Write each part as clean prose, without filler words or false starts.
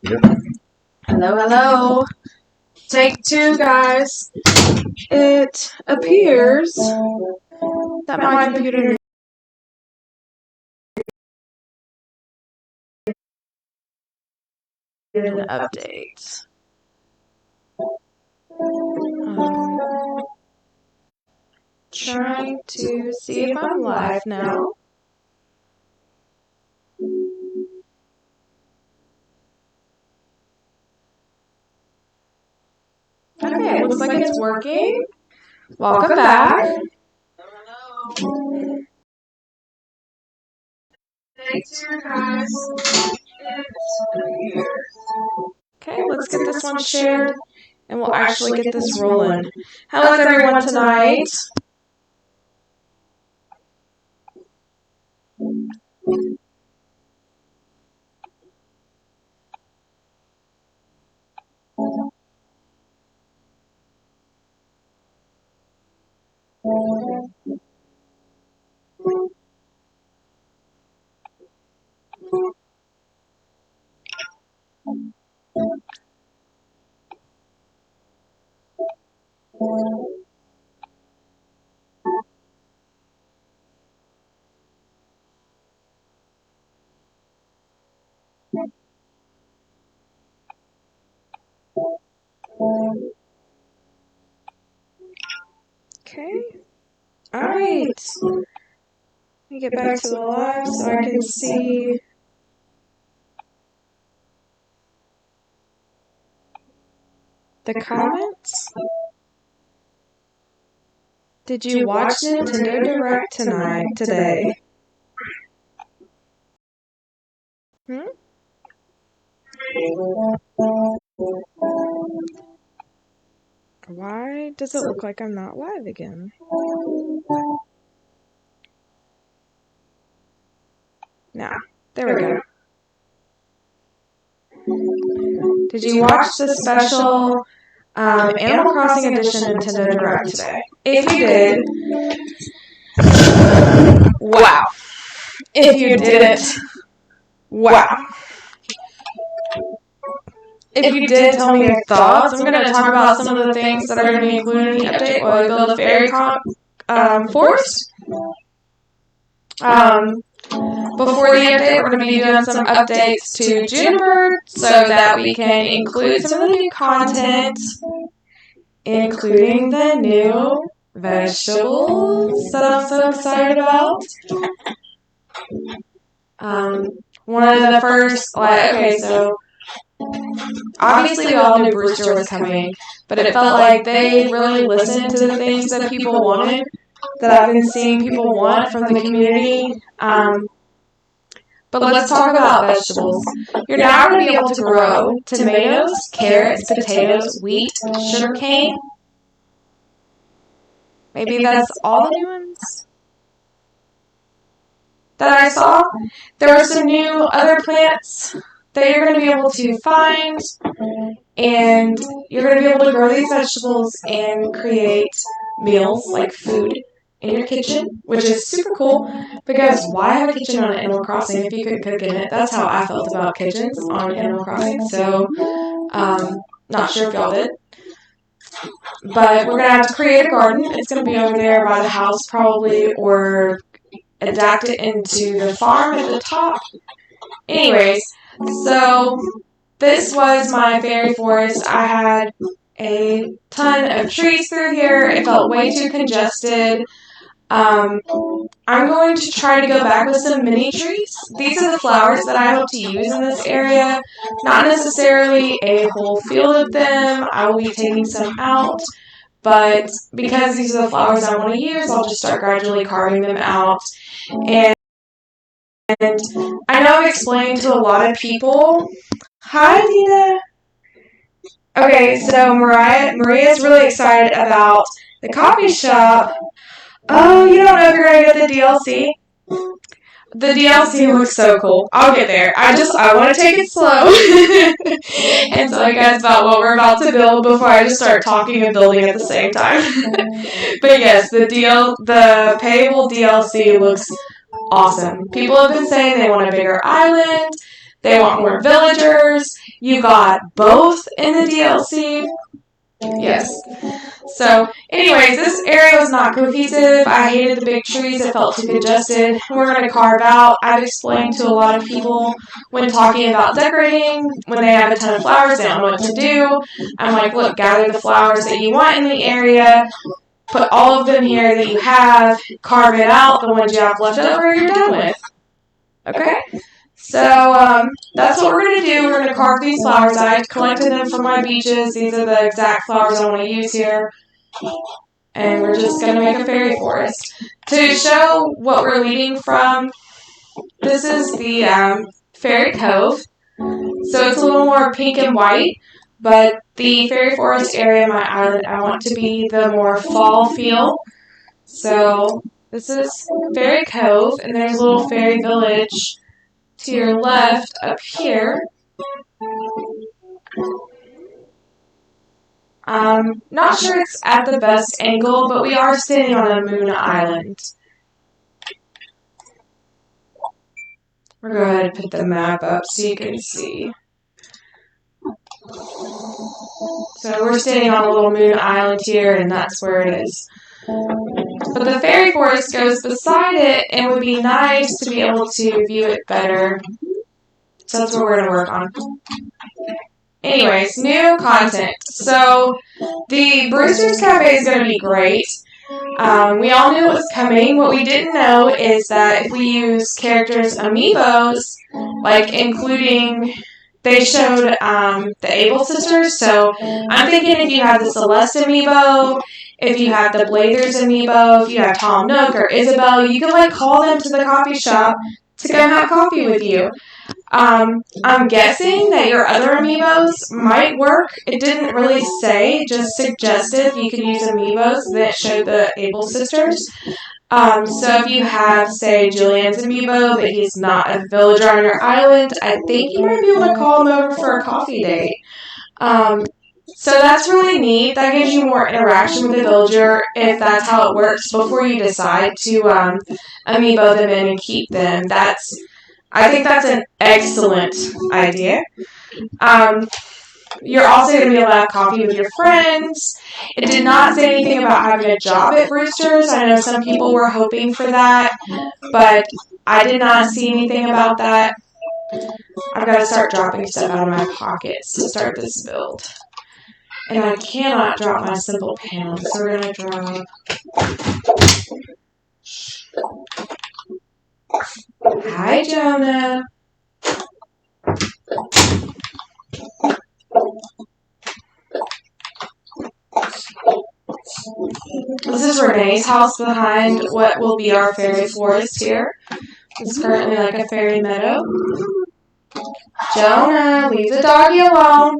Hello, hello. Take two, guys. It appears that my computer needed an update. Trying to see if I'm live now. Okay, looks like it's working. Welcome back. Okay, let's get this one shared, and we'll actually get this rolling. How is everyone tonight? Okay. All right. Let me get back to the live so I can see. The comments? Did you watch Nintendo Direct today? Why does it look like I'm not live again? Now, there we go. Did you watch the special Animal Crossing Edition Nintendo Direct today? If you did, wow. If you didn't, wow. If you did, tell me your thoughts. I'm going to talk about some of the things that are going to be included in the update while we build a fairy forest. Before the update, we're going to be doing some updates to Juniper so that we can include some of the new content, including the new vegetables that I'm so excited about. One of the first, so obviously we all knew Brewster was coming, but it felt like they really listened to the things that people wanted, that I've been seeing people want from the community. But let's talk about vegetables. You're now going to be able to grow tomatoes, carrots, potatoes, wheat, sugarcane. Maybe that's all the new ones that I saw. There are some new other plants that you're going to be able to find, and you're going to be able to grow these vegetables and create meals like food in your kitchen, which is super cool, because why have a kitchen on Animal Crossing if you couldn't cook in it? That's how I felt about kitchens on Animal Crossing, so not sure if y'all did. But we're going to have to create a garden. It's going to be over there by the house probably, or adapt it into the farm at the top. Anyways, so this was my fairy forest. I had a ton of trees through here. It felt way too congested. I'm going to try to go back with some mini trees. These are the flowers that I hope to use in this area. Not necessarily a whole field of them. I will be taking some out. But because these are the flowers I want to use, I'll just start gradually carving them out. And I know I've explained to a lot of people. Hi, Dina. Okay, so Maria's really excited about the coffee shop. Oh, you don't know if you're going to get the DLC? The DLC looks so cool. I'll get there. I want to take it slow and tell you guys about what we're about to build before I just start talking and building at the same time. But yes, the payable DLC looks awesome. People have been saying they want a bigger island. They want more villagers. You got both in the DLC. Yes. So, anyways, this area was not cohesive. I hated the big trees. It felt too congested. We're going to carve out. I've explained to a lot of people when talking about decorating, when they have a ton of flowers, they don't know what to do. I'm like, look, gather the flowers that you want in the area. Put all of them here that you have. Carve it out. The ones you have left over, you're done with. Okay? So, that's what we're going to do. We're going to carve these flowers. I collected them from my beaches. These are the exact flowers I want to use here. And we're just going to make a fairy forest. To show what we're leading from, this is the Fairy Cove. So it's a little more pink and white, but the fairy forest area of my island, I want to be the more fall feel. So this is Fairy Cove, and there's a little fairy village to your left up here. Not sure it's at the best angle, but we are standing on a moon island. We're going to go ahead and put the map up so you can see. So we're standing on a little moon island here, and that's where it is. But the fairy forest goes beside it, and it would be nice to be able to view it better. So that's what we're going to work on. Anyways, new content. So the Brewster's Cafe is going to be great. We all knew it was coming. What we didn't know is that if we use characters' amiibos, like including, they showed the Able sisters. So I'm thinking if you have the Celeste amiibo, if you have the Blathers amiibo, if you have Tom Nook or Isabelle, you can like call them to the coffee shop to go have coffee with you. I'm guessing that your other amiibos might work. It didn't really say, it just suggested you could use amiibos that showed the Able sisters. So if you have, say, Julian's amiibo, but he's not a villager on your island, I think you might be able to call him over for a coffee date. So that's really neat. That gives you more interaction with the villager if that's how it works before you decide to amiibo them in and keep them. I think that's an excellent idea. You're also going to be able to have coffee with your friends. It did not say anything about having a job at Brewster's. I know some people were hoping for that, but I did not see anything about that. I've got to start dropping stuff out of my pockets to start this build. And I cannot drop my simple pan, so we're going to drop... Hi, Jonah. This is Renee's house behind what will be our fairy forest here. It's currently like a fairy meadow. Jonah, leave the doggy alone.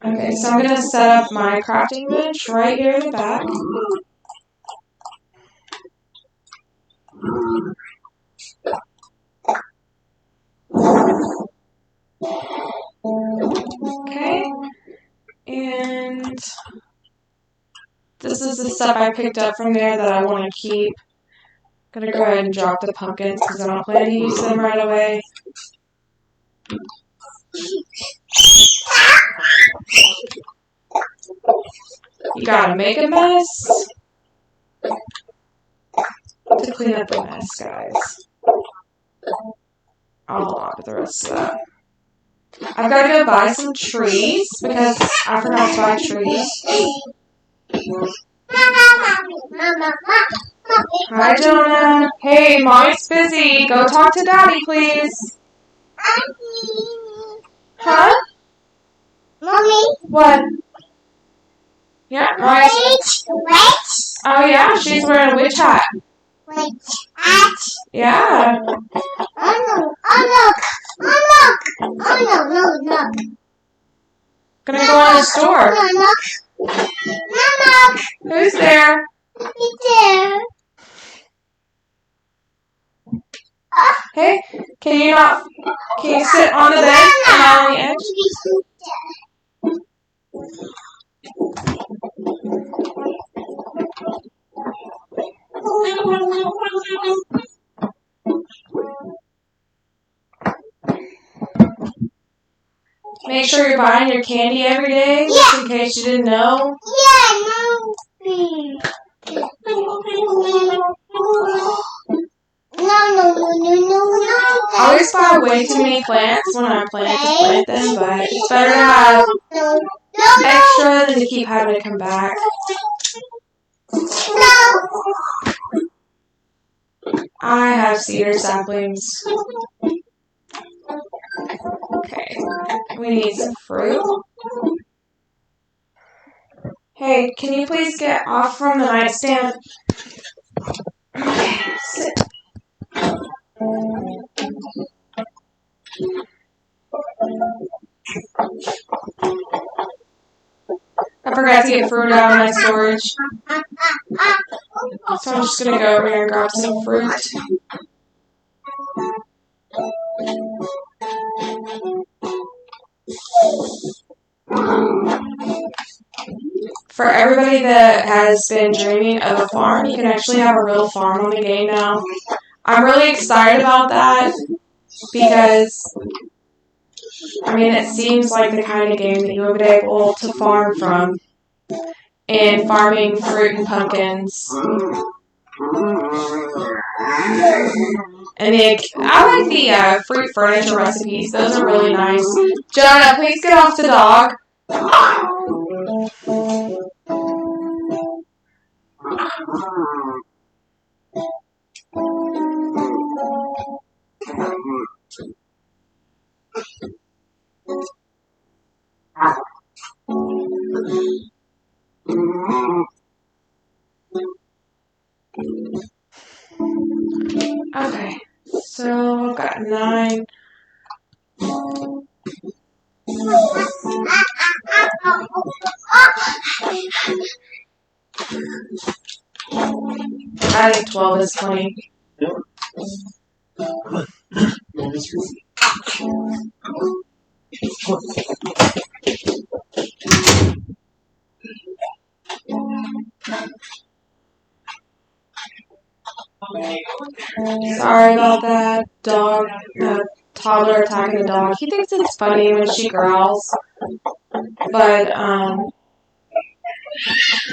Okay, so I'm going to set up my crafting bench right here in the back. Okay, and this is the stuff I picked up from there that I want to keep. I'm going to go ahead and drop the pumpkins because I don't plan to use them right away. You gotta make a mess to clean up the mess, guys. I'll hold on to the rest of that. I've got to go buy some trees because I forgot to buy trees. Hi, Jonah. Hey, Mommy's busy. Go talk to Daddy, please. Huh? Mommy. What? Yeah, Mommy's... Oh, yeah, she's wearing a witch hat. Witch hat? Yeah. Oh, no. Oh, look. Oh, look. Oh, no, look. Gonna go in the store. No, look. No, look. Who's there? He's there. Hey, can you sit on the bed and not on the edge? Make sure you're buying your candy every day, just in case you didn't know. Yeah, no. I always buy way too many plants when I plan to plant them, but it's better to have extra than to keep having to come back. I have cedar saplings. Okay, we need some fruit. Hey, can you please get off from the nightstand? Okay, sit. I forgot to get fruit out of my storage. So I'm just gonna go over here and grab some fruit. For everybody that has been dreaming of a farm, you can actually have a real farm on the game now. I'm really excited about that because, I mean, it seems like the kind of game that you would be able to farm from. And farming fruit and pumpkins. And I like the fruit furniture recipes. Those are really nice. Jonah, please get off the dog. Okay, so I've got 9. I think 12 is plenty. Sorry about that, dog. Toddler attacking the dog. He thinks it's funny when she growls, but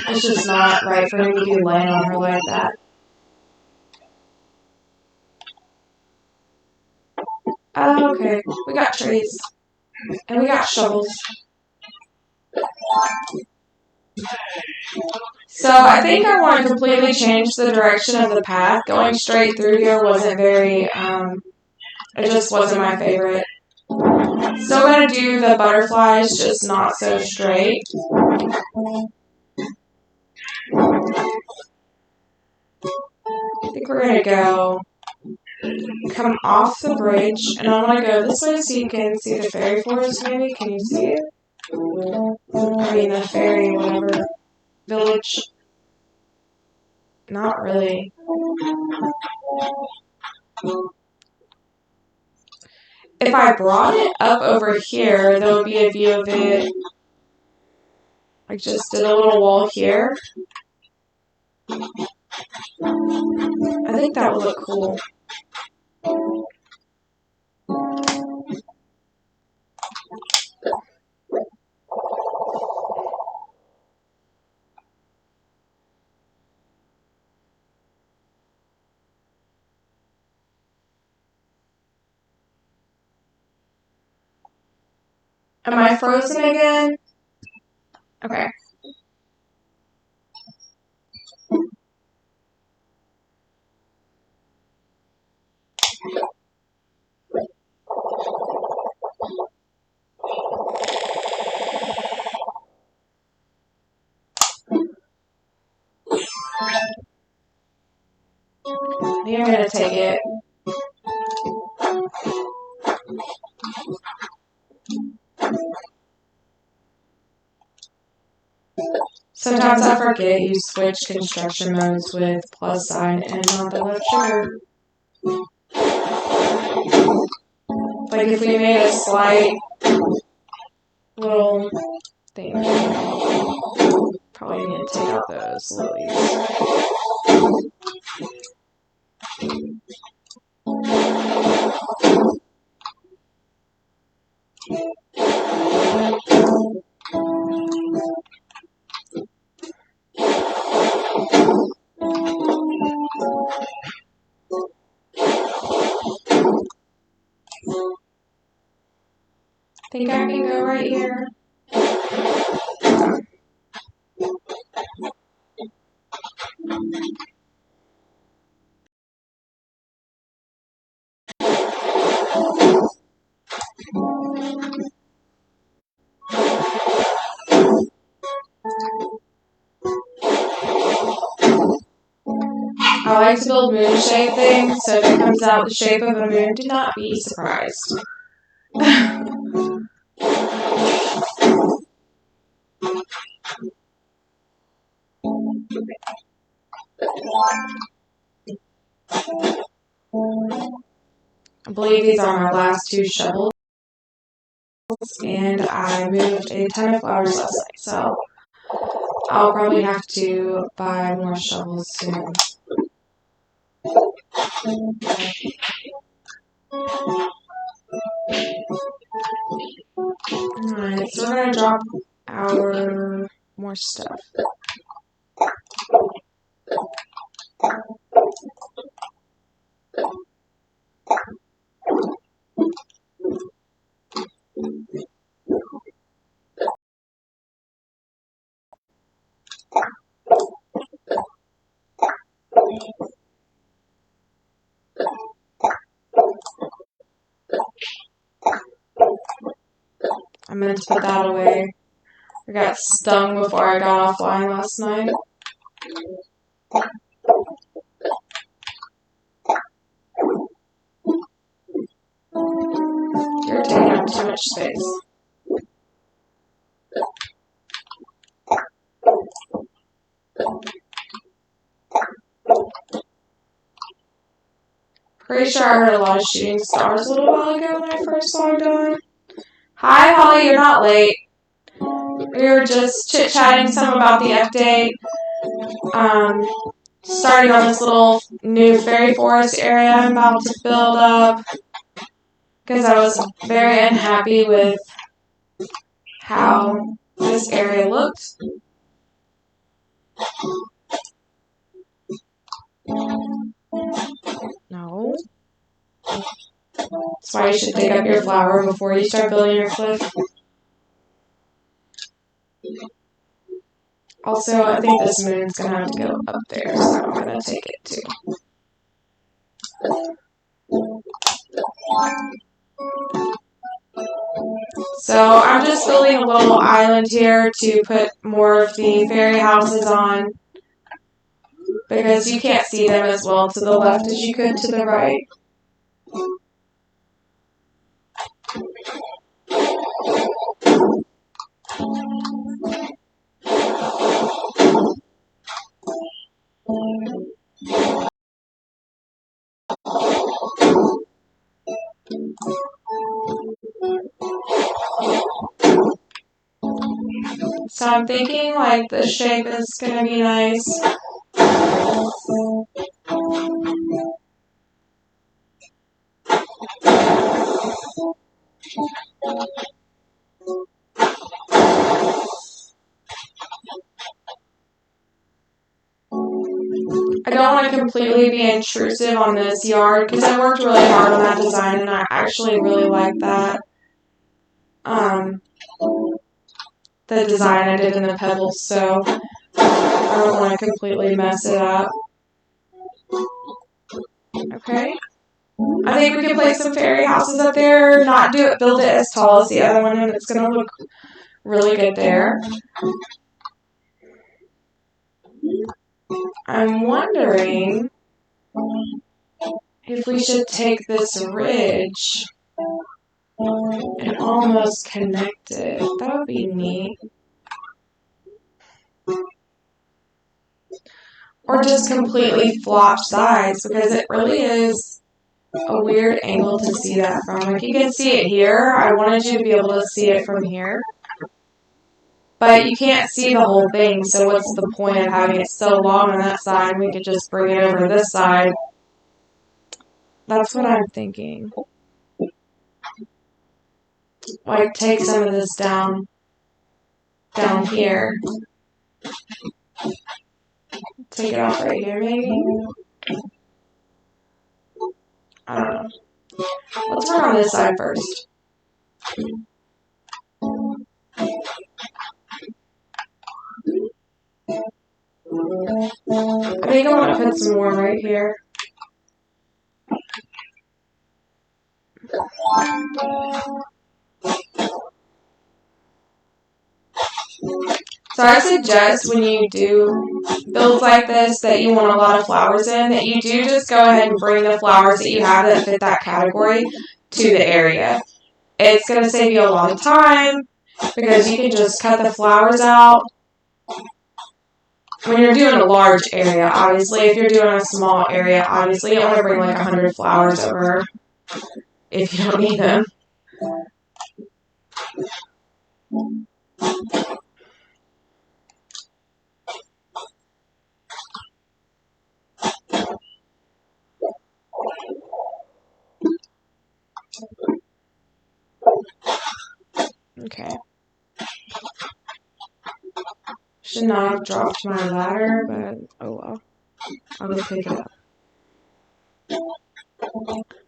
it's just not right for him to be laying on her like that. Okay, we got trees, and we got shovels. So I think I want to completely change the direction of the path. Going straight through here wasn't very, it just wasn't my favorite. Still going to do the butterflies, just not so straight. I think we're going to come off the bridge, and I want to go this way so you can see the fairy forest maybe. Can you see it? I mean the fairy whatever village. Not really. If I brought it up over here, there would be a view of it. Like just did a little wall here. I think that would look cool. Am I frozen again? Okay. You're going to take it. Sometimes I forget you switch construction modes with plus sign and not the left trigger. Like if we made a slight little thing. Probably need to take out those lilies. think I can go right here. I like to build moon-shaped things, so if it comes out the shape of a moon, do not be surprised. I believe these are my last 2 shovels, and I moved a ton of flowers last night, so I'll probably have to buy more shovels soon. Alright, so we're going to drop our more stuff. I meant to put that away. I got stung before I got offline last night. You're taking up too much space. Pretty sure I heard a lot of shooting stars a little while ago when I first logged on. Hi, Holly, you're not late. We were just chit-chatting some about the update. Starting on this little new fairy forest area I'm about to build up. Because I was very unhappy with how this area looked. No. That's why you should dig up your flower before you start building your cliff. Also, I think this moon's going to have to go up there, so I'm going to take it too. So I'm just building a little island here to put more of the fairy houses on, because you can't see them as well to the left as you could to the right. So I'm thinking like the shape is going to be nice. I don't want to completely be intrusive on this yard because I worked really hard on that design and I actually really like that. The design I did in the pebbles, so I don't want to completely mess it up. Okay. I think we can place some fairy houses up there, not build it as tall as the other one, and it's going to look really good there. I'm wondering if we should take this ridge and almost connect it. That would be neat. Or just completely flop sides, because it really is a weird angle to see that from. Like, you can see it here. I wanted you to be able to see it from here. But you can't see the whole thing, so what's the point of having it so long on that side? We could just bring it over to this side. That's what I'm thinking. Like, take some of this down here. Take it off right here, maybe? I don't know. Let's work on this side first. I think I'm going to put some more right here. So I suggest when you do builds like this that you want a lot of flowers in, that you do just go ahead and bring the flowers that you have that fit that category to the area. It's going to save you a lot of time because you can just cut the flowers out. When you're doing a large area, obviously, if you're doing a small area, obviously you don't want to bring like 100 flowers over if you don't need them. Okay. Should not have dropped my ladder, but oh well. I'll go pick it up.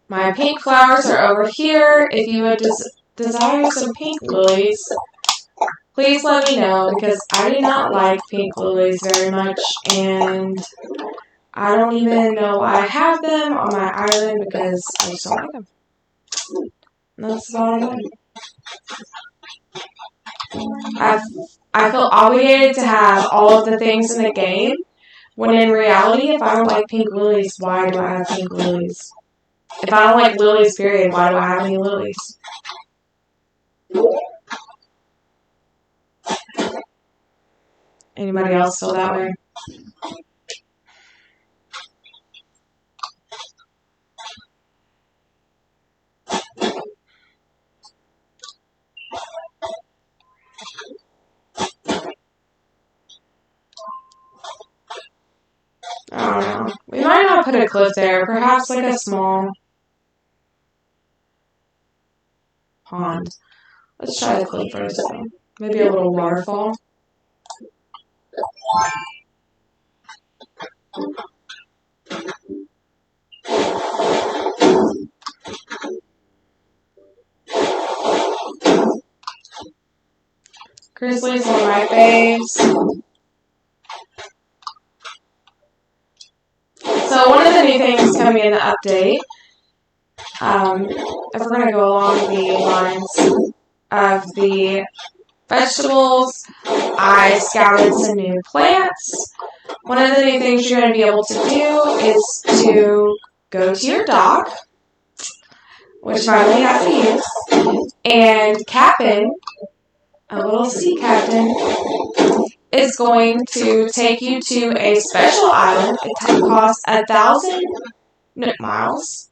My pink flowers are over here. If you would desire some pink lilies, please let me know because I do not like pink lilies very much, and I don't even know why I have them on my island because I just don't like them. And that's about it. I feel obligated to have all of the things in the game, when in reality, if I don't like pink lilies, why do I have pink lilies? If I don't like lilies, period, why do I have any lilies? Anybody else feel that way? I don't know. We might not put a cliff there. Perhaps like a small pond. Let's try the cliff first. Maybe a little waterfall. Grizzly's one of my faves. So one of the new things coming in the update, if we're going to go along the lines of the vegetables, I scouted some new plants. One of the new things you're going to be able to do is to go to your dock, which finally has a use, and Captain, a little sea captain, is going to take you to a special island. It costs 1,000 Nook Miles.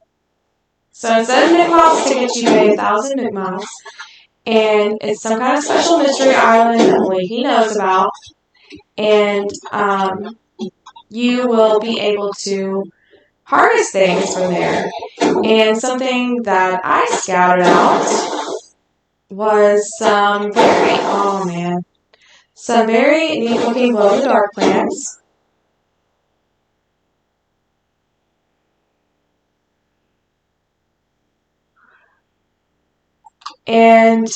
So instead of Nook Miles tickets, you pay 1,000 Nook Miles. And it's some kind of special mystery island that only he knows about. And you will be able to harvest things from there. And something that I scouted out was some very, oh man, some very neat looking glow-in-the-dark plants. And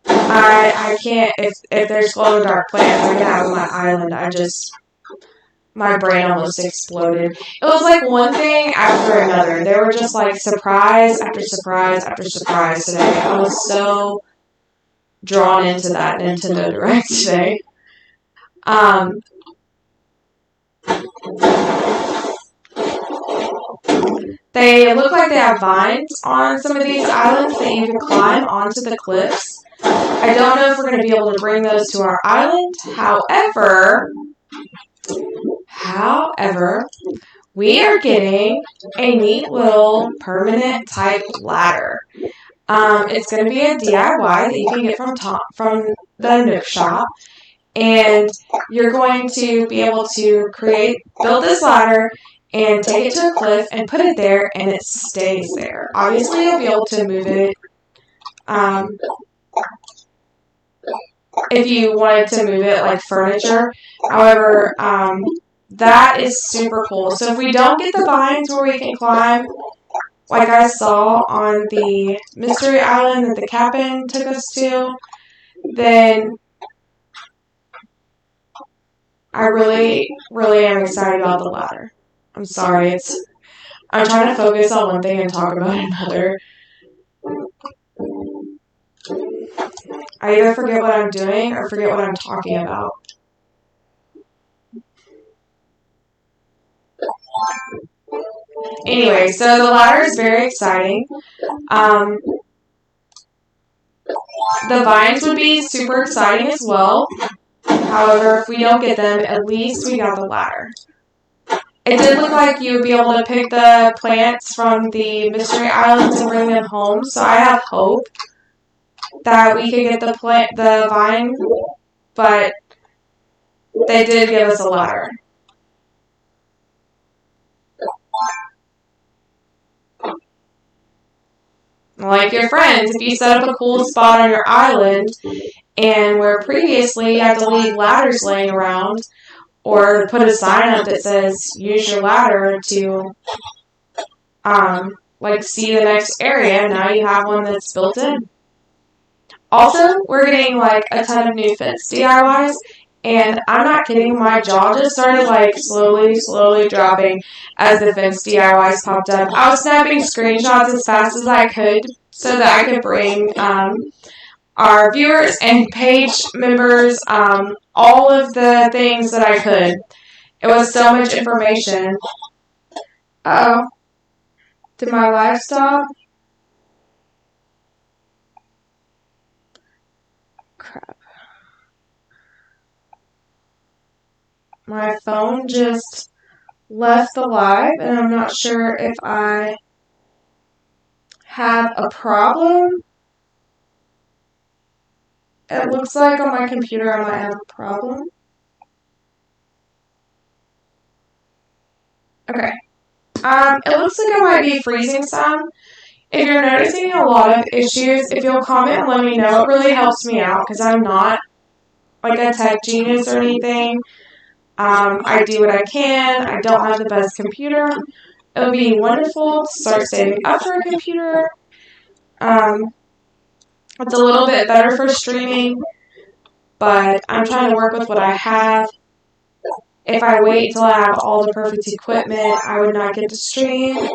I can't, if there's glow-in-the-dark plants I can have on my island, my brain almost exploded. It was like one thing after another. There were just like surprise after surprise after surprise today. I was so drawn into that Nintendo Direct today. They look like they have vines on some of these islands that you can climb onto the cliffs. I don't know if we're going to be able to bring those to our island. However, we are getting a neat little permanent type ladder. It's going to be a DIY that you can get from the Nook shop. And you're going to be able to build this ladder and take it to a cliff and put it there, and it stays there. Obviously, you'll be able to move it if you wanted to move it like furniture. However, that is super cool. So if we don't get the vines where we can climb, like I saw on the mystery island that the captain took us to, then I really, really am excited about the ladder. I'm sorry, I'm trying to focus on one thing and talk about another. I either forget what I'm doing or forget what I'm talking about. Anyway, so the ladder is very exciting. The vines would be super exciting as well. However, if we don't get them, at least we got the ladder. It did look like you would be able to pick the plants from the mystery islands and bring them home, so I have hope that we could get the vine, but they did give us a ladder. Like your friends, if you set up a cool spot on your island, and where previously you had to leave ladders laying around, or put a sign up that says, use your ladder to, like, see the next area, now you have one that's built in. Also, we're getting, like, a ton of new fence DIYs, and I'm not kidding, my jaw just started, like, slowly dropping as the fence DIYs popped up. I was snapping screenshots as fast as I could so that I could bring, our viewers and page members, all of the things that I could. It was so much information. Uh-oh. Did my live stop? Crap. My phone just left the live, and I'm not sure if I have a problem. It looks like on my computer I might have a problem. Okay. It looks like I might be freezing some. If you're noticing a lot of issues, if you'll comment and let me know, it really helps me out because I'm not like a tech genius or anything. I do what I can. I don't have the best computer. It would be wonderful to start saving up for a computer. It's a little bit better for streaming, but I'm trying to work with what I have. If I wait until I have all the perfect equipment, I would not get to stream.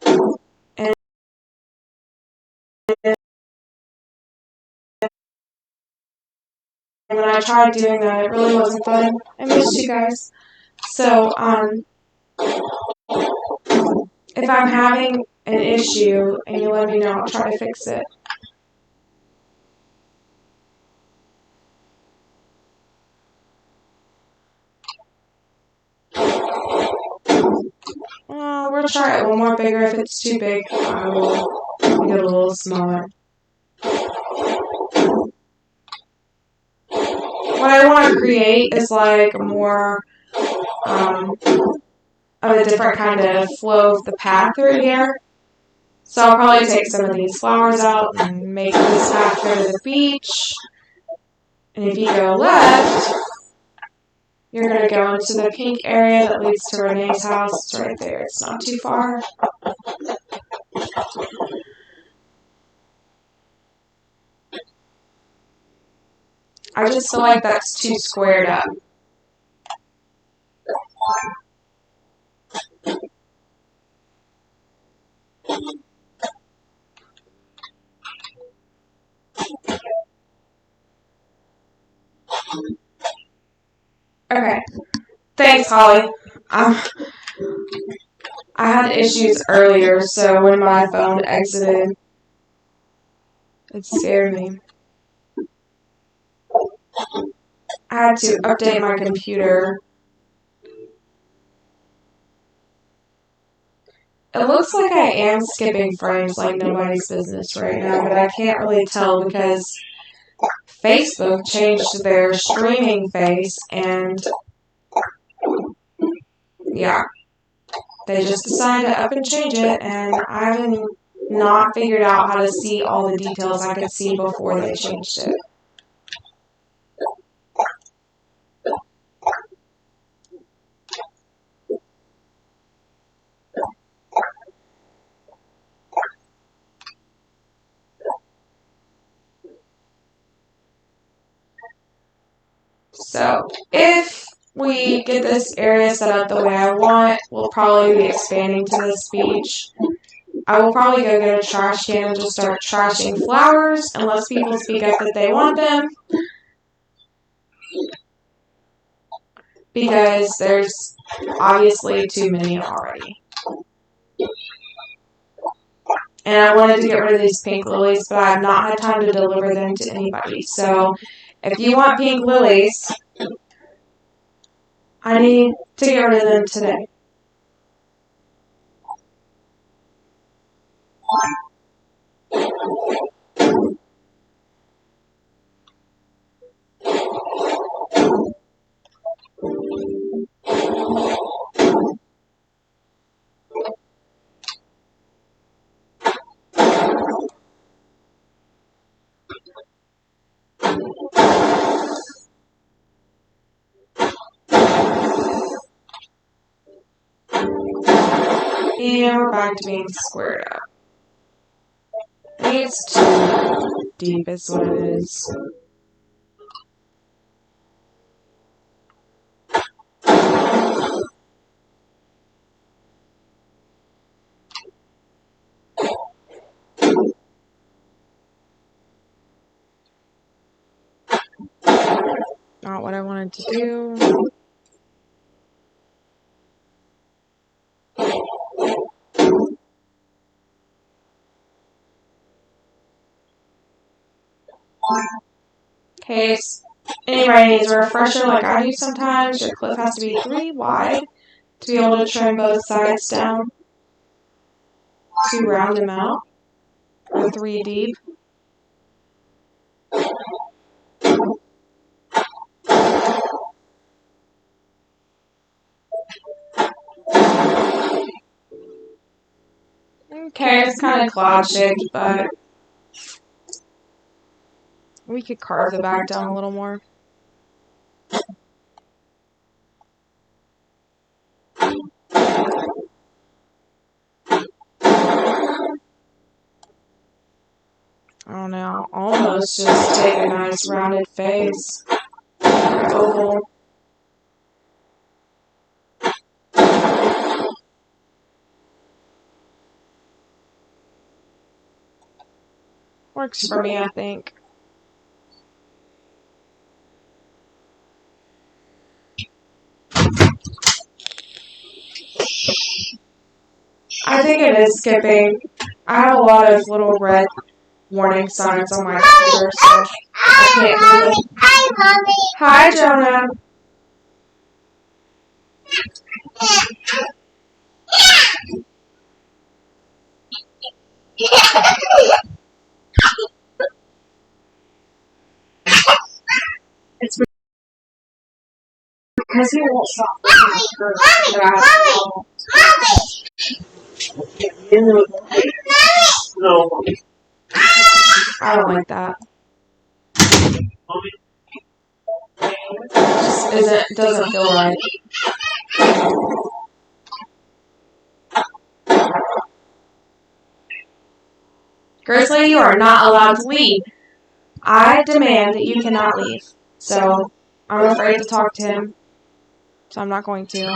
And when I tried doing that, it really wasn't fun. I missed you guys. So, if I'm having an issue and you let me know, I'll try to fix it. We'll try it one more bigger. If it's too big, I will make it a little smaller. What I want to create is like more of a different kind of flow of the path through here. So I'll probably take some of these flowers out and make this path go to the beach. And if you go left, you're going to go into the pink area that leads to Renee's house. It's right there. It's not too far. I just feel like that's too squared up. Okay. Thanks, Holly. I had issues earlier, so when my phone exited, it scared me. I had to update my computer. It looks like I am skipping frames like nobody's business right now, but I can't really tell because Facebook changed their streaming face, and yeah, they just decided to up and change it, and I haven't not figured out how to see all the details I could see before they changed it. So if we get this area set up the way I want, we'll probably be expanding to this beach. I will probably go get a trash can and just start trashing flowers unless people speak up that they want them. Because there's obviously too many already. And I wanted to get rid of these pink lilies, but I have not had time to deliver them to anybody. So if you want pink lilies, I need to get rid of them today. And we're back to being squared up. I think it's too deep is what it is. Not what I wanted to do. Okay, anybody needs a refresher like I do sometimes, your clip has to be 3 wide to be able to trim both sides down to round them out, or 3 deep. Okay, it's kind of cloud shaped, but we could carve the back down a little more. I don't know, almost just take a nice rounded face. Oval. Works for me, I think. I think it is skipping. I have a lot of little red warning signs on my computer, so I can't read them. Hi, Mommy. Hi, Jonah. It's because he won't stop. No. I don't like that. Just doesn't feel right. Grizzly, you are not allowed to leave. I demand that you cannot leave. So, I'm afraid to talk to him. So I'm not going to.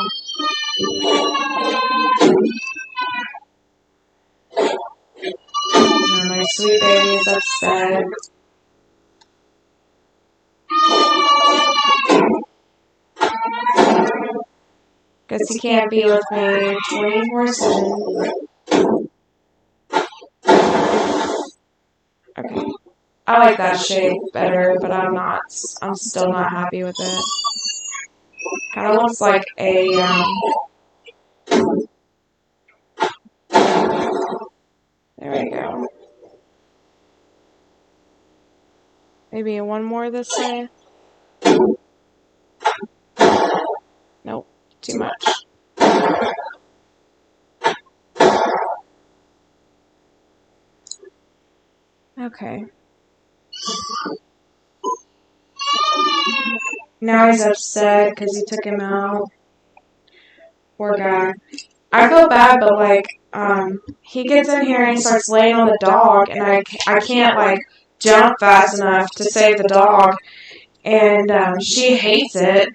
Oh, my sweet baby is upset. Guess he can't be with me 24/7. Okay. I like that shape better, but I'm still not happy with it. Kind of looks like a, there we go. Maybe one more this way. Nope, too much. Okay. Now he's upset because he took him out. Poor guy. I feel bad, but like, he gets in here and he starts laying on the dog, and I can't like jump fast enough to save the dog, and she hates it.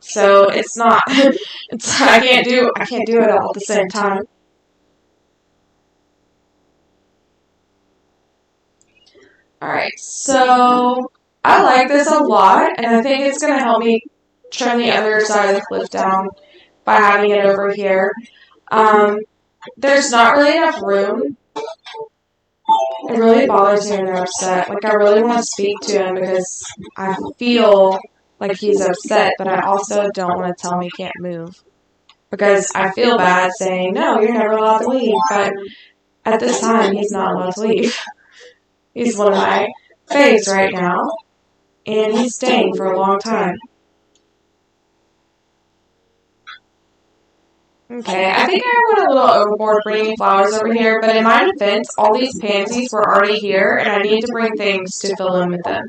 So it's not. I can't do it all at the same time. All right, so I like this a lot, and I think it's gonna help me trim the other side of the cliff down by having it over here. There's not really enough room. It really bothers me when they're upset. Like, I really want to speak to him because I feel like he's upset, but I also don't want to tell him he can't move. Because I feel bad saying, no, you're never allowed to leave, but at this time, he's not allowed to leave. He's one of my faves right now, and he's staying for a long time. Okay, I think I went a little overboard bringing flowers over here, but in my defense, all these pansies were already here, and I need to bring things to fill in with them.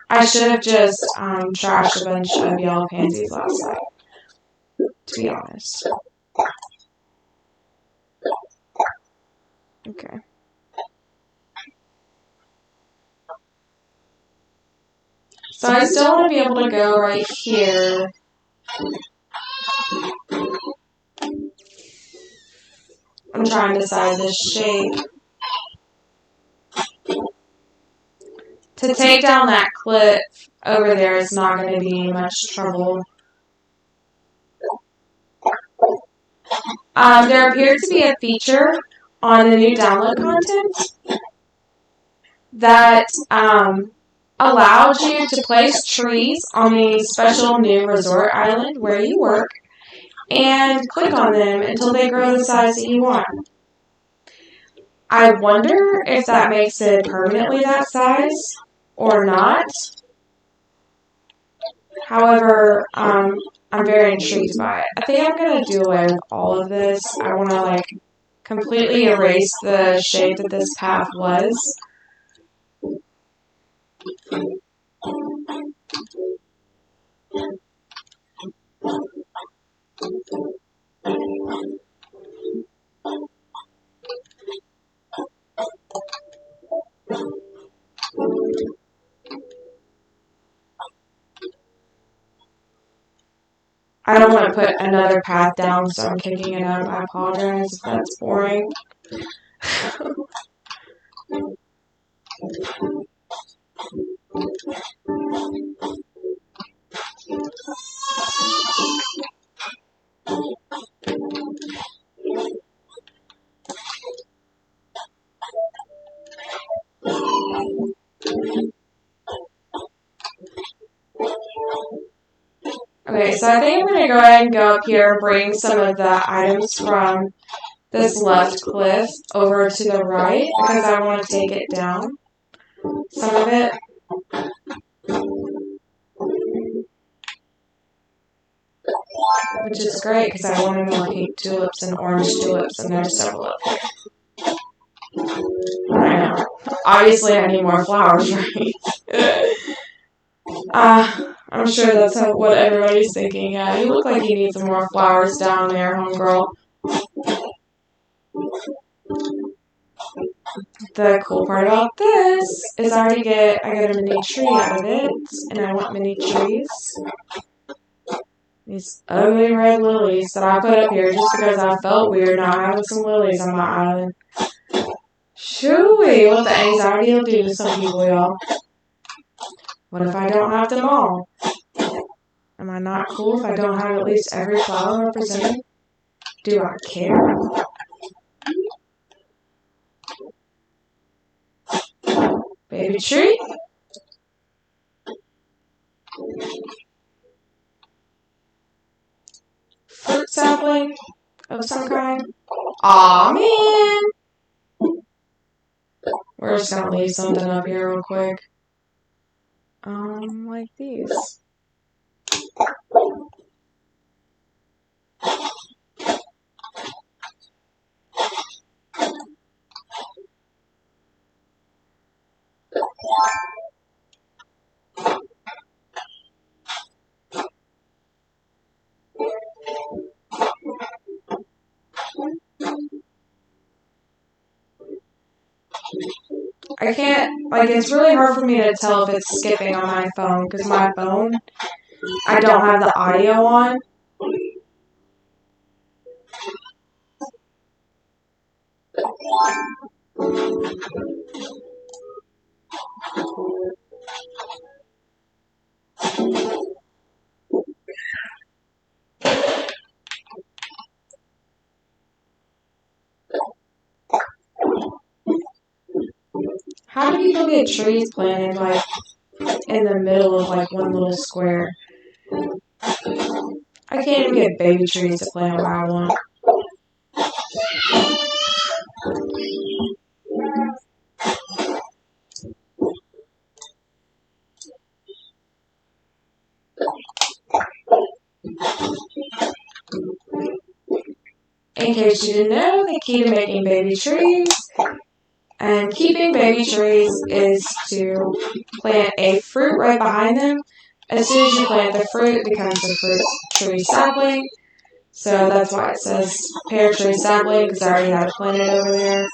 I should have just trashed a bunch of yellow pansies last night, to be honest. Okay. So I still want to be able to go right here. I'm trying to decide this shape. To take down that cliff over there is not going to be much trouble. There appeared to be a feature on the new download content that allowed you to place trees on the special new resort island where you work and click on them until they grow the size that you want. I wonder if that makes it permanently that size or not. However, I'm very intrigued by it. I think I'm going to do away with all of this. I want to completely erase the shape that this path was. I don't want to put another path down, so I'm kicking it up. I apologize if that's boring. Okay, so I think I'm going to go ahead and go up here and bring some of the items from this left cliff over to the right because I want to take it down, some of it. Which is great because I wanted more pink tulips and orange tulips, and there's several up here. I know. Obviously, I need more flowers, right? I'm sure that's what everybody's thinking. Yeah, you look like you need some more flowers down there, homegirl. The cool part about this is I get a mini tree out of it, and I want mini trees. These ugly red lilies that I put up here just because I felt weird not having some lilies on my island. Shoo-wee, what the anxiety will do to some people, y'all. What if I don't have them all? Am I not cool if I don't have at least every flower represented? Do I care? Baby tree? Fruit sapling of some kind? Aw, man! We're just gonna leave something up here real quick. Like these. I can't, like, it's really hard for me to tell if it's skipping on my phone, because my phone, I don't have the audio on. How do people get trees planted, like, in the middle of, like, one little square? I can't even get baby trees to plant where I want. In case you didn't know, the key to making baby trees and keeping baby trees is to plant a fruit right behind them. As soon as you plant the fruit, it becomes a fruit tree sapling. So that's why it says pear tree sapling, because I already have it planted over there.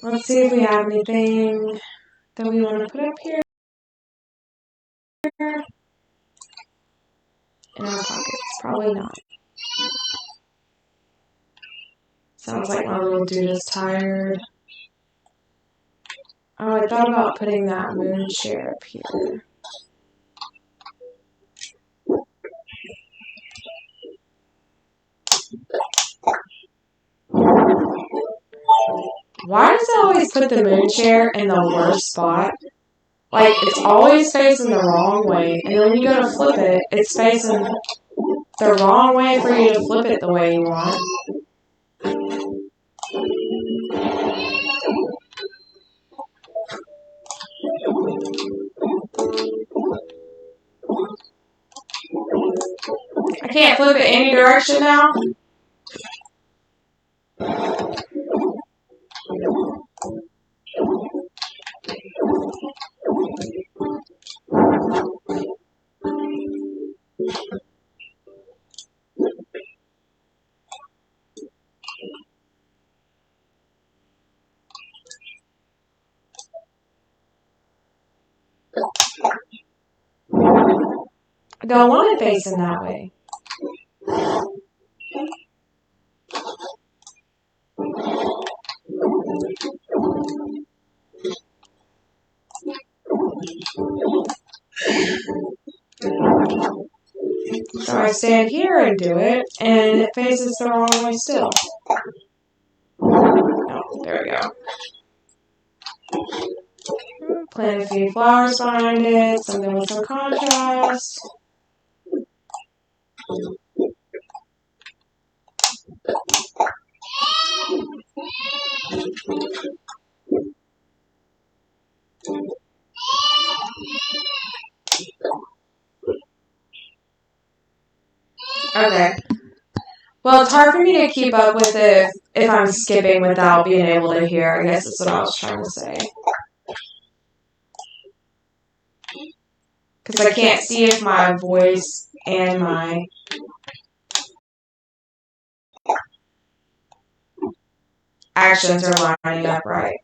Let's see if we have anything that we want to put up here in our pockets. Probably not. Sounds like my little dude is tired. Oh, I thought about putting that moon chair up here. Why does it always put the moon chair in the worst spot? Like, it's always facing the wrong way, and then when you go to flip it, it's facing the wrong way for you to flip it the way you want. I can't flip it any direction now. I don't want it facing that way. So I stand here and do it, and it faces the wrong way still. Oh, there we go. Plant a few flowers behind it, something with some contrast. Okay. Well, it's hard for me to keep up with it if I'm skipping without being able to hear. I guess that's what I was trying to say. Because I can't see if my voice and my actions are lining up right.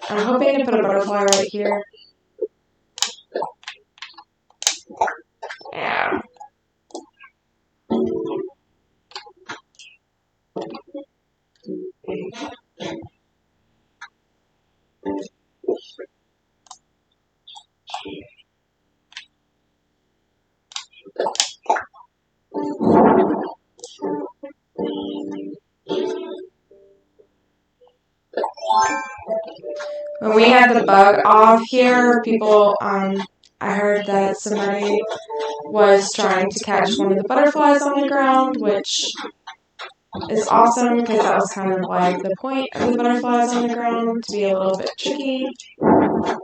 I'm hoping to put a butterfly right here. Yeah. When we had the bug off here, people, I heard that somebody was trying to catch one of the butterflies on the ground, which is awesome because that was kind of like the point of the butterflies on the ground, to be a little bit tricky,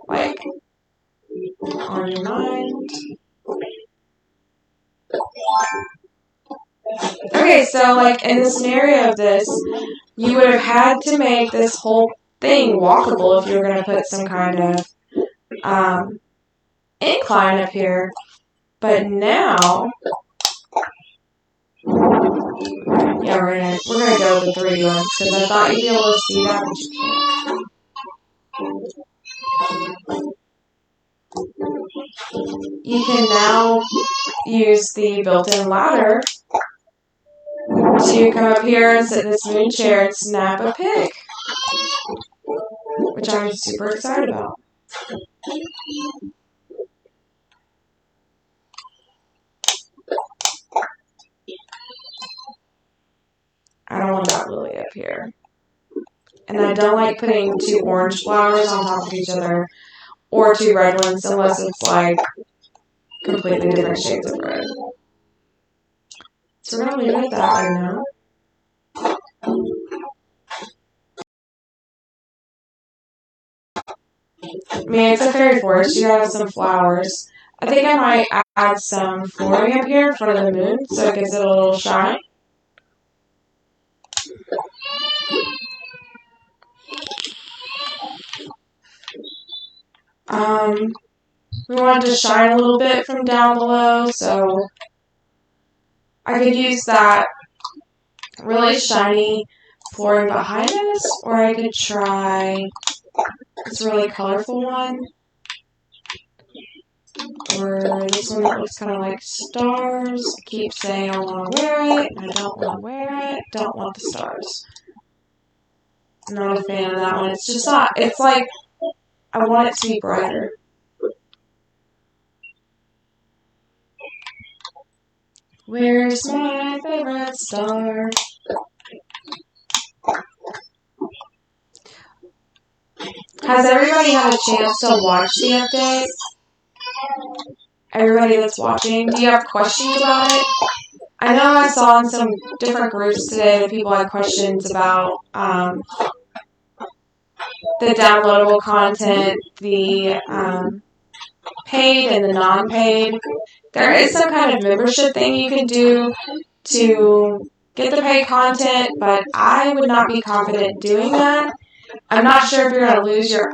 like on your mind. Okay, so like in the scenario of this, you would have had to make this whole thing walkable if you were going to put some kind of incline up here. But now, Yeah, we're gonna go with the 3D ones because I thought you'd be able to see that, but you can't. You can now use the built-in ladder to come up here and sit in this moon chair and snap a pic, which I'm super excited about. I don't want that lily up here. And I don't like putting 2 orange flowers on top of each other or 2 red ones unless it's like completely different shades of red. So we're going to leave it at that right now. I mean, it's a fairy forest. You gotta have some flowers. I think I might add some flooring up here in front of the moon so it gives it a little shine. We wanted to shine a little bit from down below, so I could use that really shiny flooring behind us, or I could try this really colorful one, or this one that looks kind of like stars. I keep saying I want to wear it, and I don't want to wear it. Don't want the stars. I'm not a fan of that one. It's just not, it's like, I want it to be brighter. Where's my favorite star? Has everybody had a chance to watch the update? Everybody that's watching, do you have questions about it? I know I saw in some different groups today that people had questions about the downloadable content, the paid and the non-paid. There is some kind of membership thing you can do to get the paid content, but I would not be confident doing that. I'm not sure if you're going to lose your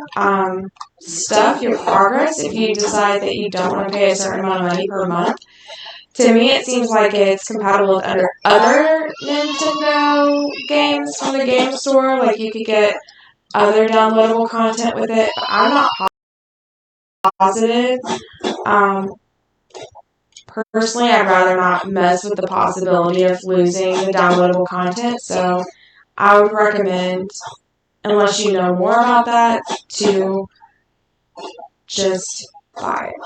stuff, your progress, if you decide that you don't want to pay a certain amount of money per month. To me, it seems like it's compatible with other Nintendo games from the game store. Like, you could get other downloadable content with it, but I'm not positive. Personally, I'd rather not mess with the possibility of losing the downloadable content, so I would recommend, unless you know more about that, to just buy it.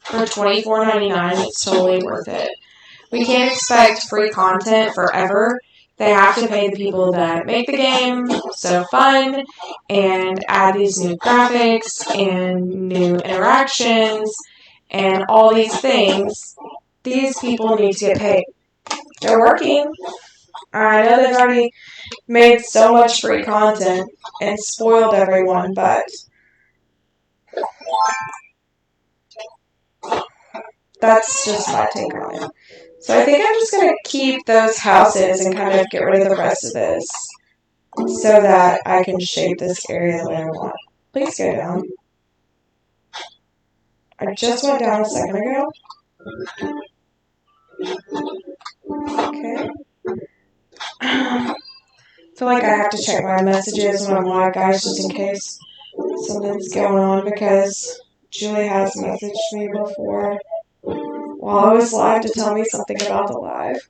For $24.99, it's totally worth it. We can't expect free content forever. They have to pay the people that make the game so fun and add these new graphics and new interactions and all these things. These people need to get paid. They're working. I know they've already made so much free content and spoiled everyone, but that's just my take on it. So I think I'm just going to keep those houses and kind of get rid of the rest of this so that I can shape this area the way I want. Please go down. I just went down a second ago. Okay. I feel like I have to check my messages when I'm live, guys, just in case something's going on, because Julie has messaged me before while I was live to tell me something about the live.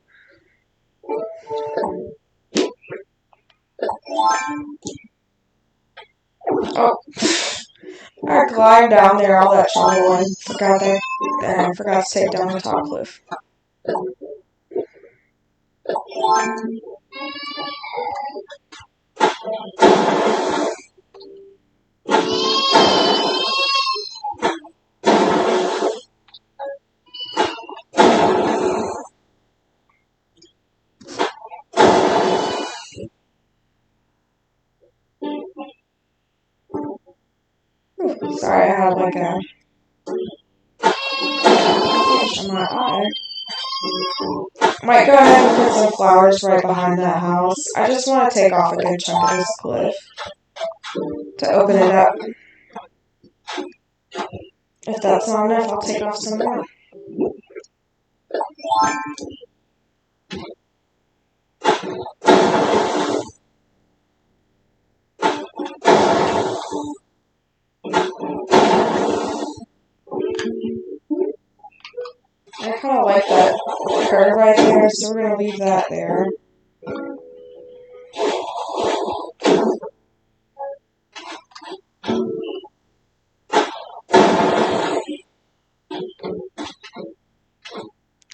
Oh, I climbed down there all that trouble and forgot to take down the top cliff. Sorry, I had like a itch in my eye. Might go ahead and put some flowers right behind that house. I just want to take off a good chunk of this cliff to open it up. If that's not enough, I'll take off some more. I kind of like that curve right there, so we're going to leave that there.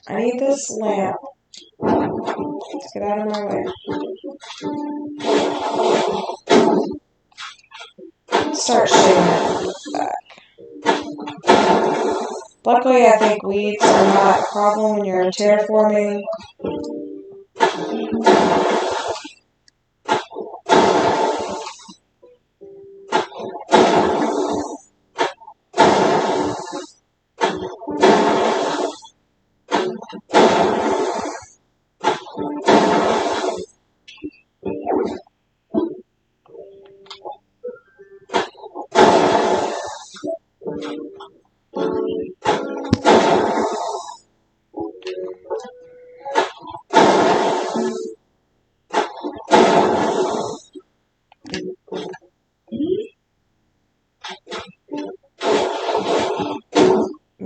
I need this lamp. Let's get out of my way. Start shading it back. Luckily, I think weeds are not a problem when you're terraforming.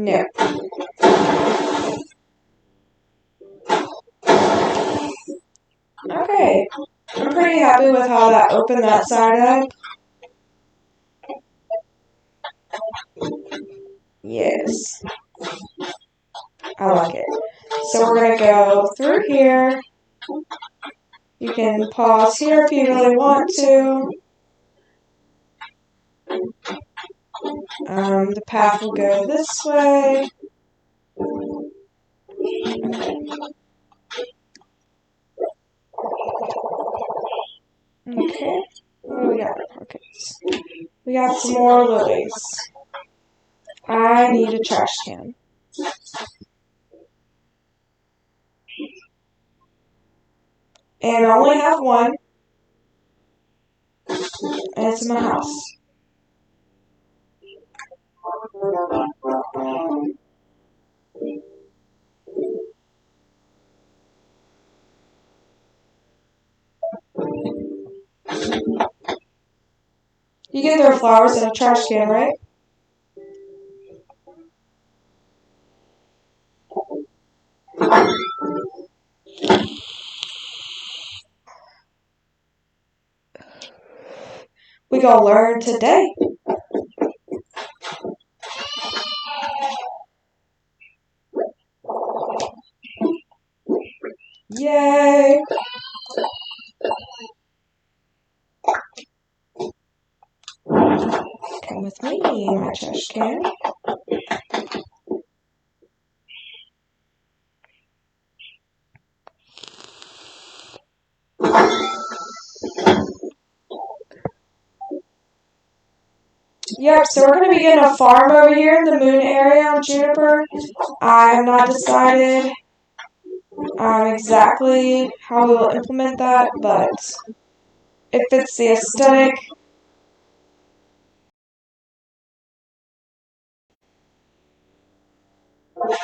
No. Okay. I'm pretty happy with how that opened that side up. Yes. I like it. So we're going to go through here. You can pause here if you really want to. The path will go this way. Okay. What do we got? Okay. We got some more lilies. I need a trash can. And I only have one. And it's in my house. You can throw flowers in a trash can, right? We gonna learn today. Yay! Come with me, my trash can. Yep, so we're going to be getting a farm over here in the moon area on Juniper. I have not decided exactly how we will implement that, but if it's the aesthetic, I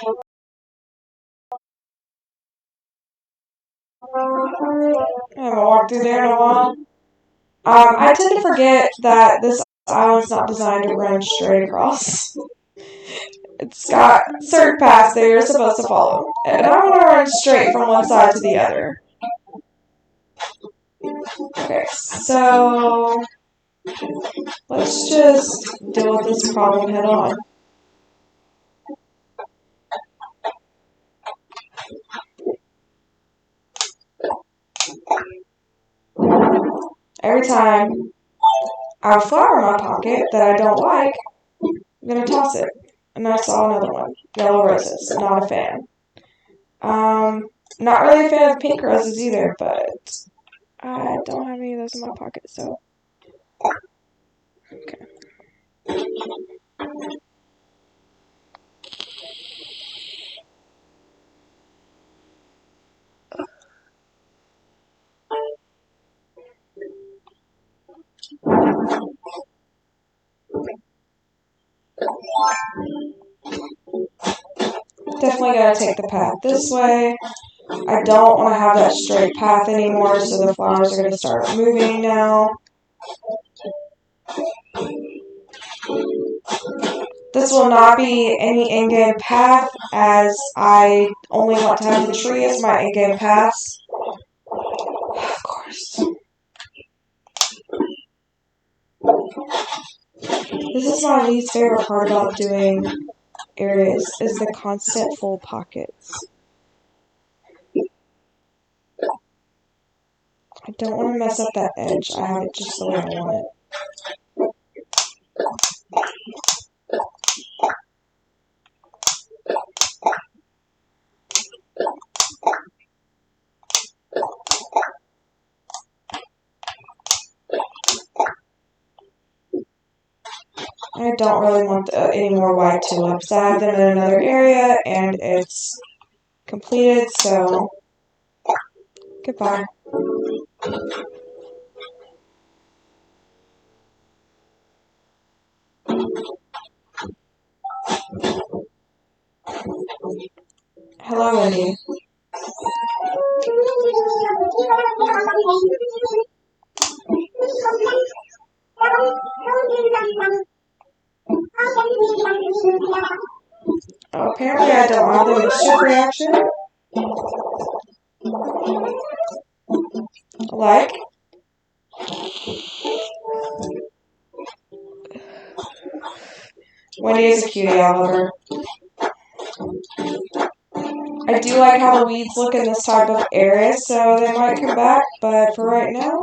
haven't walked through there in a while. I tend to forget that this island's not designed to run straight across. It's got certain paths that you're supposed to follow. And I want to run straight from one side to the other. Okay, so let's just deal with this problem head on. Every time I have a flower in my pocket that I don't like, I'm going to toss it. And I saw another one. Yellow roses. Not a fan. Not really a fan of pink roses either, but I don't have any of those in my pocket, so. Okay. Definitely gotta take the path this way. I don't want to have that straight path anymore, so the flowers are gonna start moving now. This will not be any in-game path, as I only want to have the tree as my in-game paths. Of course. This is my least favorite part about doing areas, is the constant full pockets. I don't want to mess up that edge. I have it just the way I want it. I don't really want any more white tulips. I have them in another area, and it's completed, so goodbye. Hello, Wendy. Oh, apparently I don't have the mischief reaction. Like? Wendy is a cutie, I love her. I do like how the weeds look in this type of area, so they might come back, but for right now,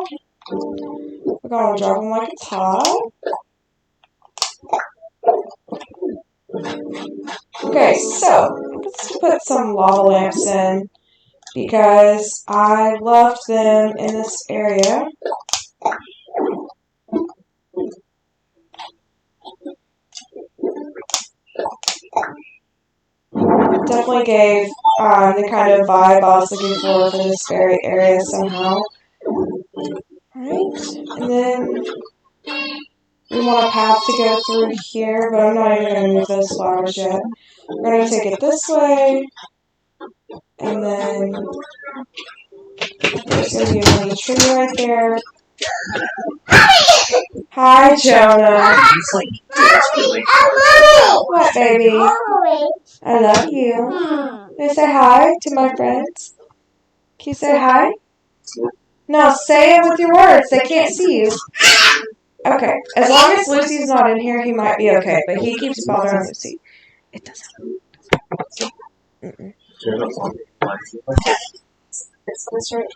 we're going to drop them like it's hot. Okay, so let's put some lava lamps in, because I loved them in this area. Definitely gave the kind of vibe I was looking for this very area somehow. Alright, and then we want a path to go through here, but I'm not even going to move those flowers yet. We're going to take it this way, and then there's going to be a little tree right there. Hi, Jonah. What, baby? I love you. Can you say hi to my friends? Can you say hi? No, say it with your words. They can't see you. Okay. As long as Lucy's not in here, he might be okay. But he keeps bothering Lucy. It doesn't. Mm-mm. It's this right.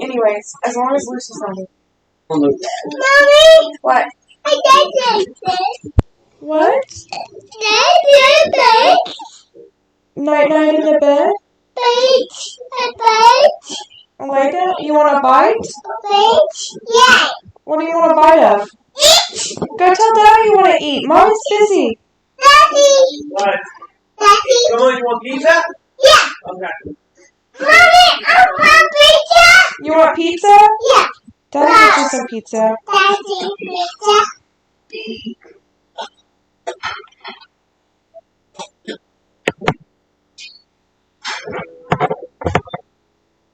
Anyways, as long as Lucy's not in. Mommy! What? I did this. What? Bed. Night in the bed? Bed. I like that. You want a bite? Yeah. What do you want a bite of? Go tell Daddy you want to eat. Mommy's busy. Daddy. What? Daddy. Come you want pizza? Yeah. Okay. Mommy, I want pizza. You want pizza? Yeah. Daddy get you some pizza. Daddy, pizza.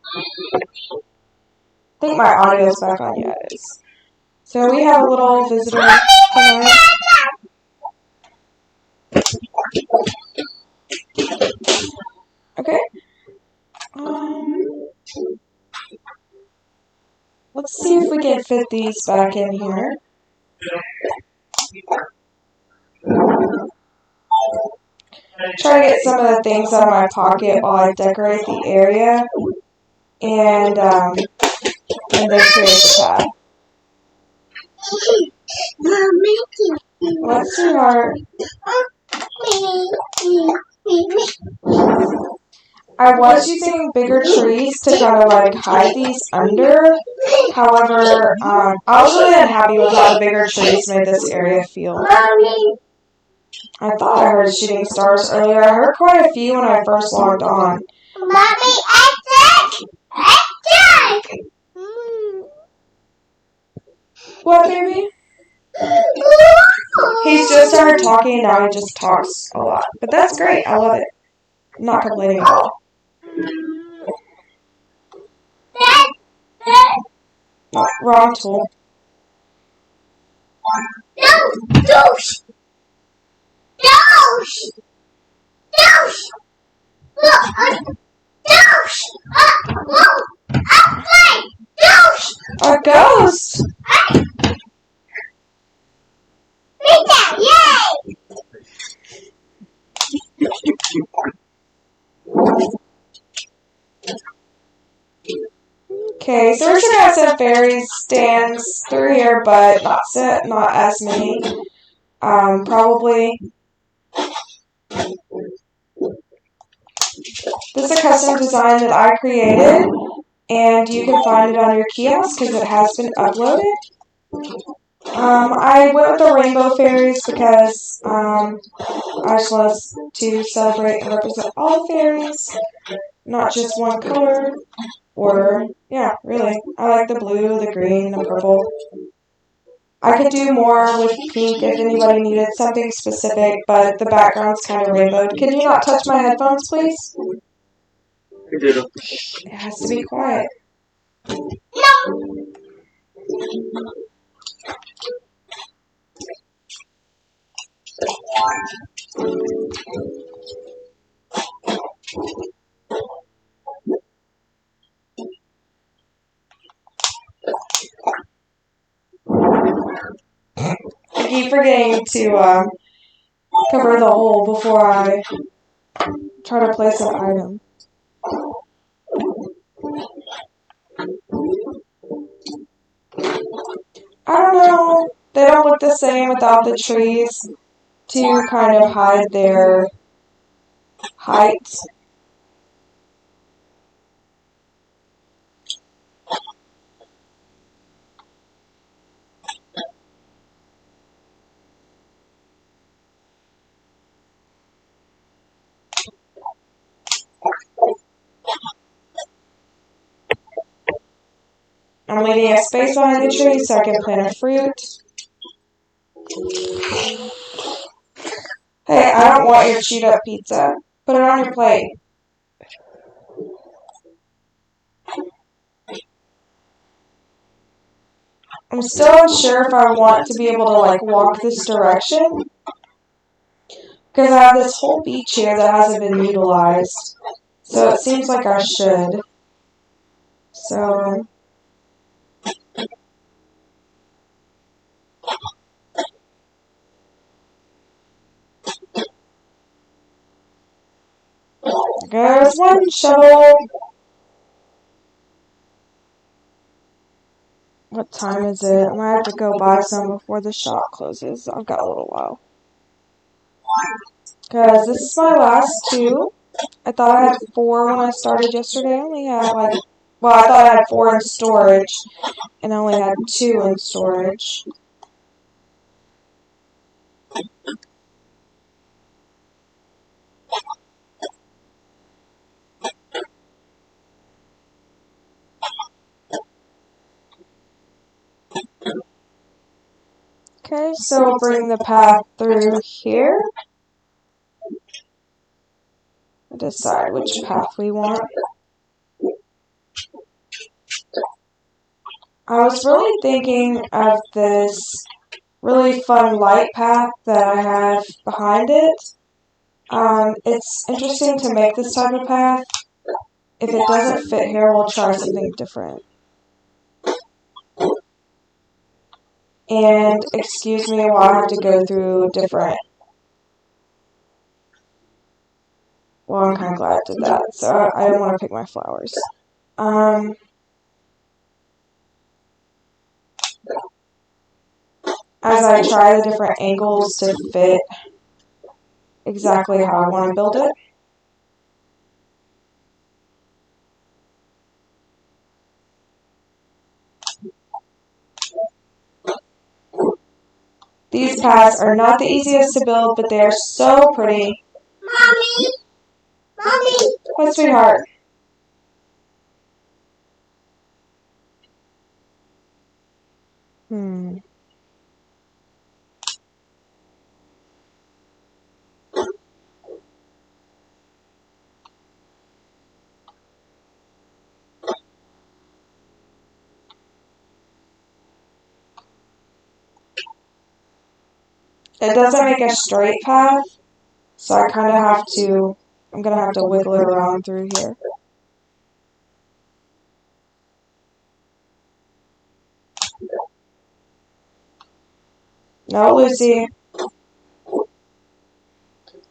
I think my audio's back on. Yeah, it is. So we have a little visitor tonight. Okay. Let's see if we can fit these back in here. Try to get some of the things out of my pocket while I decorate the area, and then create the path. What, sweetheart? I was using bigger trees to kind of like hide these under. However, I was really unhappy with how the bigger trees made this area feel. I thought I heard shooting stars earlier. I heard quite a few when I first logged on. Mommy, attack! What, baby? He's just started talking, and now he just talks a lot. But that's great. I love it. I'm not complaining at all. Wrong tool. No, Douche! Look, douche! Whoa! Up, douche! A ghost! Read that, yay! Okay, so we're just gonna have some fairy stands through here, but not as many. Probably. This is a custom design that I created, and you can find it on your kiosk because it has been uploaded. I went with the rainbow fairies because I just want us to celebrate and represent all the fairies, not just one color. Or, yeah, really. I like the blue, the green, the purple. I could do more with pink if anybody needed something specific, but the background's kind of rainbowed. Can you not touch my headphones, please? It has to be quiet. No! I keep forgetting to cover the hole before I try to place an item. I don't know. They don't look the same without the trees to kind of hide their height. I'm leaving a space behind the tree so I can plant a fruit. Hey, I don't want your chewed up pizza. Put it on your plate. I'm still unsure if I want to be able to like walk this direction. Because I have this whole beach here that hasn't been utilized. So it seems like I should. So there's one shovel. What time is it? I might have to go buy some before the shop closes. I've got a little while. Because this is my last two. I thought I had 4 when I started yesterday. I only had I thought I had 4 in storage, and I only had 2 in storage. Okay, so we'll bring the path through here. Decide which path we want. I was really thinking of this really fun light path that I have behind it. It's interesting to make this type of path. If it doesn't fit here, we'll try something different. And excuse me while I have to go through different. Well, I'm kind of glad I did that, so I don't want to pick my flowers. As I try the different angles to fit exactly how I want to build it. These paths are not the easiest to build, but they are so pretty. Mommy! Mommy! What, sweetheart? It doesn't make a straight path, So I kind of have to, I'm going to have to wiggle it around through here. No, Lucy.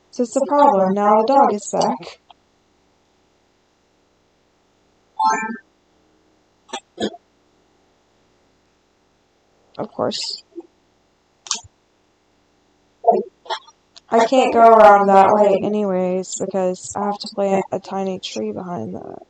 This is the problem. Now the dog is back. Of course. I can't go around that way anyways because I have to plant a tiny tree behind that.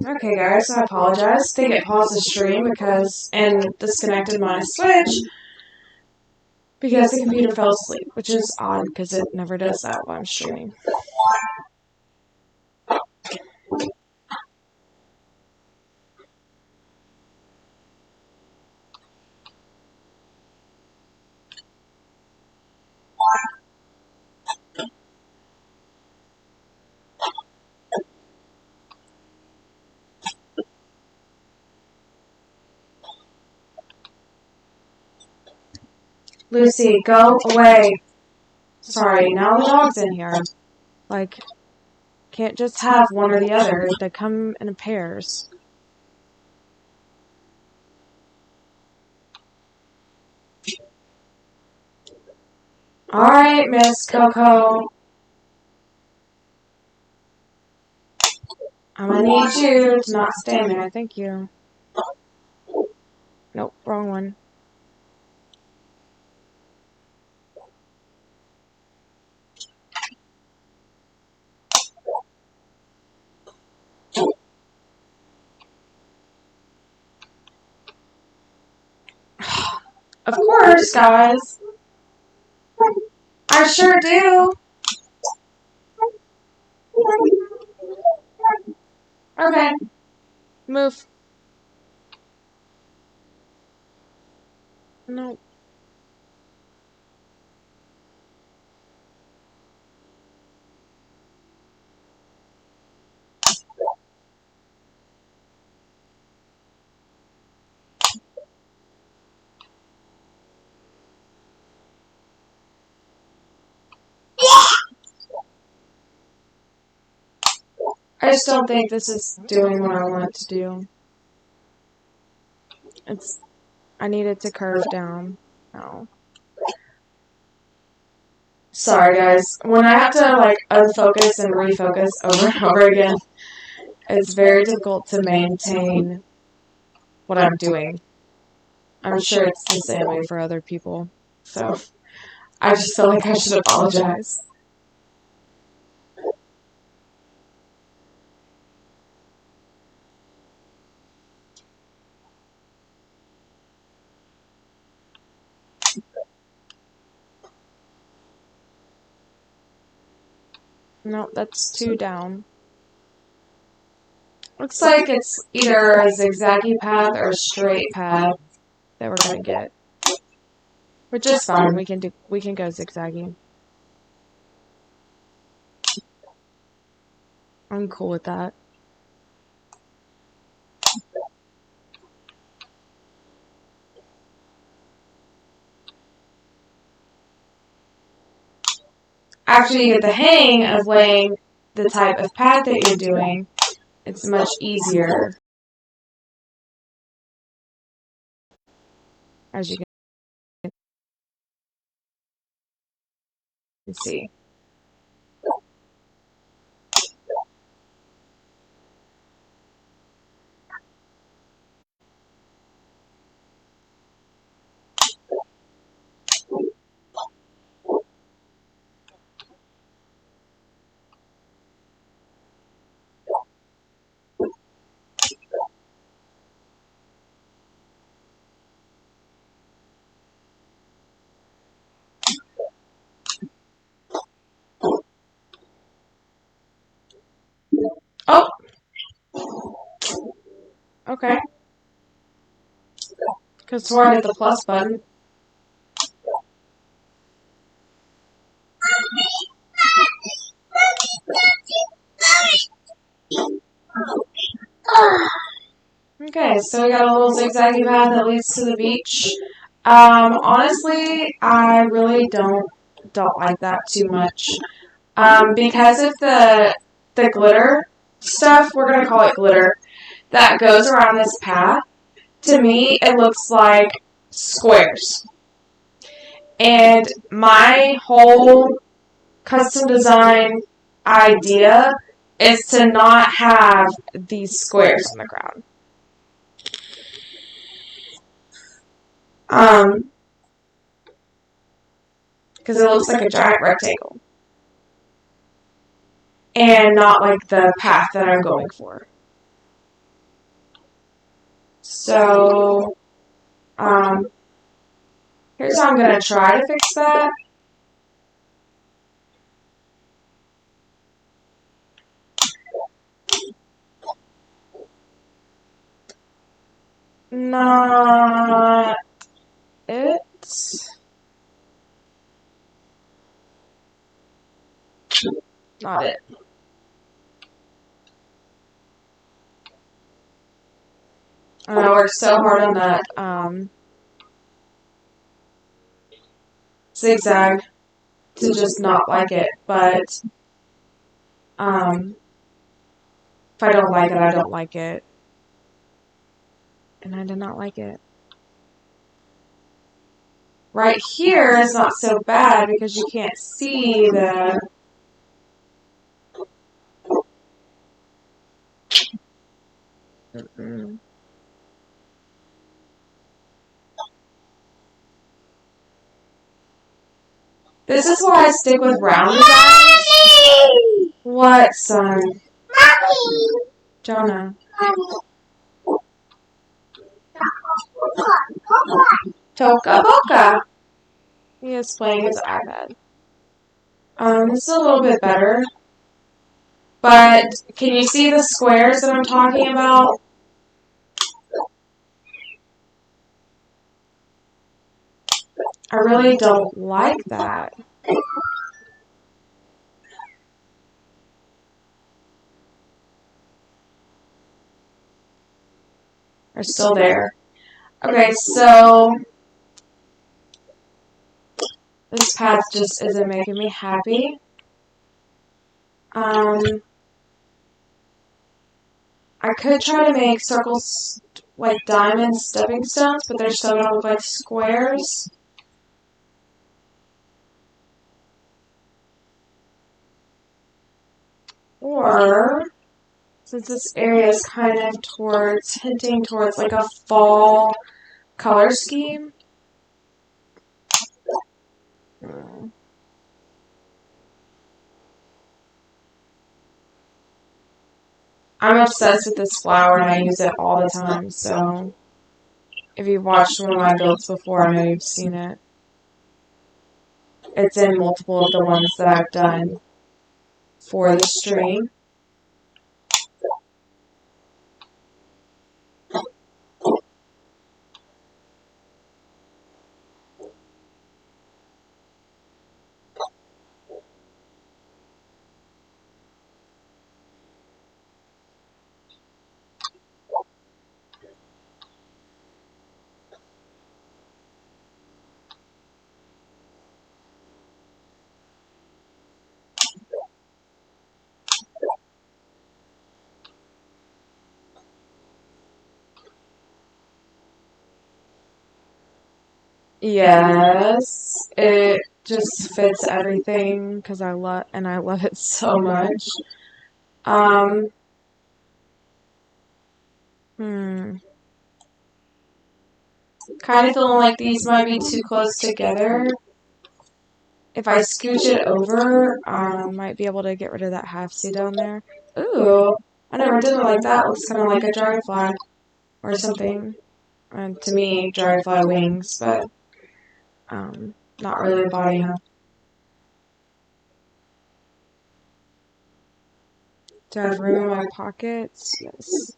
Okay, guys, I apologize. I think it paused the stream and disconnected my Switch because the computer fell asleep, which is odd because it never does that while I'm streaming. Lucy, go away. Sorry, now the dog's in here. Like, can't just have one or the other. They come in pairs. Alright, Miss Coco. I'm gonna need you to not stand there. Thank you. Nope, wrong one. Of course, guys. I sure do. Okay. Move. No. I just don't think this is doing what I want it to do. I need it to curve down. No. Sorry, guys. When I have to, like, unfocus and refocus over and over again, it's very difficult to maintain what I'm doing. I'm sure it's the same way for other people. So, I just feel like I should apologize. No, that's 2 down. Looks like it's either a zigzaggy path or a straight path that we're gonna get. Which is fine, we can go zigzaggy. I'm cool with that. After you get the hang of laying the type of path that you're doing, it's much easier, as you can see. Oh! Okay. Because before I hit the plus button. Okay, so we got a little zigzaggy path that leads to the beach. Honestly, I really don't like that too much. Because of the glitter stuff, we're gonna call it glitter, that goes around this path. To me, it looks like squares. And my whole custom design idea is to not have these squares on the ground. Because it looks like a giant rectangle. And not like the path that I'm going for. So, here's how I'm going to try to fix that. Not it. Not it. And I worked so hard on that zigzag to just not like it, but if I don't like it, I don't like it. And I did not like it. Right here is not so bad because you can't see the... This is why I stick with round designs. Mommy! What, son? Mommy! Jonah. Toka Boka. He is playing his iPad. This is a little bit better. But can you see the squares that I'm talking about? I really don't like that. They're still there. Okay, so this path just isn't making me happy. I could try to make circles like diamond stepping stones, but they're still gonna look like squares. Or, since this area is kind of hinting towards like a fall color scheme. I'm obsessed with this flower and I use it all the time, so if you've watched one of my builds before, I know you've seen it. It's in multiple of the ones that I've done for the stream. Yes, it just fits everything because I love it so much. Um, hmm. Kind of feeling like these might be too close together. If I scooch it over, I might be able to get rid of that half C down there. Ooh, I never did it like that. Looks kind of like a dragonfly or something. And to me, dragonfly wings, but not really a body, huh? Do I have room in my pockets? Yes.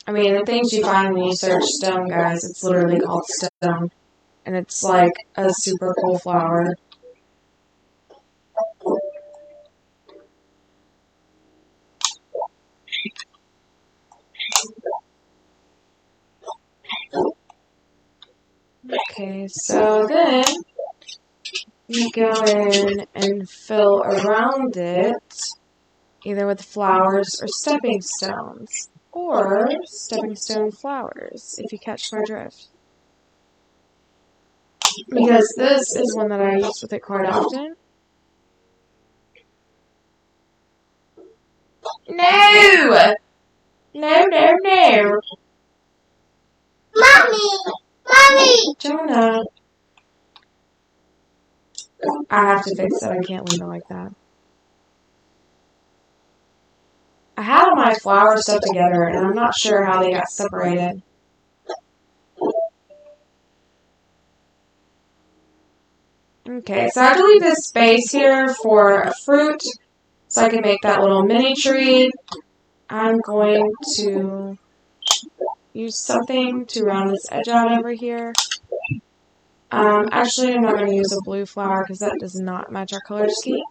I mean, the things you find when you search stone, guys, it's literally called stone. And it's like a super cool flower. Okay, so then you go in and fill around it either with flowers or stepping stones. Or stepping stone flowers, if you catch my drift. Because this is one that I use with it quite often. No! No, no, no! Mommy! Mommy! Jonah. I have to fix that. I can't leave it like that. I had all my flowers stuck together, and I'm not sure how they got separated. Okay, so I have to leave this space here for a fruit, so I can make that little mini tree. I'm going to use something to round this edge out over here. Actually, I'm not going to use a blue flower because that does not match our color scheme.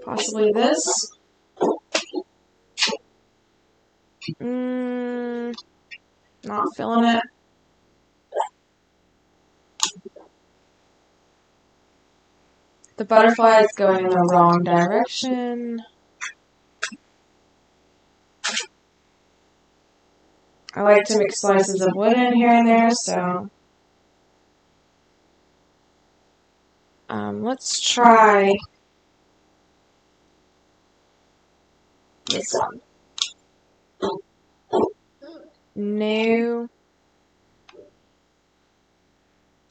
Possibly this. Not feeling it. The butterfly is going in the wrong direction. I like to mix slices of wood in here and there, so let's try this one. No.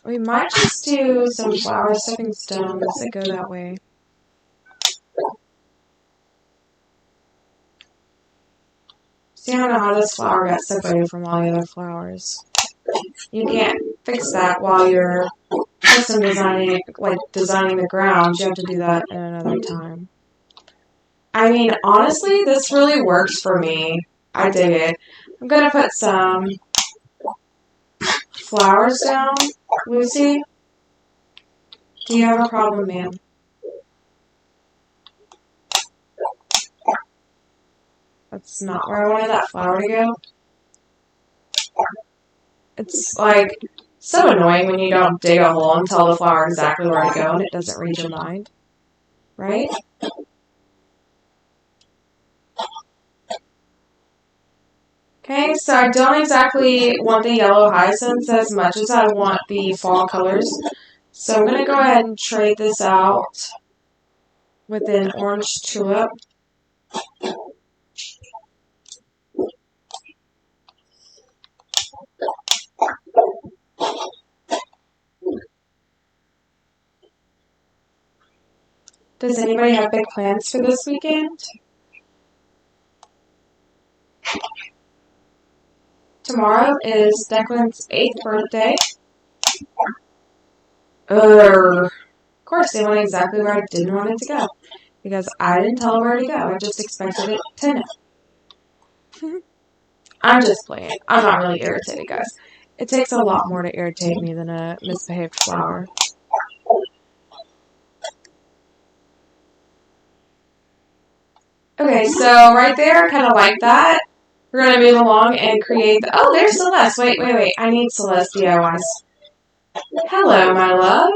We might just do some flower stepping stones that go that way. See, I don't know how this flower got separated from all the other flowers. You can't fix that while you're custom designing, like designing the ground. You have to do that at another time. I mean, honestly, this really works for me. I dig it. I'm gonna put some flowers down. Lucy, do you have a problem, ma'am? That's not where I wanted that flower to go. It's like so annoying when you don't dig a hole and tell the flower exactly where to go and it doesn't read your mind, right? Okay, so I don't exactly want the yellow hyacinths as much as I want the fall colors. So I'm going to go ahead and trade this out with an orange tulip. Does anybody have big plans for this weekend? Tomorrow is Declan's 8th birthday. Of course, they went exactly where I didn't want it to go. Because I didn't tell her where to go. I just expected it to know. I'm just playing. I'm not really irritated, guys. It takes a lot more to irritate me than a misbehaved flower. Okay, so right there, kind of like that. We're going to move along and create the... Oh, there's Celeste. Wait. I need Celeste DIYs. Hello, my love.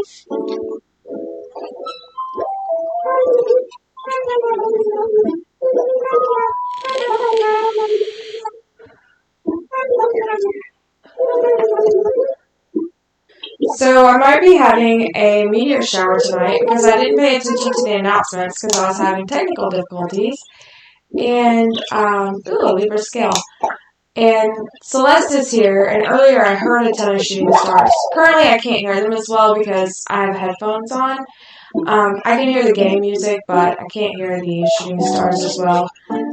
So I might be having a meteor shower tonight because I didn't pay attention to the announcements because I was having technical difficulties. And, ooh, a Libra scale. And Celeste is here, and earlier I heard a ton of shooting stars. Currently I can't hear them as well because I have headphones on. I can hear the game music, but I can't hear the shooting stars as well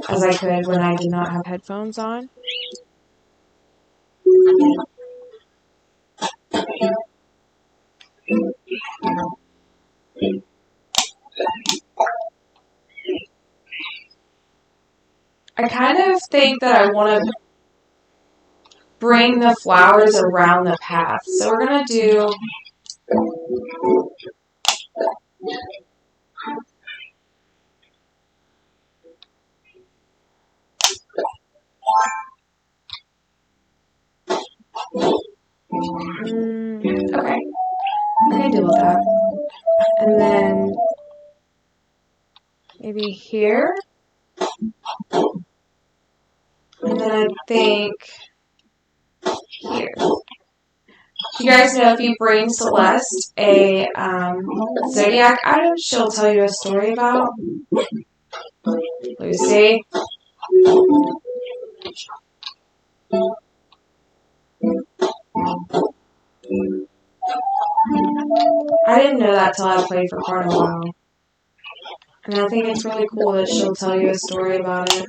as I could when I did not have headphones on. I kind of think that I want to bring the flowers around the path. So we're going to do... Okay, I can deal with that. And then maybe here. And then I think here. Do you guys know if you bring Celeste a zodiac item, she'll tell you a story about? Lucy? I didn't know that till I played for quite a while. And I think it's really cool that she'll tell you a story about it.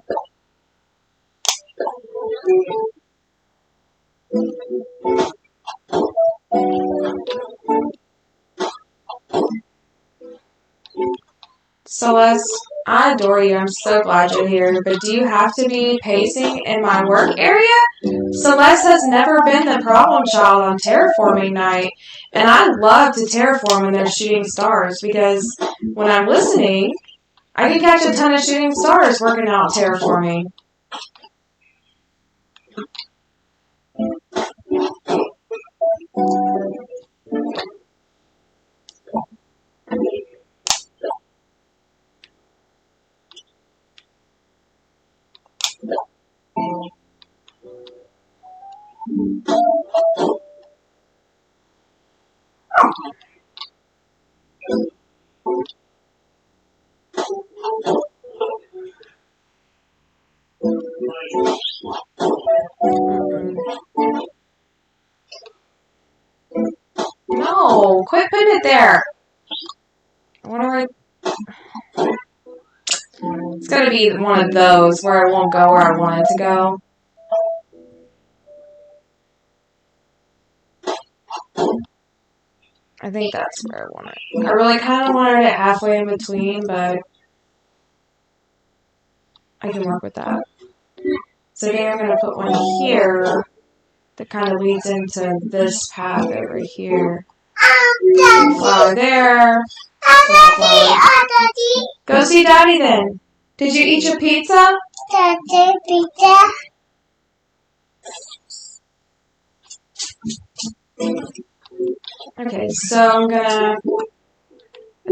Celeste, I adore you. I'm so glad you're here. But do you have to be pacing in my work area? Celeste has never been the problem child on terraforming night. And I love to terraform when they're shooting stars because when I'm listening, I can catch a ton of shooting stars working out terraforming. No, quit putting it there. I wonder where. It's gonna be one of those where it won't go where I want it to go. I think that's where I want it. I really kind of wanted it halfway in between, but I can work with that. So then I'm gonna put one here that kind of leads into this path over here. Flower there. Flower. Go see Daddy then. Did you eat your pizza? Okay, so I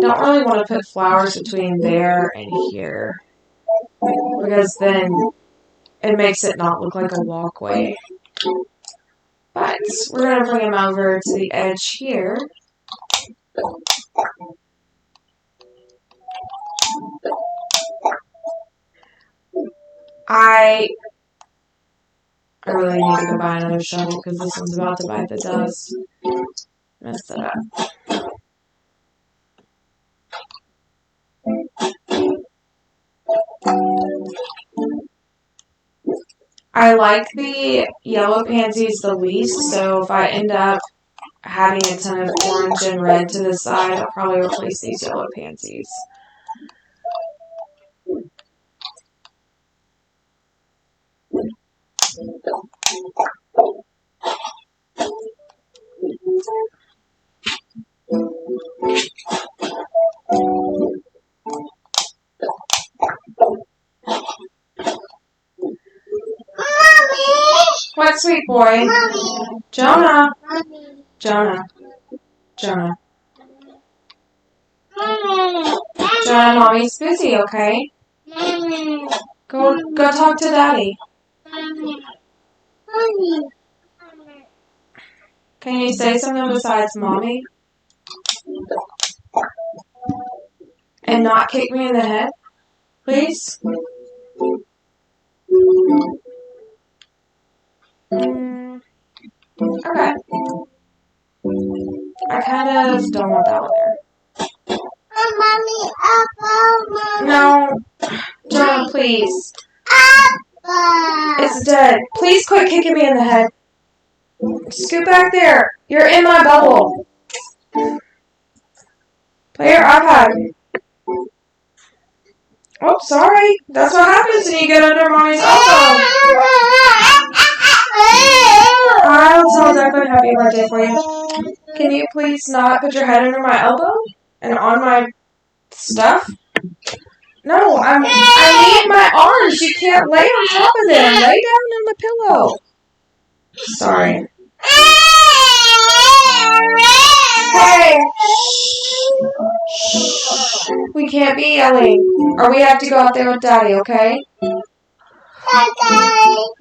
don't really want to put flowers between there and here, because then it makes it not look like a walkway. But we're going to bring them over to the edge here. I really need to go buy another shovel because this one's about to bite the dust. Messed it up. I like the yellow pansies the least, so if I end up having a ton of orange and red to the side, I'll probably replace these yellow pansies. What, sweet boy? Jonah. Jonah. Jonah. Jonah, mommy's busy, okay? Go talk to Daddy. Can you say something besides mommy? And not kick me in the head, please? Okay. I kind of don't want that one there. No. Jonah, please. It's dead. Please quit kicking me in the head. Scoot back there. You're in my bubble. Play your iPad. Oh, sorry. That's what happens when you get under mommy's elbow. I'll tell Declan happy birthday for you. Can you please not put your head under my elbow and on my stuff? No, I need my arms. You can't lay on top of them. Lay down on the pillow. Sorry. Hey! Shh. We can't be yelling, or we have to go out there with Daddy, okay?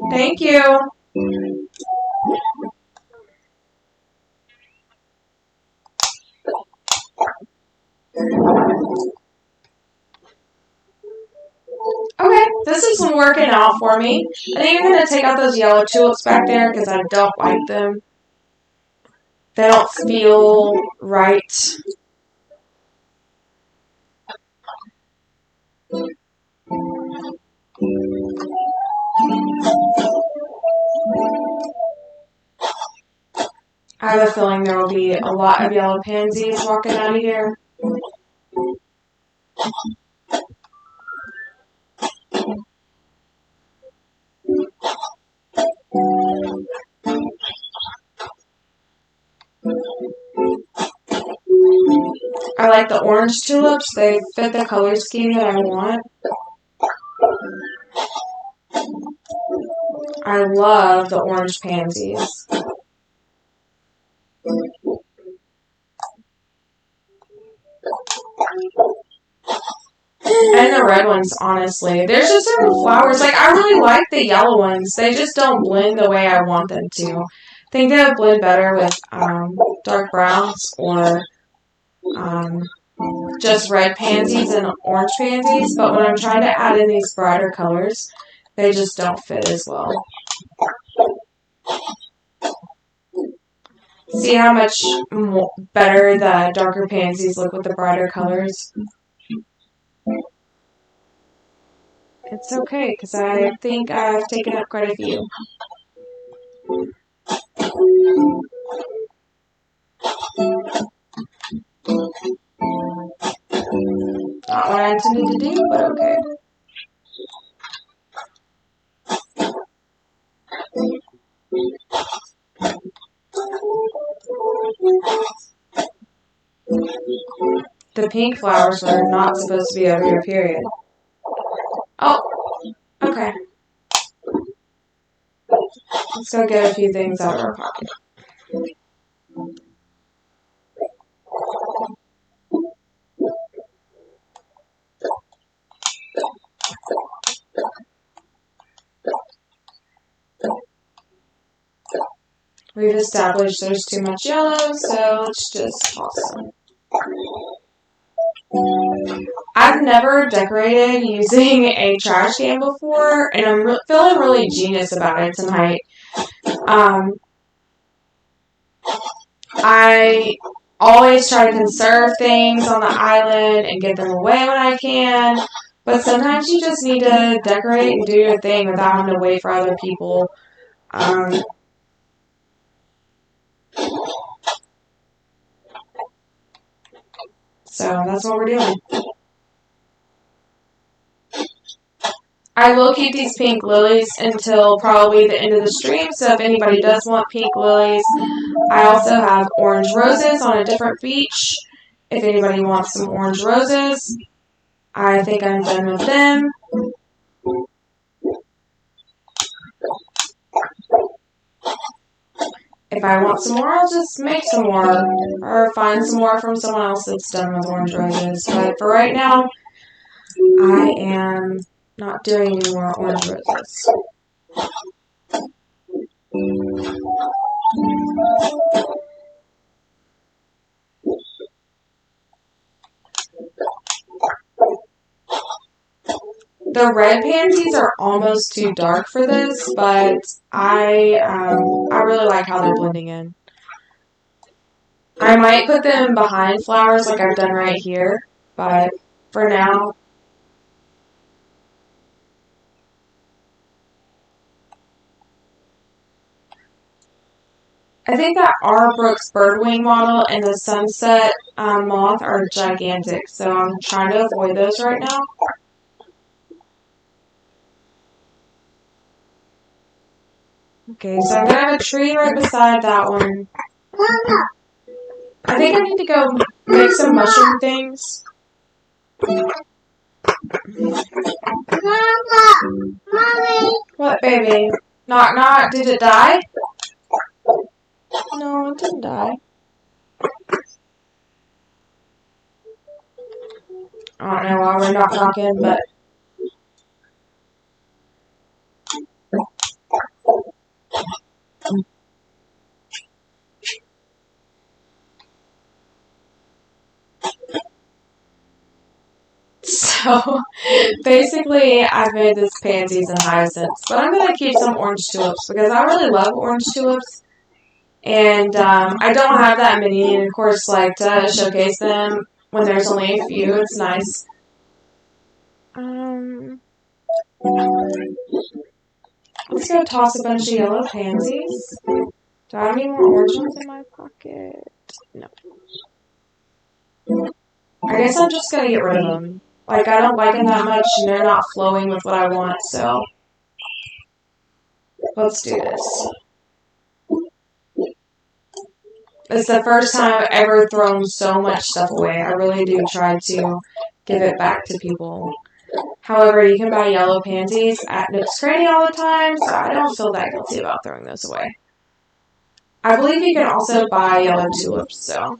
Thank you. Okay, this is working out for me. I think I'm going to take out those yellow tulips back there because I don't like them. They don't feel right. I have a feeling there will be a lot of yellow pansies walking out of here. I like the orange tulips. They fit the color scheme that I want. I love the orange pansies. And the red ones, honestly. There's just certain flowers. Like, I really like the yellow ones. They just don't blend the way I want them to. think they would blend better with dark browns or just red pansies and orange pansies, but when I'm trying to add in these brighter colors, they just don't fit as well. See how much better the darker pansies look with the brighter colors? It's okay, because I think I've taken up quite a few. Not what I intended to do, but okay. The pink flowers are not supposed to be over here, period. Oh, okay. Let's go get a few things out of our pocket. We've established there's too much yellow, so let's just toss some. I've never decorated using a trash can before, and I'm feeling really genius about it tonight. I always try to conserve things on the island and give them away when I can, but sometimes you just need to decorate and do your thing without having to wait for other people. So that's what we're doing. I will keep these pink lilies until probably the end of the stream, so if anybody does want pink lilies, I also have orange roses on a different beach. If anybody wants some orange roses, I think I'm done with them. If I want some more, I'll just make some more or find some more from someone else that's done with orange roses. But for right now, I am not doing any more orange roses. The red pansies are almost too dark for this, but I really like how they're blending in. I might put them behind flowers like I've done right here, but for now, I think that R. Brooks Birdwing model and the Sunset Moth are gigantic, so I'm trying to avoid those right now. Okay, so I'm going to have a tree right beside that one. I think I need to go make some mushroom things. Mommy. What, baby? Knock, knock. Did it die? No, it didn't die. I don't know why we're knock knocking, but so basically I've made this pansies and hyacinths, but I'm gonna keep some orange tulips because I really love orange tulips, and I don't have that many, and of course, like to showcase them when there's only a few, it's nice. Let's go toss a bunch of yellow pansies. Do I have any more orange ones in my pocket? No. I guess I'm just gonna get rid of them. Like, I don't like them that much, and they're not flowing with what I want, so let's do this. It's the first time I've ever thrown so much stuff away. I really do try to give it back to people. However, you can buy yellow pansies at Nook's Cranny all the time, so I don't feel that guilty about throwing those away. I believe you can also buy yellow tulips, so.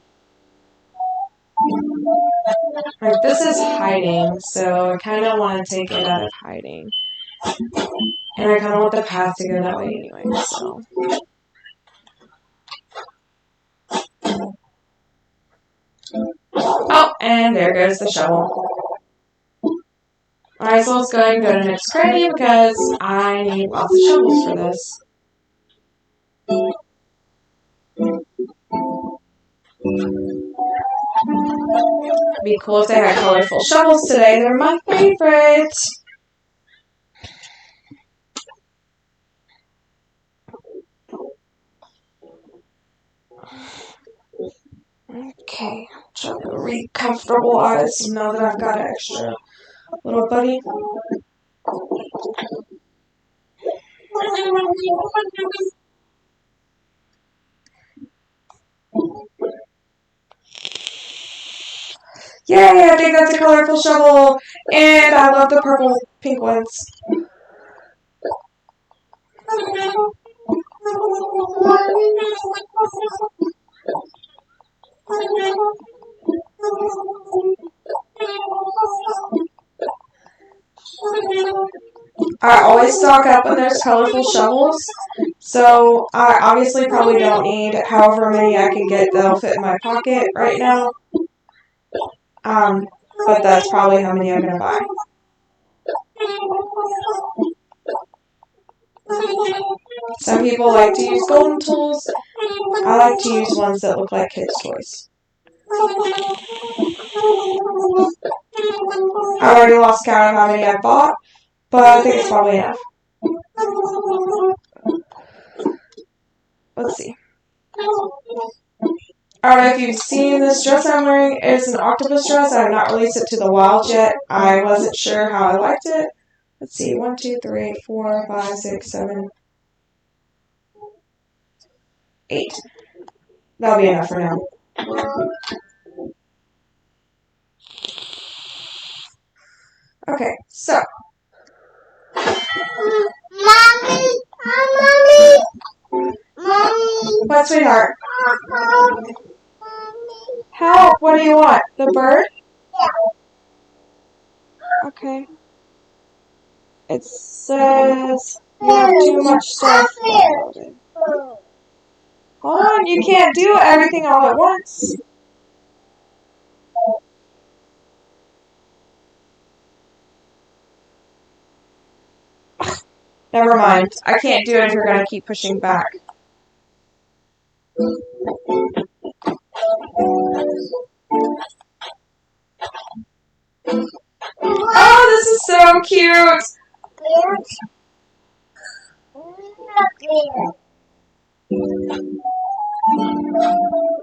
Like, this is hiding, so I kind of want to take it out of hiding. And I kind of want the path to go that way anyway, so. and there goes the shovel. Alright, so let's go ahead and go to Nook's Cranny because I need lots of shovels for this. It'd be cool if they had colorful shovels today. They're my favorite. Okay, try to re-comfortabilize now that I've got an extra little buddy. Yay, I think that's a colorful shovel, and I love the purple pink ones. I always stock up when there's colorful shovels, so I obviously probably don't need however many I can get that'll fit in my pocket right now. But that's probably how many I'm going to buy. Some people like to use golden tools. I like to use ones that look like kids' toys. I already lost count of how many I bought, but I think it's probably enough. Let's see. I don't know if you've seen this dress I'm wearing. It's an octopus dress. I have not released it to the wild yet. I wasn't sure how I liked it. Let's see. 1, 2, 3, 4, 5, 6, 7, 8. That'll be enough for now. Okay, so. Mommy! What, sweetheart? Mommy! Help! What do you want? The bird? Yeah. Okay. It says you have too much stuff downloaded. Hold on, you can't do everything all at once. Never mind. I can't do it if you're going to keep pushing back. Oh, this is so cute!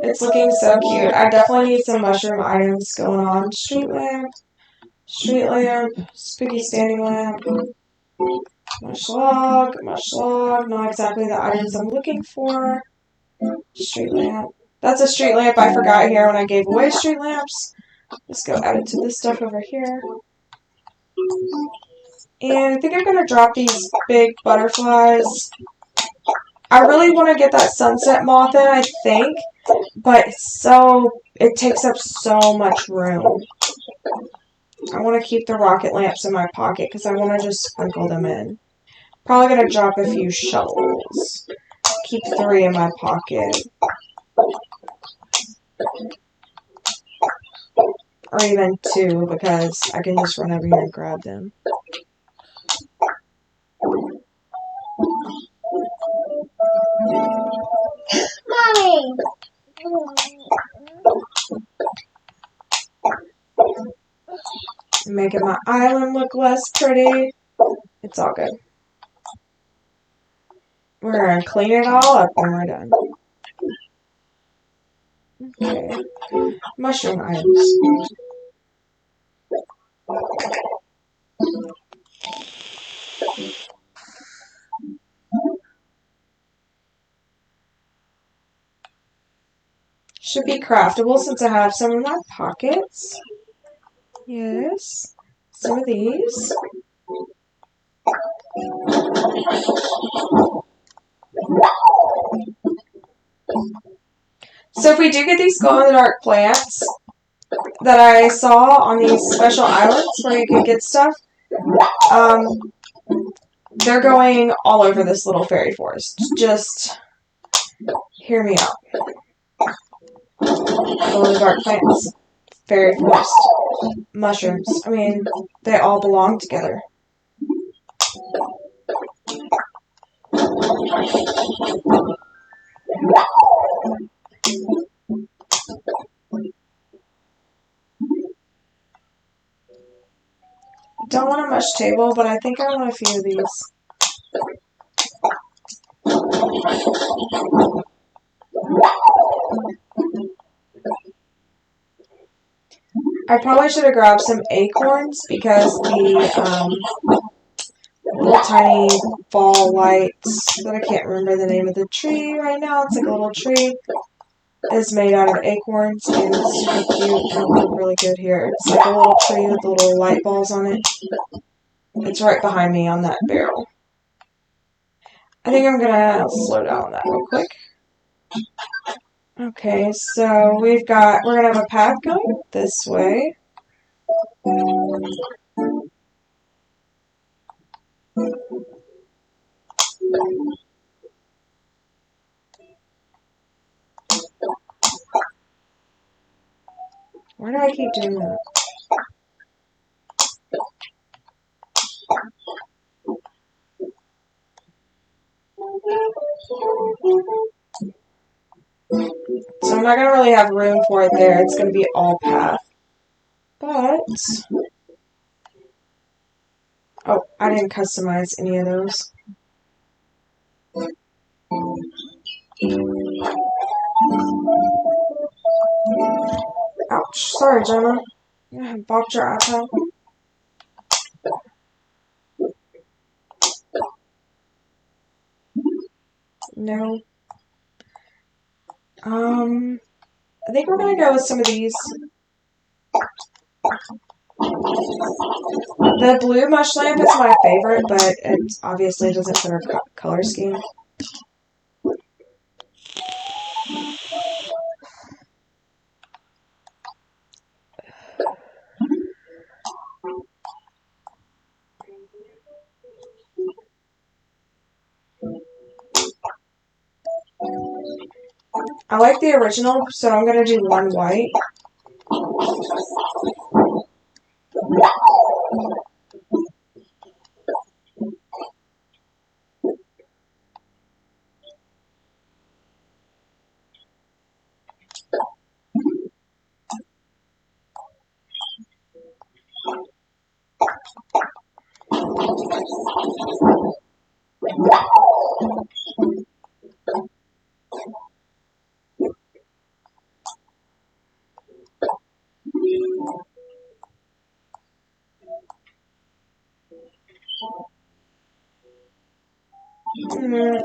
It's looking so cute. I definitely need some mushroom items going on. Street lamp, spooky standing lamp, mush log, not exactly the items I'm looking for. Street lamp. That's a street lamp I forgot here when I gave away street lamps. Let's go add it to this stuff over here. And I think I'm going to drop these big butterflies. I really want to get that sunset moth in, I think, but it takes up so much room. I want to keep the rocket lamps in my pocket because I want to just sprinkle them in. Probably going to drop a few shovels. Keep 3 in my pocket. Or even 2 because I can just run over here and grab them. Mommy! Making my island look less pretty. It's all good. We're going to clean it all up when we're done. Okay. Mushroom items. Should be craftable since I have some in my pockets. Yes. Some of these. So if we do get these glow-in-the-dark plants that I saw on these special islands where you can get stuff, they're going all over this little fairy forest. Just hear me out. Glow-in-the-dark plants. fairy forest mushrooms. I mean, they all belong together. Don't want a mush table, but I think I want a few of these. I probably should have grabbed some acorns because the little tiny fall lights that I can't remember the name of the tree right now. It's like a little tree. Is made out of acorns and it's super cute and it'll look really good here. It's like a little tree with little light balls on it. It's right behind me on that barrel. I think I'm gonna slow down on that real quick. Okay, so we're gonna have a path going this way. Why do I keep doing that? So I'm not gonna really have room for it there. It's gonna be all path. But oh, I didn't customize any of those. Ouch. Sorry, Jenna. I bopped your iPad. No. I think we're gonna go with some of these. The blue mush lamp is my favorite, but it obviously doesn't fit our color scheme. I like the original, so I'm gonna do one white.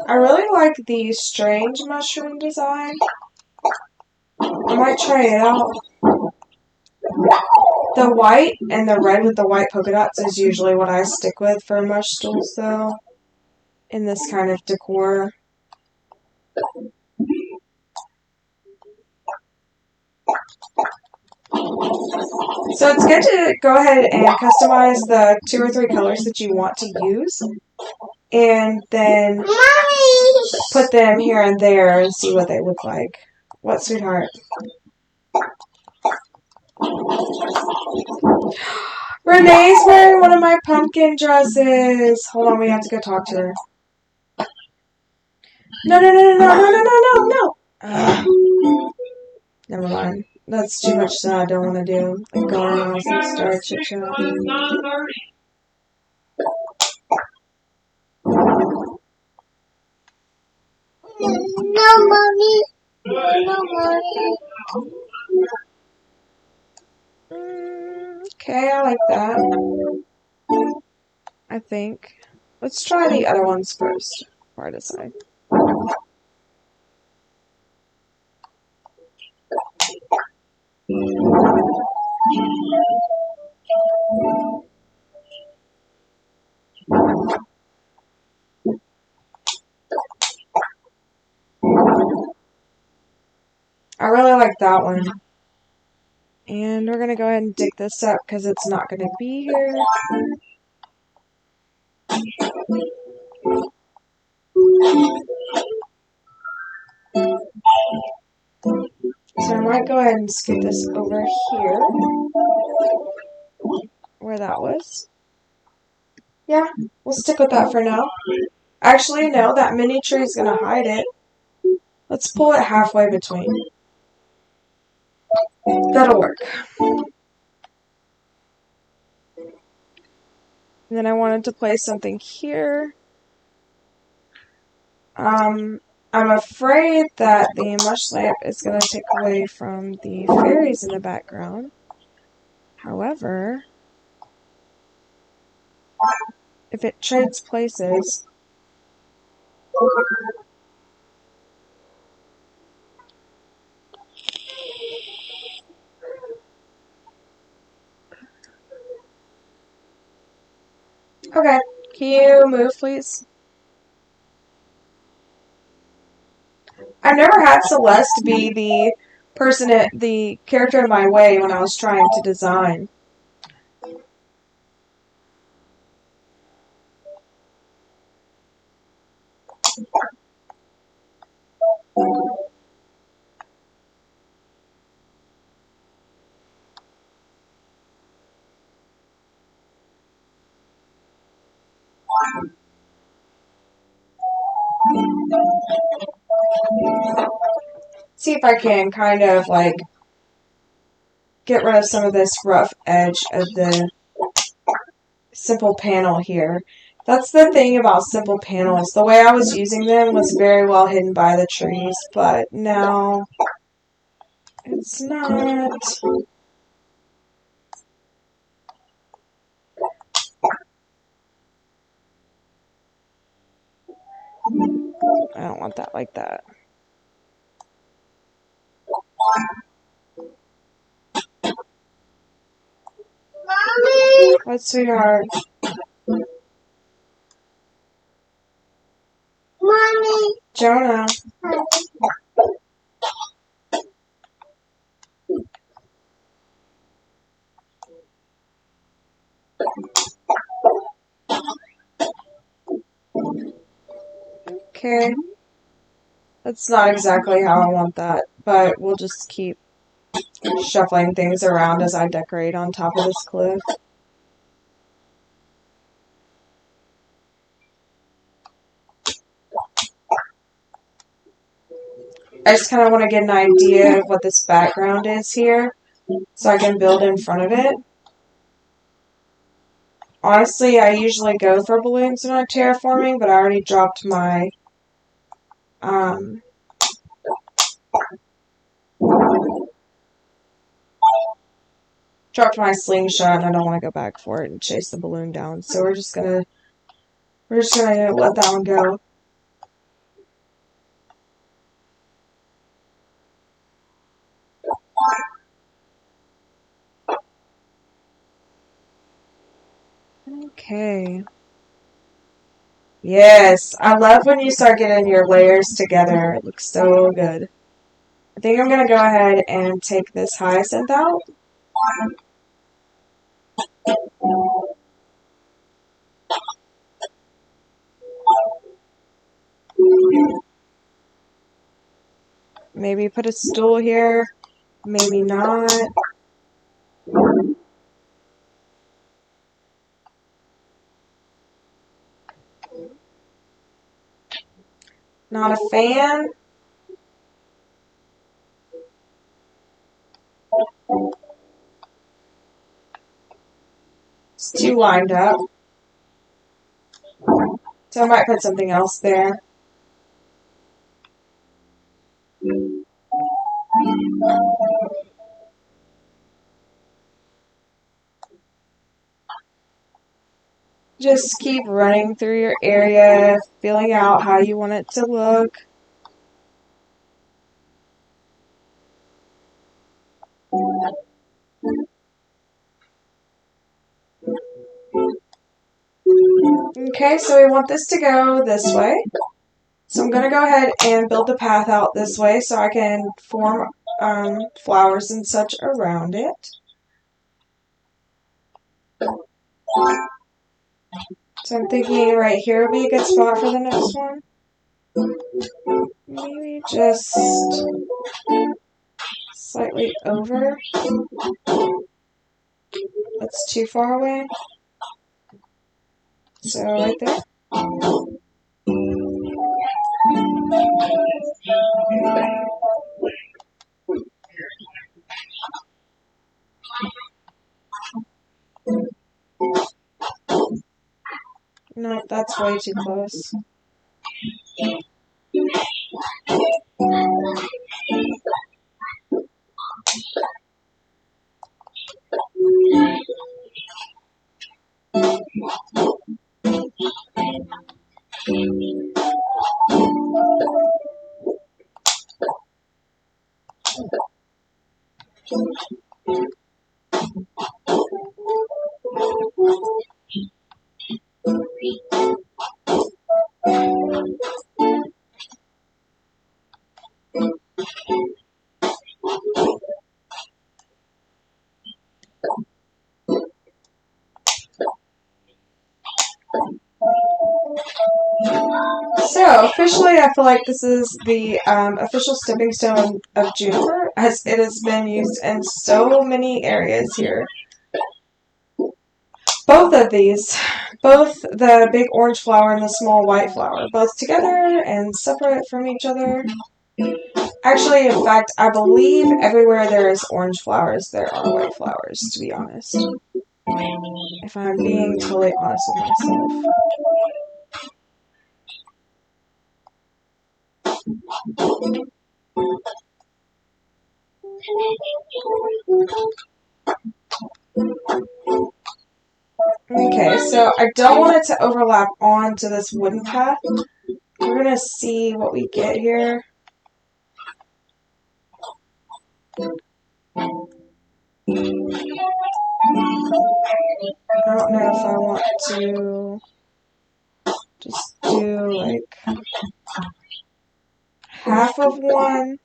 I really like the strange mushroom design. I might try it out. The white and the red with the white polka dots is usually what I stick with for mush stools, though, in this kind of decor. So it's good to go ahead and customize the 2 or 3 colors that you want to use, and then put them here and there and see what they look like. What, sweetheart? Renee's wearing one of my pumpkin dresses. Hold on, we have to go talk to her. No, no, no, no, no, no, no, no, no. Never mind. That's too much that I don't want to do. Like go around and start chit chat. No, mommy. No, mommy. Okay, I like that. I think. Let's try the other ones first before I decide. I really like that one. And we're going to go ahead and dig this up because it's not going to be here. So I'm might go ahead and scoot this over here, where that was. Yeah, we'll stick with that for now. Actually, no, that mini tree is going to hide it. Let's pull it halfway between. That'll work. And then I wanted to place something here. I'm afraid that the mush lamp is going to take away from the fairies in the background. However, if it trades places, okay, can you move, please? I've never had Celeste be the character in my way when I was trying to design. See if I can kind of like get rid of some of this rough edge of the simple panel here. That's the thing about simple panels. The way I was using them was very well hidden by the trees, but now it's not. I don't want that like that. Mommy! What, sweetheart? Mommy! Jonah. Okay. That's not exactly how I want that, but we'll just keep shuffling things around as I decorate on top of this cliff. I just kind of want to get an idea of what this background is here, so I can build in front of it. Honestly, I usually go for balloons when I'm terraforming, but I already dropped my slingshot, and I don't want to go back for it and chase the balloon down. So we're just gonna let that one go. Okay. Yes, I love when you start getting your layers together. It looks so good. I think I'm gonna go ahead and take this hyacinth out. Maybe put a stool here. Maybe not. Not a fan. It's too lined up. So I might put something else there. Just keep running through your area, feeling out how you want it to look. Okay, so we want this to go this way. So I'm going to go ahead and build the path out this way so I can form flowers and such around it. So I'm thinking right here would be a good spot for the next one. Maybe just slightly over. That's too far away. So right there. No, that's way too close. So, officially, I feel like this is the official stepping stone of juniper, as it has been used in so many areas here. Both of these, both the big orange flower and the small white flower, both together and separate from each other. Actually, in fact, I believe everywhere there is orange flowers, there are white flowers, to be honest. If I'm being totally honest with myself. Okay, so I don't want it to overlap onto this wooden path. We're going to see what we get here. I don't know if I want to just do like half of one.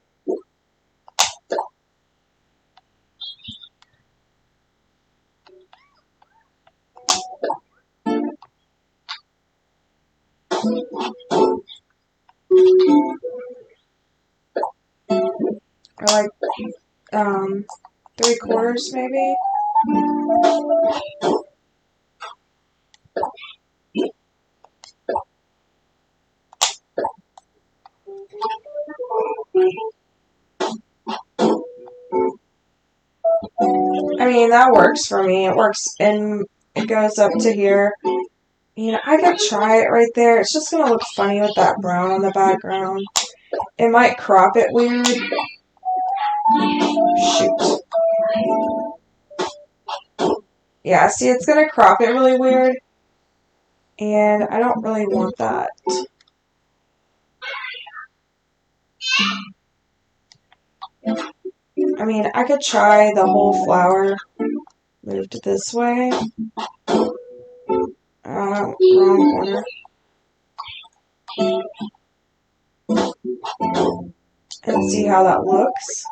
Or like 3/4 maybe. I mean, that works for me. It works, and it goes up to here. You know, I could try it right there. It's just going to look funny with that brown on the background. It might crop it weird. Shoot. Yeah, see, it's going to crop it really weird. And I don't really want that. I mean, I could try the whole flower moved this way. Wrong corner. And see how that looks.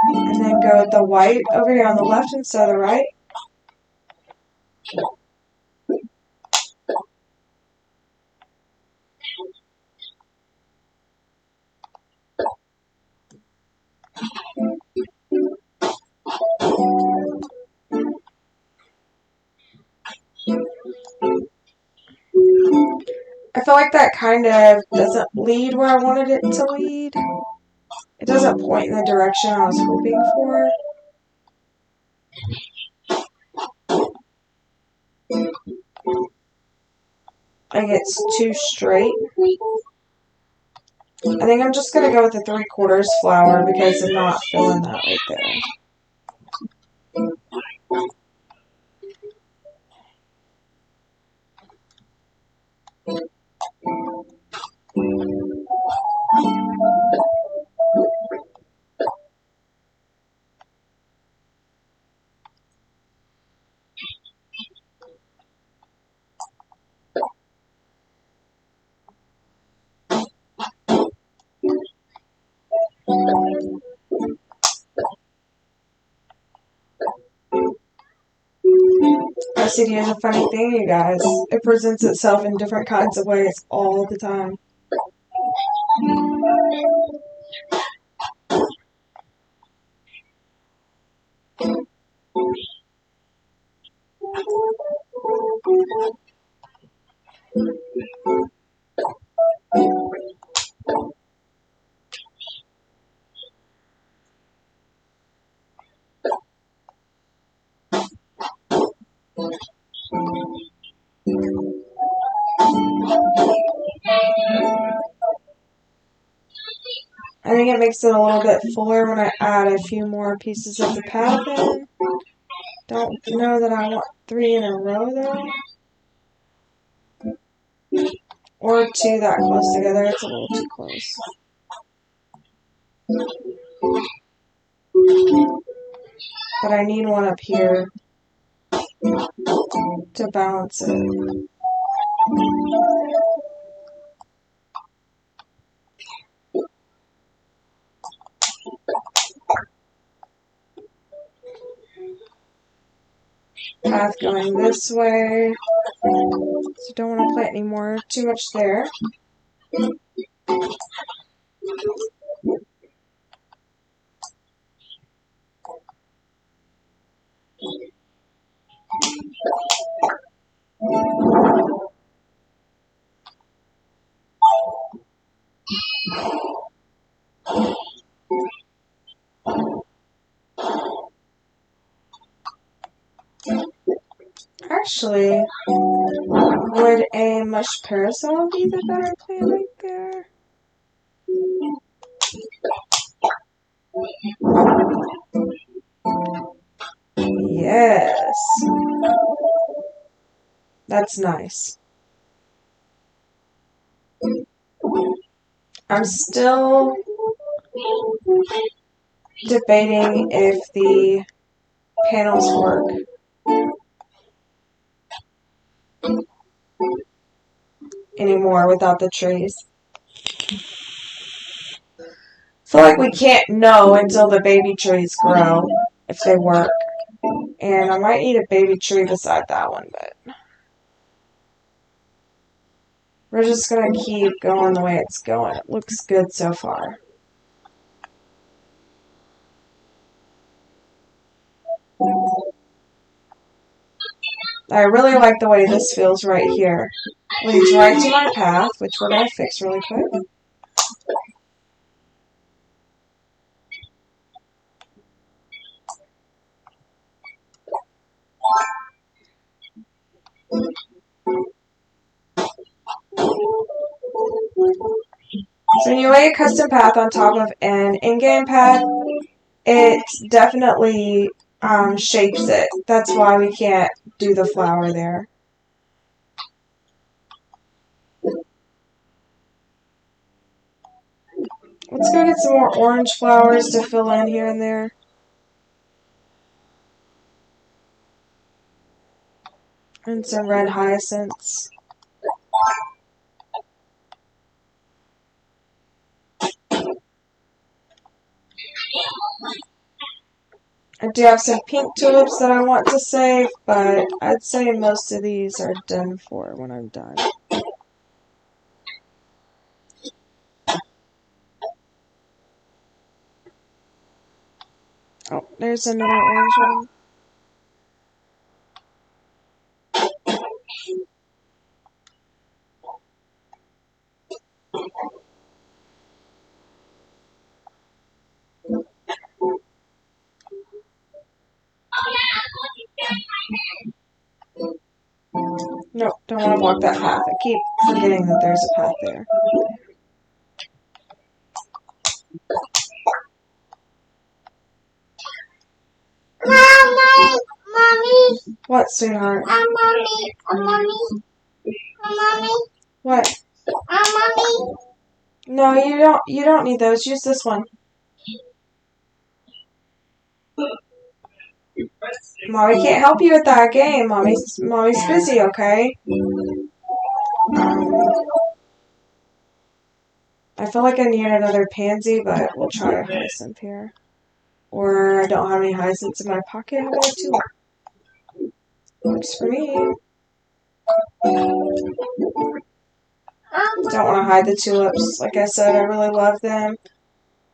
And then go with the white over here on the left instead of the right. I feel like that kind of doesn't lead where I wanted it to lead. It doesn't point in the direction I was hoping for. Like it's too straight. I think I'm just going to go with the 3/4 flower because I'm not feeling that right there. OCD is a funny thing, you guys. It presents itself in different kinds of ways all the time. I think it makes it a little bit fuller when I add a few more pieces of the path in. Don't know that I want 3 in a row though. Or 2 that close together. It's a little too close. But I need one up here to balance it. Path going this way. So don't want to plant any more. Too much there. Actually, would a mush parasol be the better plant right there? Yes. That's nice. I'm still debating if the panels work. Anymore without the trees. I feel like we can't know until the baby trees grow if they work. And I might need a baby tree beside that one, but we're just gonna keep going the way it's going. It looks good so far. I really like the way this feels right here. Leads right to my path, which we're gonna fix really quick. So when you lay a custom path on top of an in-game path, it definitely shapes it. That's why we can't do the flower there. Let's go get some more orange flowers to fill in here and there. And some red hyacinths. I do have some pink tulips that I want to save, but I'd say most of these are done for when I'm done. Oh, there's another orange one. Nope, don't want to block that path. I keep forgetting that there's a path there. Mommy. What, sweetheart? Mommy. What? Mommy. No, you don't. You don't need those. Use this one. Mommy can't help you with that game. Mommy's busy. Okay. I feel like I need another pansy, but we'll try a hyacinth here. Or I don't have any hyacinths in my pocket. How about two? Works for me. Don't want to hide the tulips. Like I said, I really love them.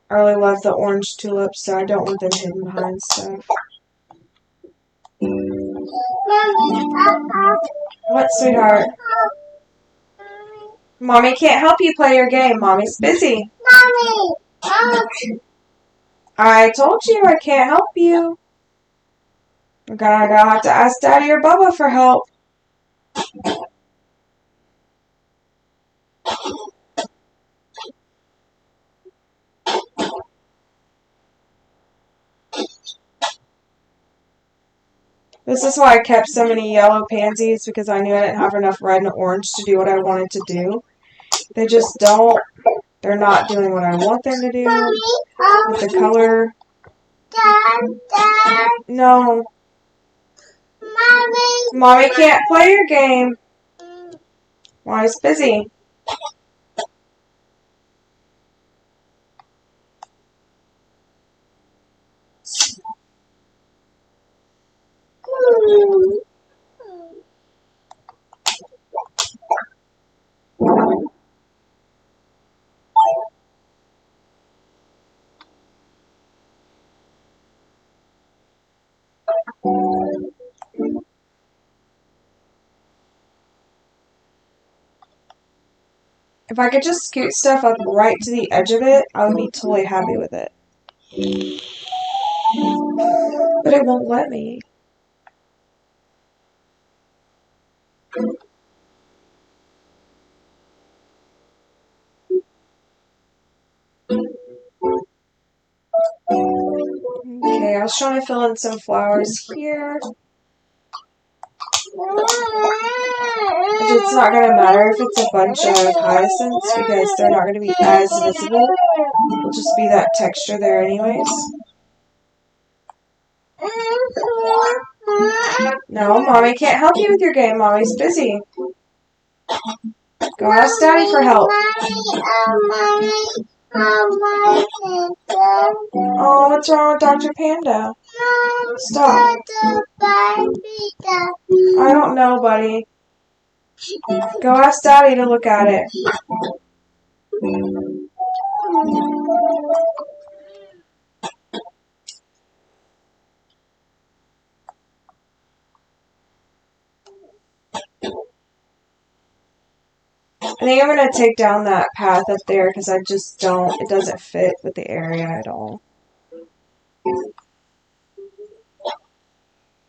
I really love the orange tulips, so I don't want them hidden behind stuff. What, sweetheart? Mommy can't help you play your game. Mommy's busy. Mommy! I told you I can't help you. We're gonna have to ask Daddy or Bubba for help. This is why I kept so many yellow pansies, because I knew I didn't have enough red and orange to do what I wanted to do. They just don't. They're not doing what I want them to do with the color. Dad. No. Mommy can't play your game. Mommy's busy. If I could just scoot stuff up right to the edge of it, I would be totally happy with it. But it won't let me. Okay, I was trying to fill in some flowers here. It's not going to matter if it's a bunch of hyacinths, because they're not going to be as visible. It'll just be that texture there anyways. No, Mommy can't help you with your game. Mommy's busy. Go ask Daddy for help. Oh, what's wrong with Dr. Panda? Stop. I don't know, buddy. Go ask Daddy to look at it. I think I'm going to take down that path up there, because I just don't, it doesn't fit with the area at all.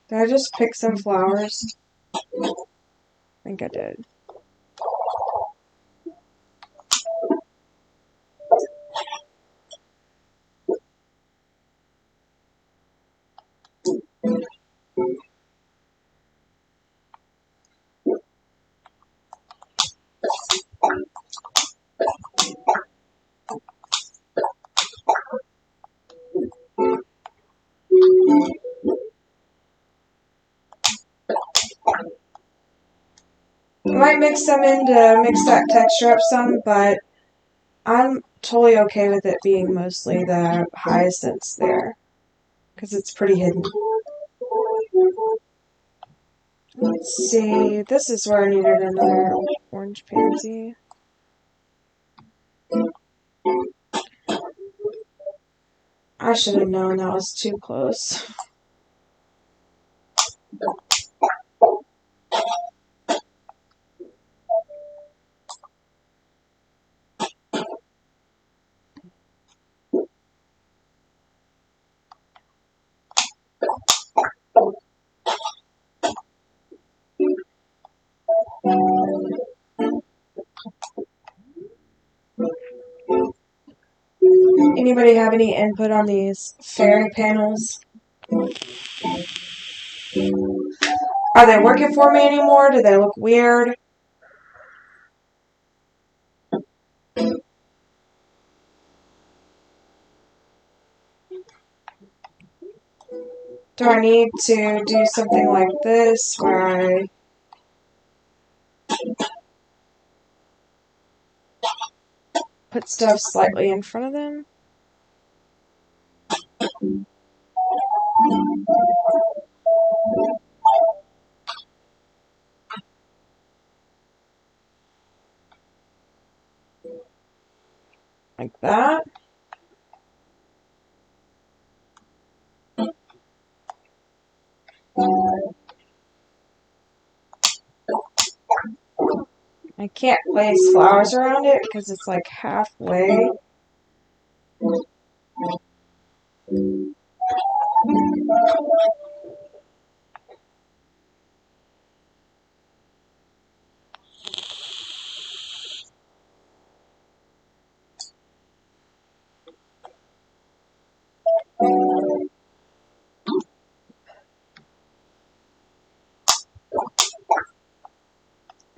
Did I just pick some flowers? I think I did. I might mix them in to mix that texture up some, but I'm totally okay with it being mostly the hyacinths there, because it's pretty hidden. Let's see, this is where I needed another orange pansy. I should have known that was too close. Anybody have any input on these fairy panels? Are they working for me anymore? Do they look weird? Do I need to do something like this, where I put stuff slightly in front of them? like that. I can't place flowers around it because it's like halfway.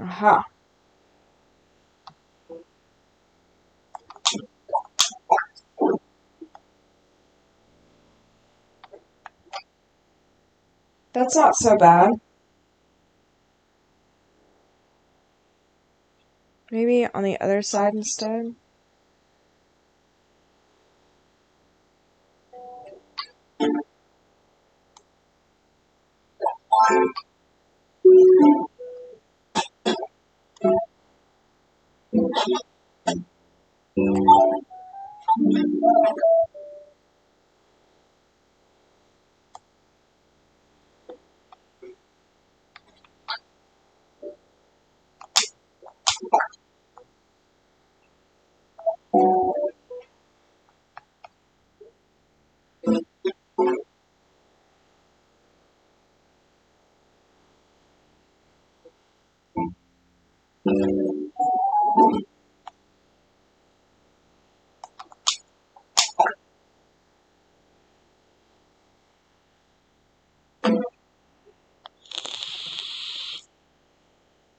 Aha. That's not so bad. Maybe on the other side instead.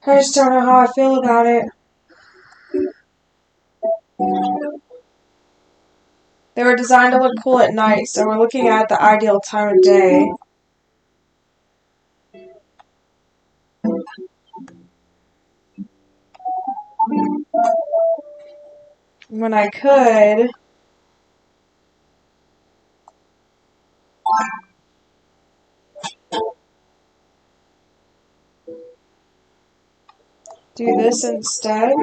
I just don't know how I feel about it. They were designed to look cool at night, so we're looking at the ideal time of day. When I could do this instead.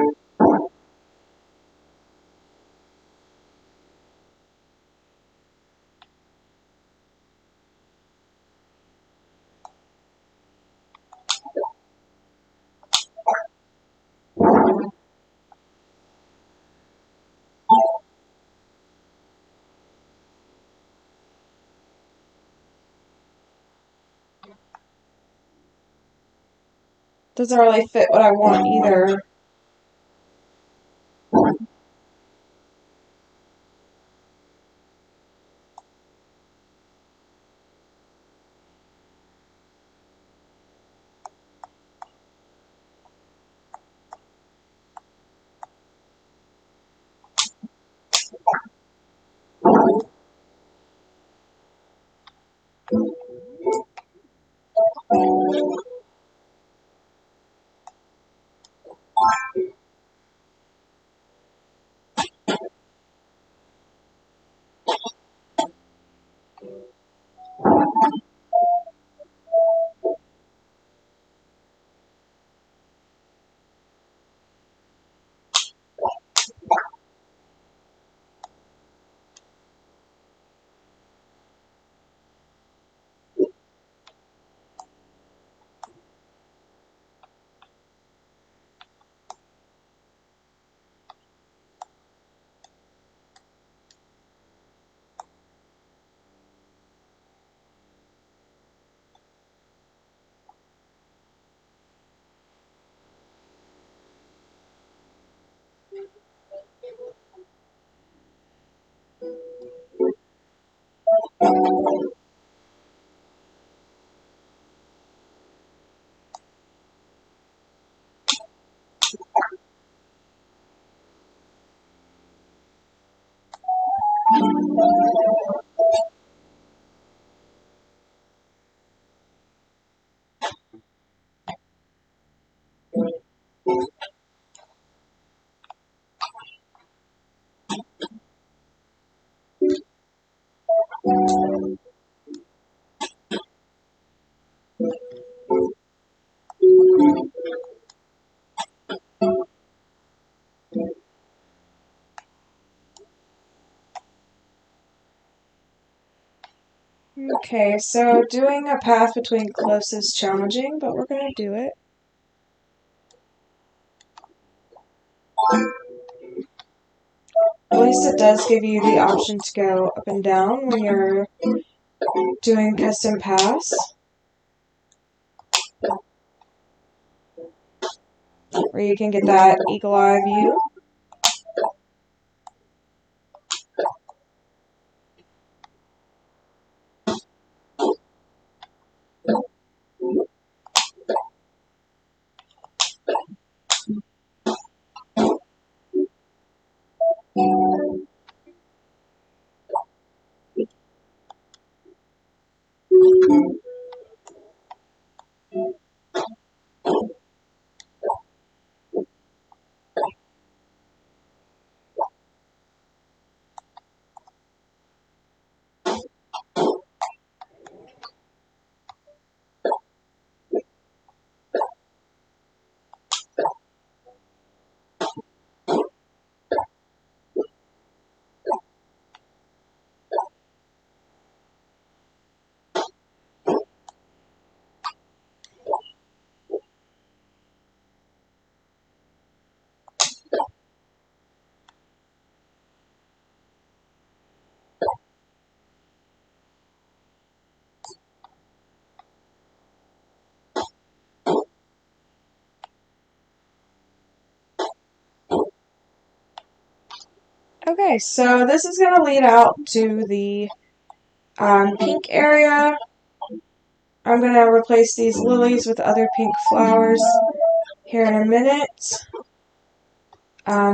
Doesn't really fit what I want either. Okay, so doing a path between cliffs is challenging, but we're going to do it. At least it does give you the option to go up and down when you're doing custom paths. Where you can get that eagle eye view. Okay, so this is going to lead out to the pink area. I'm going to replace these lilies with other pink flowers here in a minute.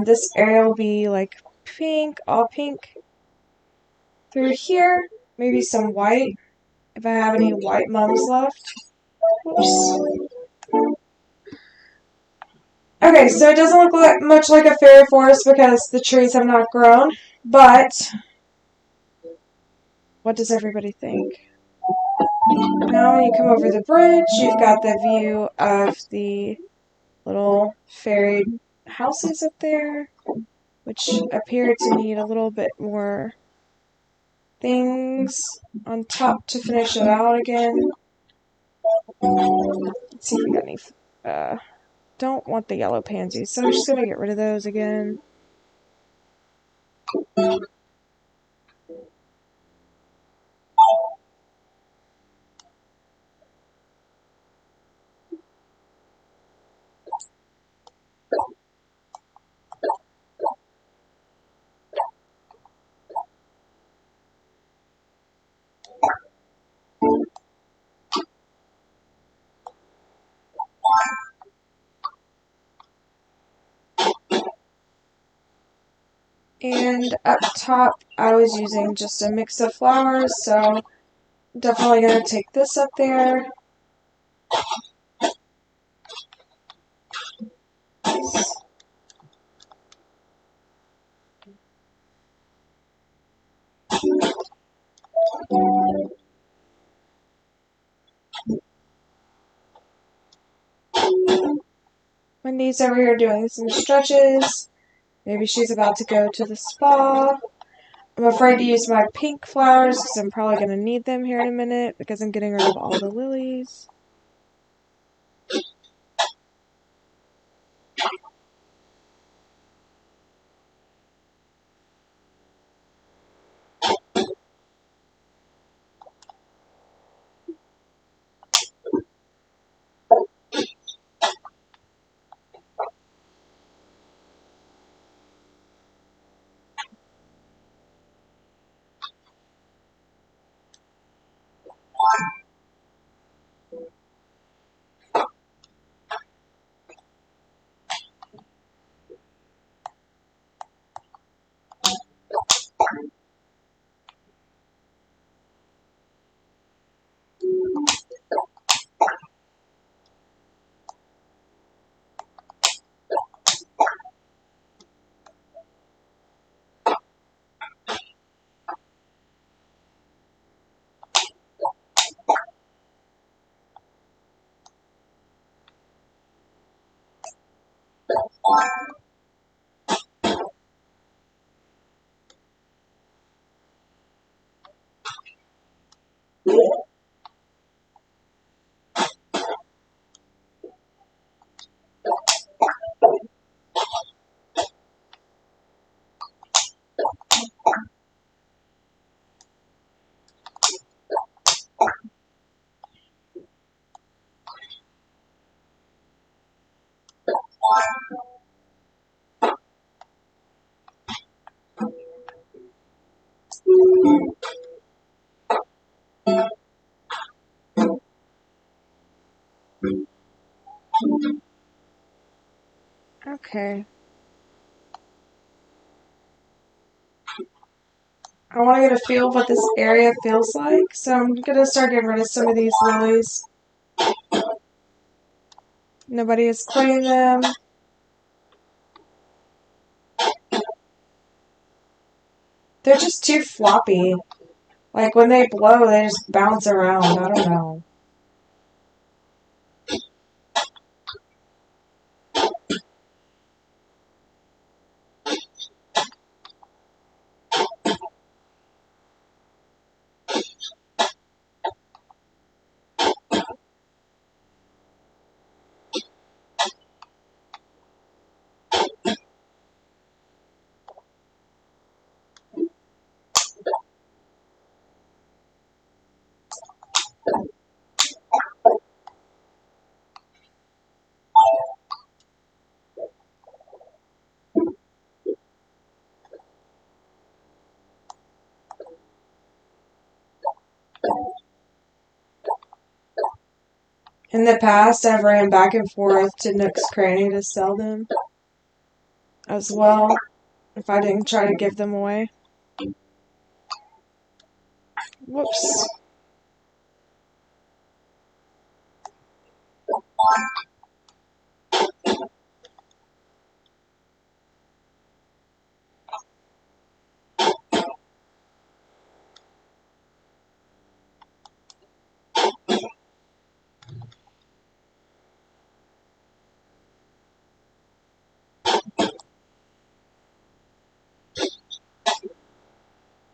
This area will be like pink, all pink through here. Maybe some white, if I have any white mums left. Whoops. Okay, so it doesn't look much like a fairy forest because the trees have not grown, but what does everybody think? Now when you come over the bridge, you've got the view of the little fairy houses up there, which appear to need a little bit more things on top to finish it out again. Let's see if we got any. Don't want the yellow pansies, so I'm just gonna get rid of those again. And up top, I was using just a mix of flowers, so definitely gonna take this up there. Wendy's over here doing some stretches. Maybe she's about to go to the spa. I'm afraid to use my pink flowers because I'm probably going to need them here in a minute because I'm getting rid of all the lilies. Okay. I want to get a feel of what this area feels like, so I'm going to start getting rid of some of these lilies. Nobody is claimed them. They're just too floppy. Like when they blow, they just bounce around. I don't know. In the past, I've ran back and forth to Nook's Cranny to sell them as well, if I didn't try to give them away. Whoops.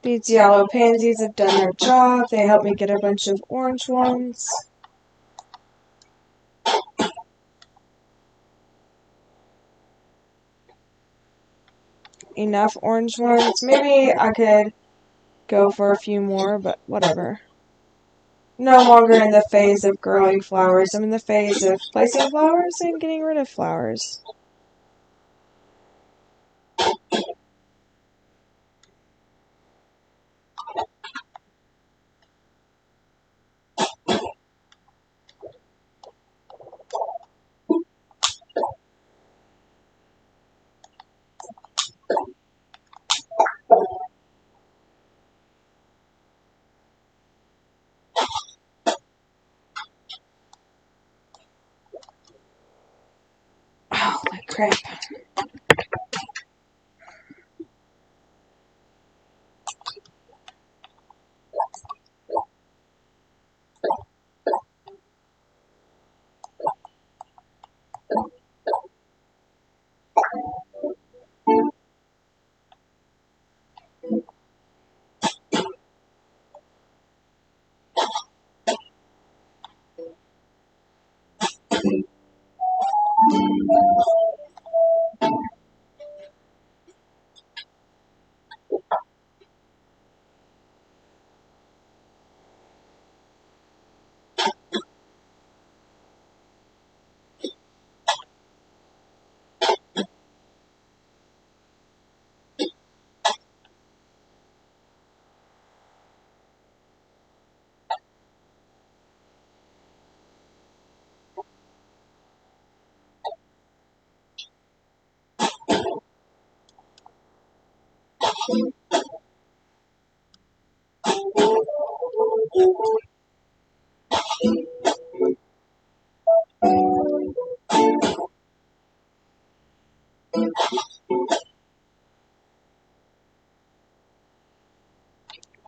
These yellow pansies have done their job. They helped me get a bunch of orange ones. Enough orange ones. Maybe I could go for a few more, but whatever. No longer in the phase of growing flowers. I'm in the phase of placing flowers and getting rid of flowers. Oh, crap.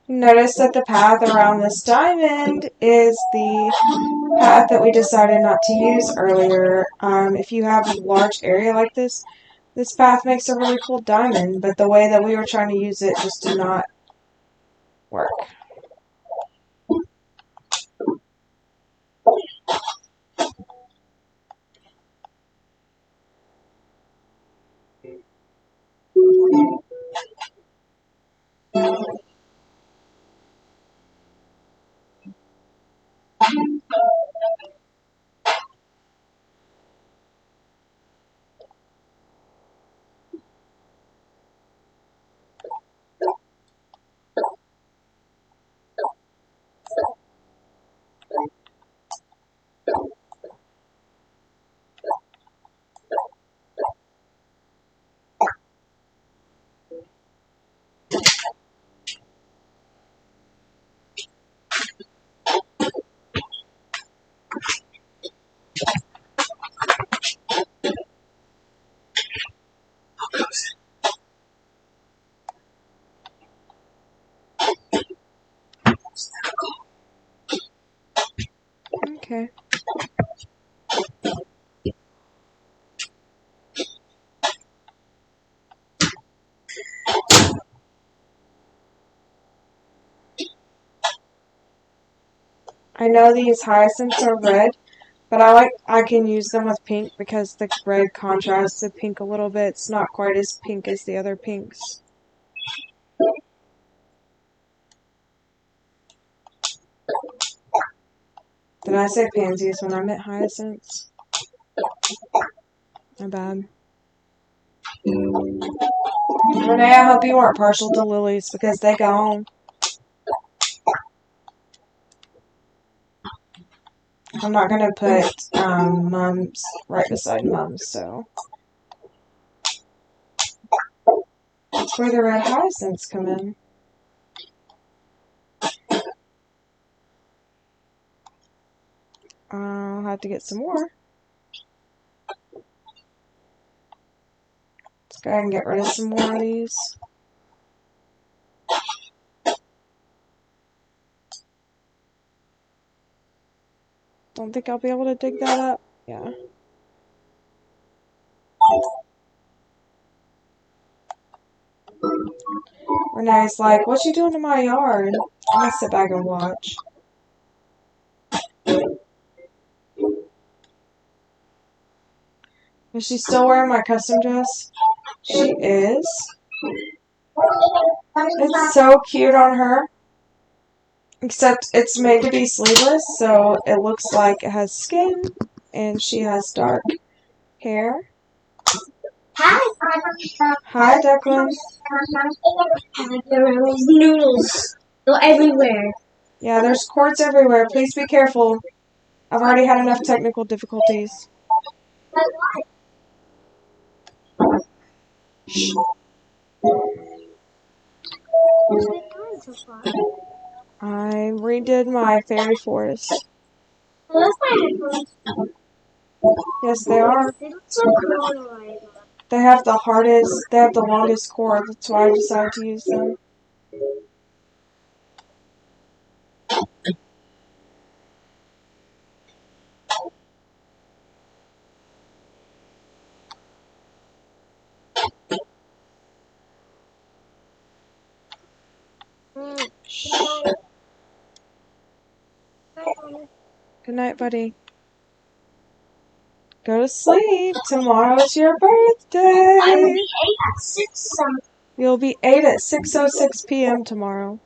Notice that the path around this diamond is the path that we decided not to use earlier. If you have a large area like this path makes a really cool diamond, but the way that we were trying to use it just did not work. Okay. I know these hyacinths are red, but I can use them with pink because the red contrasts the pink a little bit. It's not quite as pink as the other pinks. Did I say pansies when I meant hyacinths? My bad. Renee, I hope you weren't partial to lilies because they gone. I'm not going to put mums right beside mums, so. That's where the red hyacinths come in. I'll have to get some more. Let's go ahead and get rid of some more of these. Don't think I'll be able to dig that up. Yeah. Renee's like, what you doing in my yard? I'm gonna sit back and watch. Is she still wearing my custom dress? She is. It's so cute on her. Except it's made to be sleeveless, so it looks like it has skin, and she has dark hair. Hi, Declan. There are noodles. They're everywhere. Yeah, there's cords everywhere. Please be careful. I've already had enough technical difficulties. Shh. I redid my fairy forest. Yes, they are. They have the longest cord. That's why I decided to use them. Shh. Good night, buddy. Go to sleep. Tomorrow's your birthday. You'll be 8 at 6:06 p.m. tomorrow.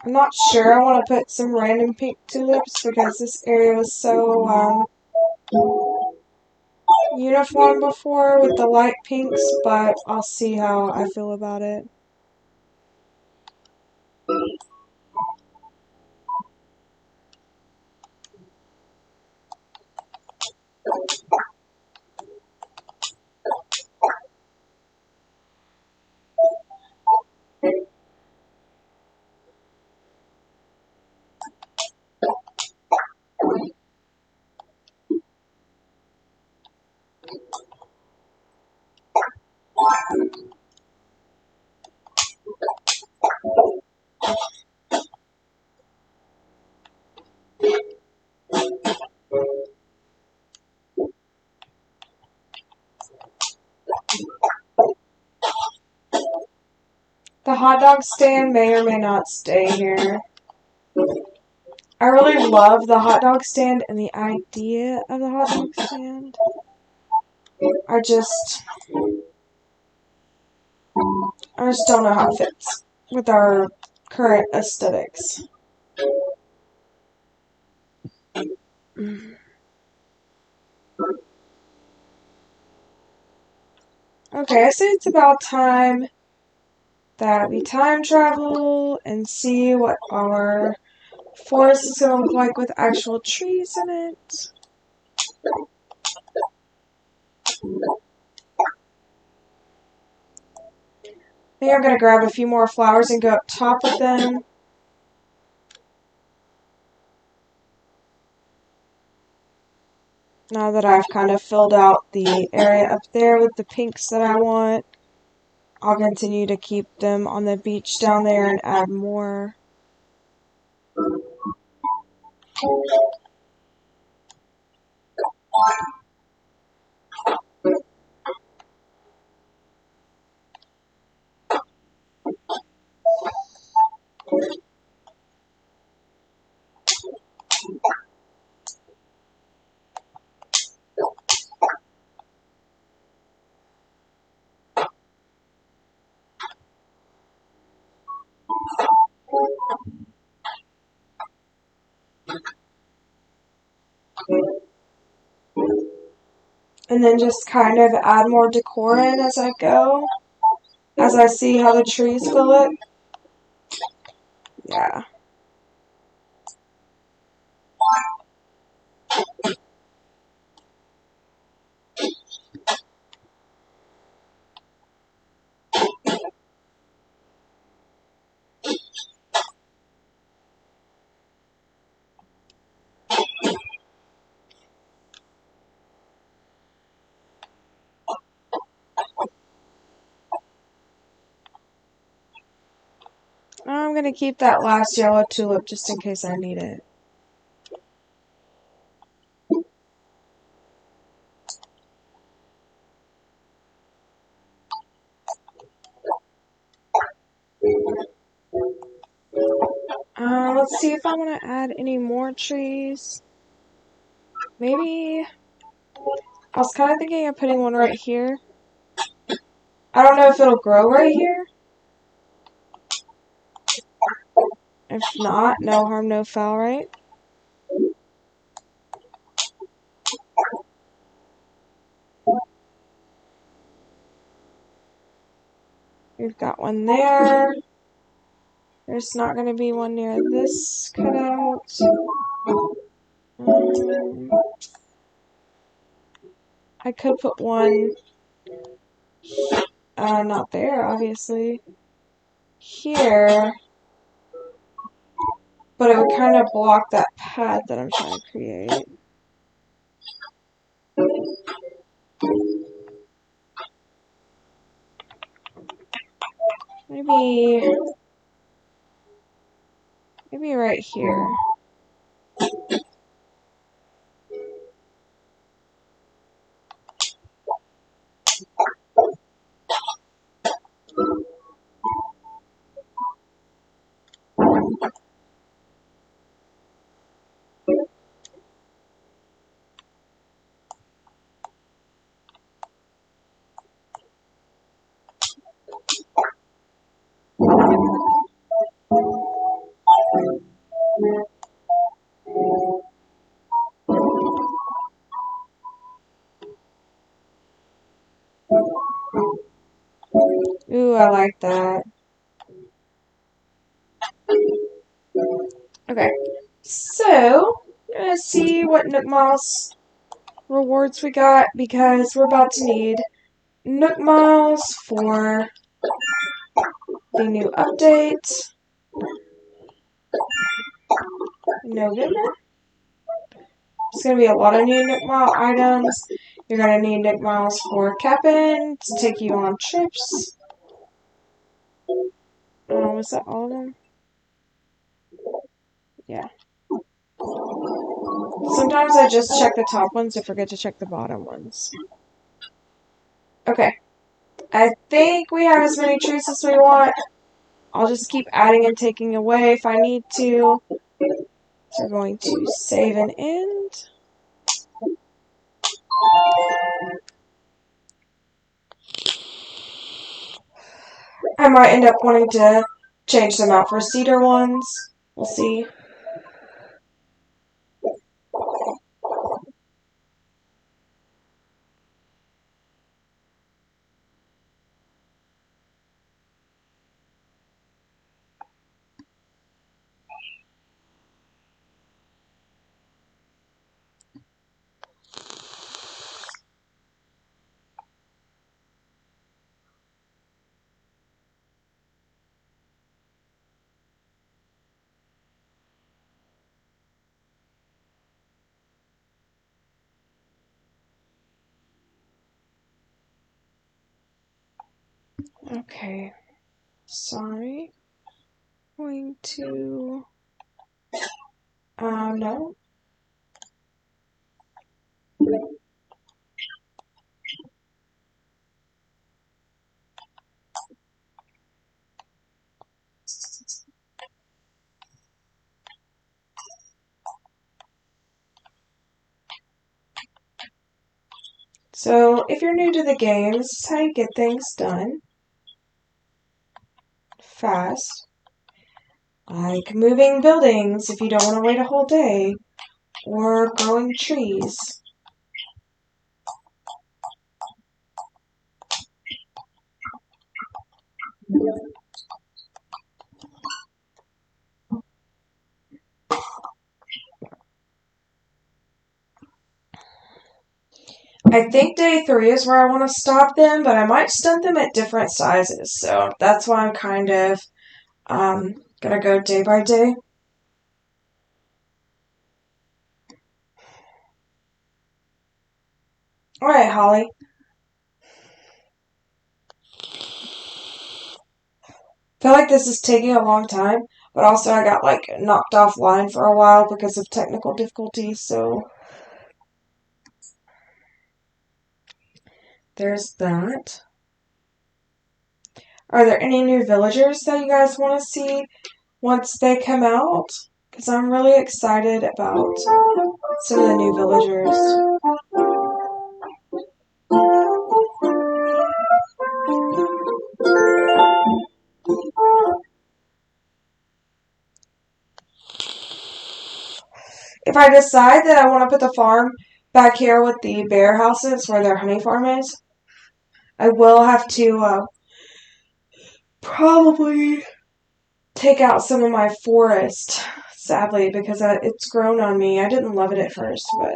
I'm not sure I want to put some random pink tulips because this area was so uniform before with the light pinks, but I'll see how I feel about it. The hot dog stand may or may not stay here. I really love the hot dog stand and the idea of the hot dog stand. I just don't know how it fits with our current aesthetics. Okay, I say it's about time that we time travel and see what our forest is going to look like with actual trees in it. I think I'm going to grab a few more flowers and go up top with them. Now that I've kind of filled out the area up there with the pinks that I want, I'll continue to keep them on the beach down there and add more. And then just kind of add more decor in as I go, as I see how the trees fill it. Yeah. I'm going to keep that last yellow tulip just in case I need it. Let's see if I want to add any more trees. Maybe, I was kind of thinking of putting one right here. I don't know if it'll grow right here. If not, no harm, no foul, right? We've got one there. There's not going to be one near this cutout. I could put one, not there, obviously, here, but it would kind of block that pad that I'm trying to create. Maybe right here. Ooh, I like that. Okay, so I'm gonna see what Nook Miles rewards we got because we're about to need Nook Miles for the new update in November. There's going to be a lot of new Nook Mile items. You're going to need Nook Miles for Cap'n to take you on trips. Was that all of them? Yeah. Sometimes I just check the top ones and forget to check the bottom ones. Okay. I think we have as many trees as we want. I'll just keep adding and taking away if I need to. So we're going to save and end. I'm I might end up wanting to change them out for cedar ones. We'll see. Okay. Sorry. Going to... no. So, if you're new to the game, this is how you get things done fast. Like moving buildings if you don't want to wait a whole day, or growing trees. I think day 3 is where I want to stop them, but I might stunt them at different sizes. So that's why I'm kind of gonna go day by day. Alright, Holly. I feel like this is taking a long time, but also I got like knocked offline for a while because of technical difficulties, so there's that. Are there any new villagers that you guys want to see once they come out? Because I'm really excited about some of the new villagers. If I decide that I want to put the farm back here with the bear houses where their honey farm is, I will have to probably take out some of my forest, sadly, because it's grown on me. I didn't love it at first, but...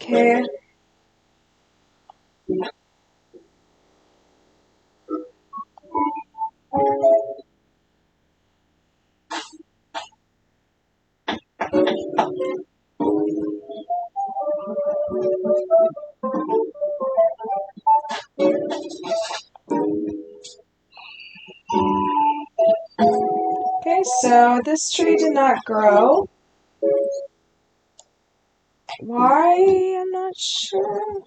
Okay. Okay, so this tree did not grow. Why? I'm not sure.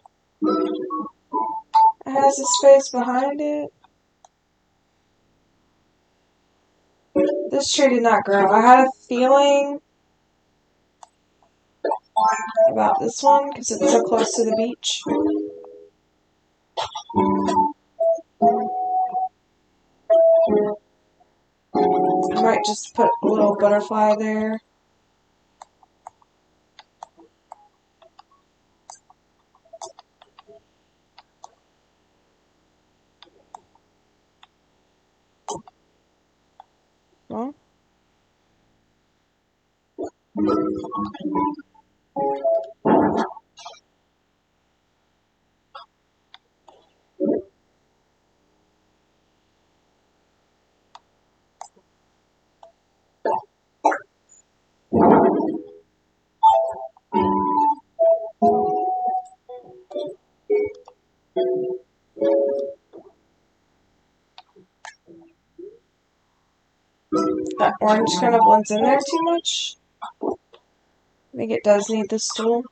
It has a space behind it. This tree did not grow. I had a feeling about this one because it's so close to the beach. I might just put a little butterfly there. Well, that orange kind of blends in there too much. I think it does need this tool.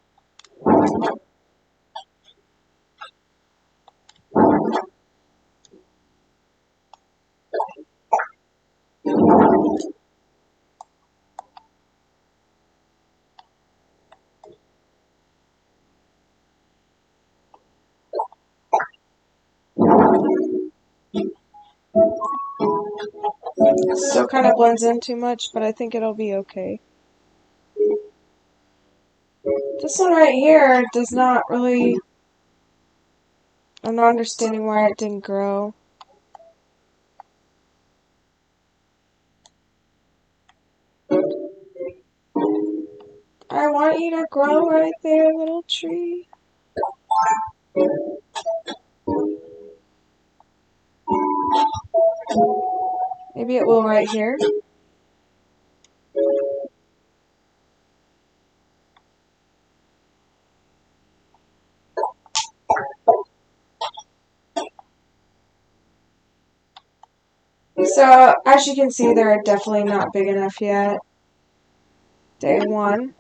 Still kind of blends in too much, but I think it'll be okay. This one right here does not really... I'm not understanding why it didn't grow. I want you to grow right there, little tree. Maybe it will right here. So, as you can see, they're definitely not big enough yet. Day 1.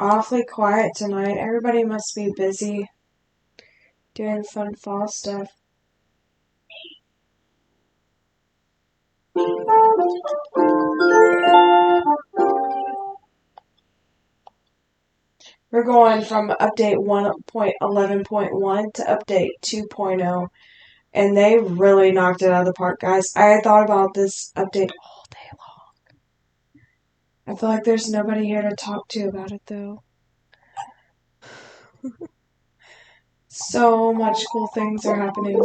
Awfully quiet tonight. Everybody must be busy doing fun fall stuff. We're going from update 1.11.1 to update 2.0, and they really knocked it out of the park, guys. I thought about this update all day long. I feel like there's nobody here to talk to about it, though. So much cool things are happening.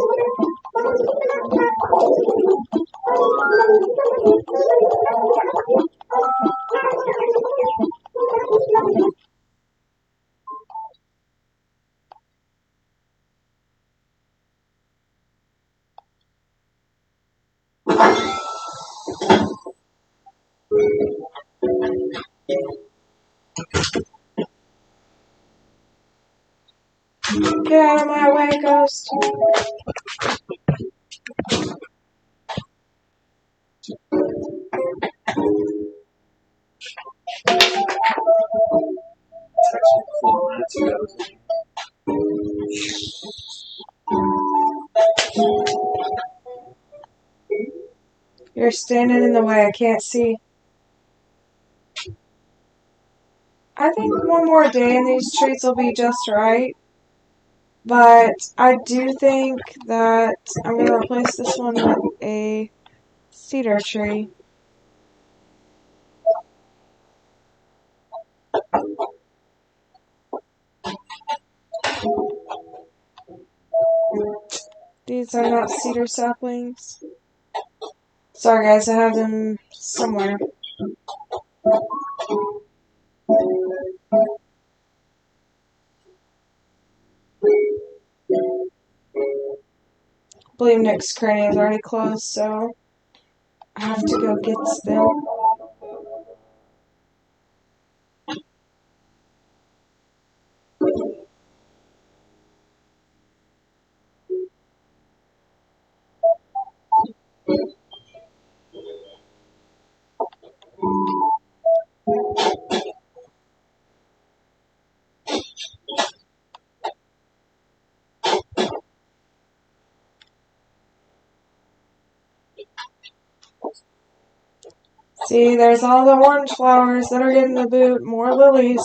Get out of my way, ghost. You're standing in the way. I can't see. I think one more day and these trees will be just right. But I do think that I'm going to replace this one with a cedar tree. These are not cedar saplings. Sorry guys, I have them somewhere. I believe Nick's cranny is already closed, so I have to go get them. See, there's all the orange flowers that are getting the boot. More lilies.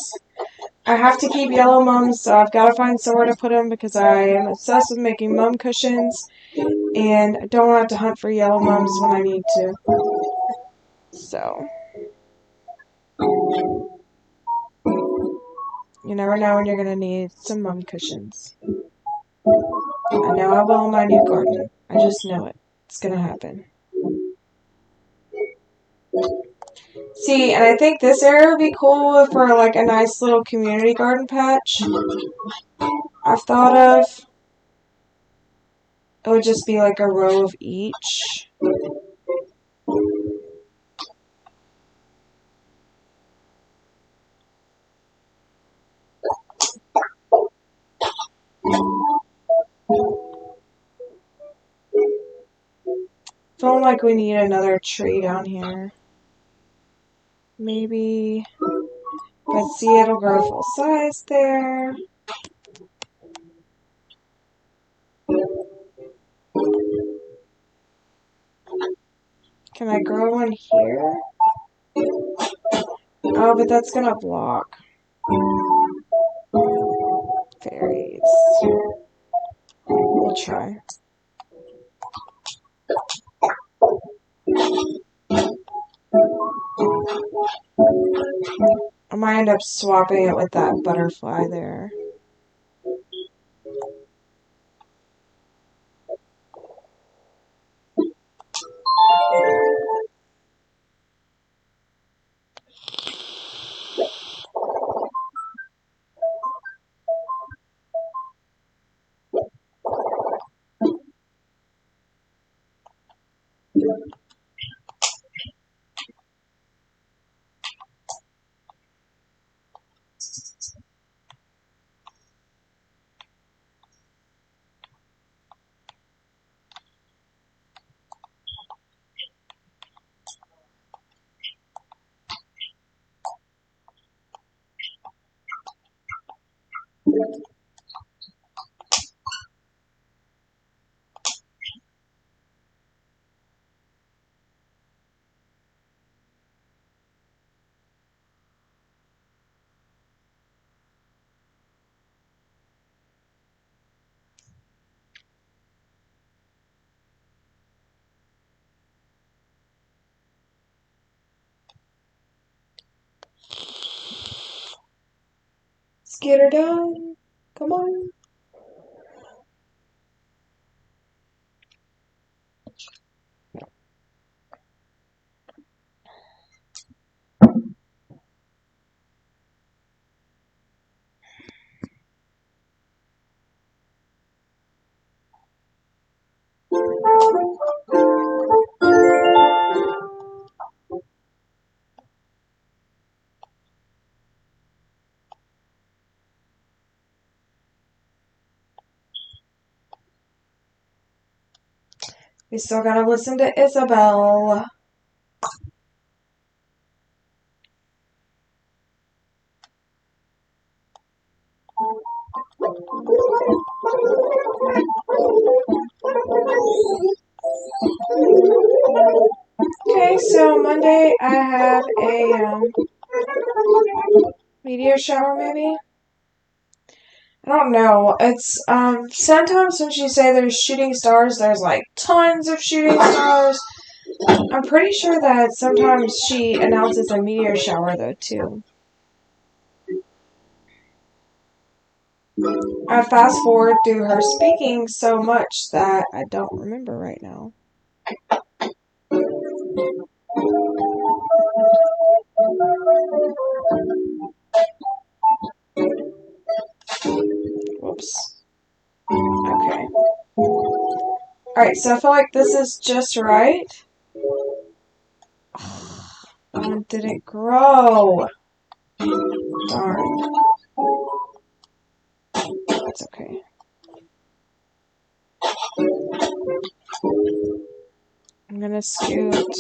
I have to keep yellow mums, so I've got to find somewhere to put them because I am obsessed with making mum cushions. And I don't want to have to hunt for yellow mums when I need to. So, you never know when you're going to need some mum cushions. I know I will in my new garden. I just know it. It's going to happen. See, and I think this area would be cool for like a nice little community garden patch. I've thought of. It would just be like a row of each. Feeling like we need another tree down here. Maybe. But see, it'll grow full size there. Can I grow one here? Oh, but that's gonna block fairies. We'll try. I might end up swapping it with that butterfly there. Let's get her done. Come on. We still gotta listen to Isabel. Okay, so Monday I have a meteor shower maybe? I don't know. It's sometimes when she say there's shooting stars, there's like tons of shooting stars. I'm pretty sure that sometimes she announces a meteor shower though too. I fast forward through her speaking so much that I don't remember right now. Whoops. Okay. Alright, so I feel like this is just right. It didn't grow. Darn. That's okay. I'm gonna scoot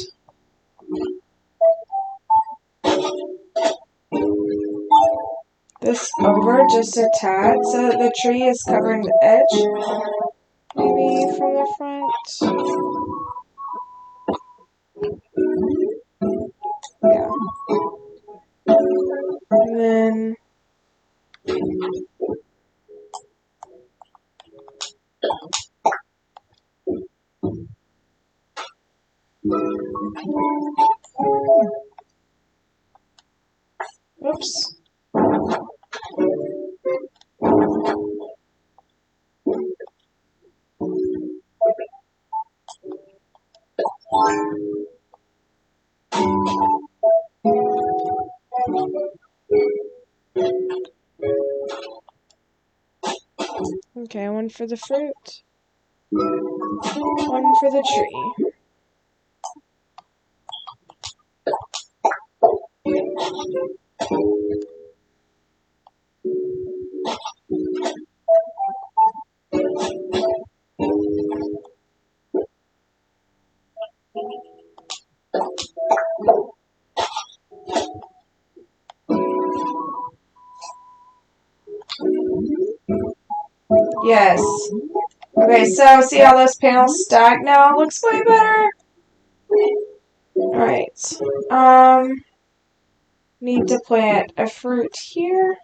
this over just a tad so that the tree is covering the edge. Maybe from the front. Yeah. And then oops. Okay, one for the fruit, one for the tree. Yes. Okay, so see how those panels stack now? Looks way better. Alright. Need to plant a fruit here.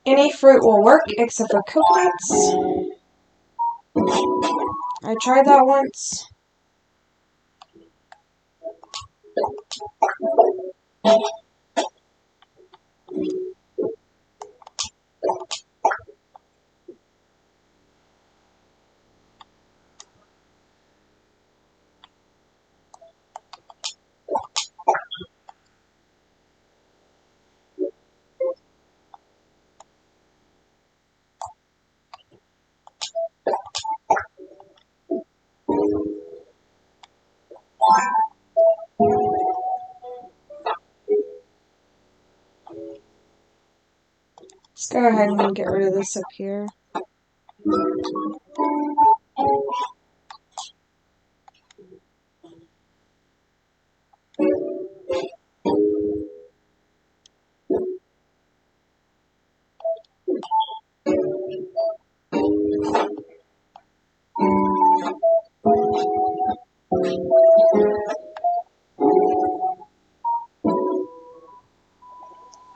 Any fruit will work except for coconuts. I tried that once. Let's go ahead and get rid of this up here.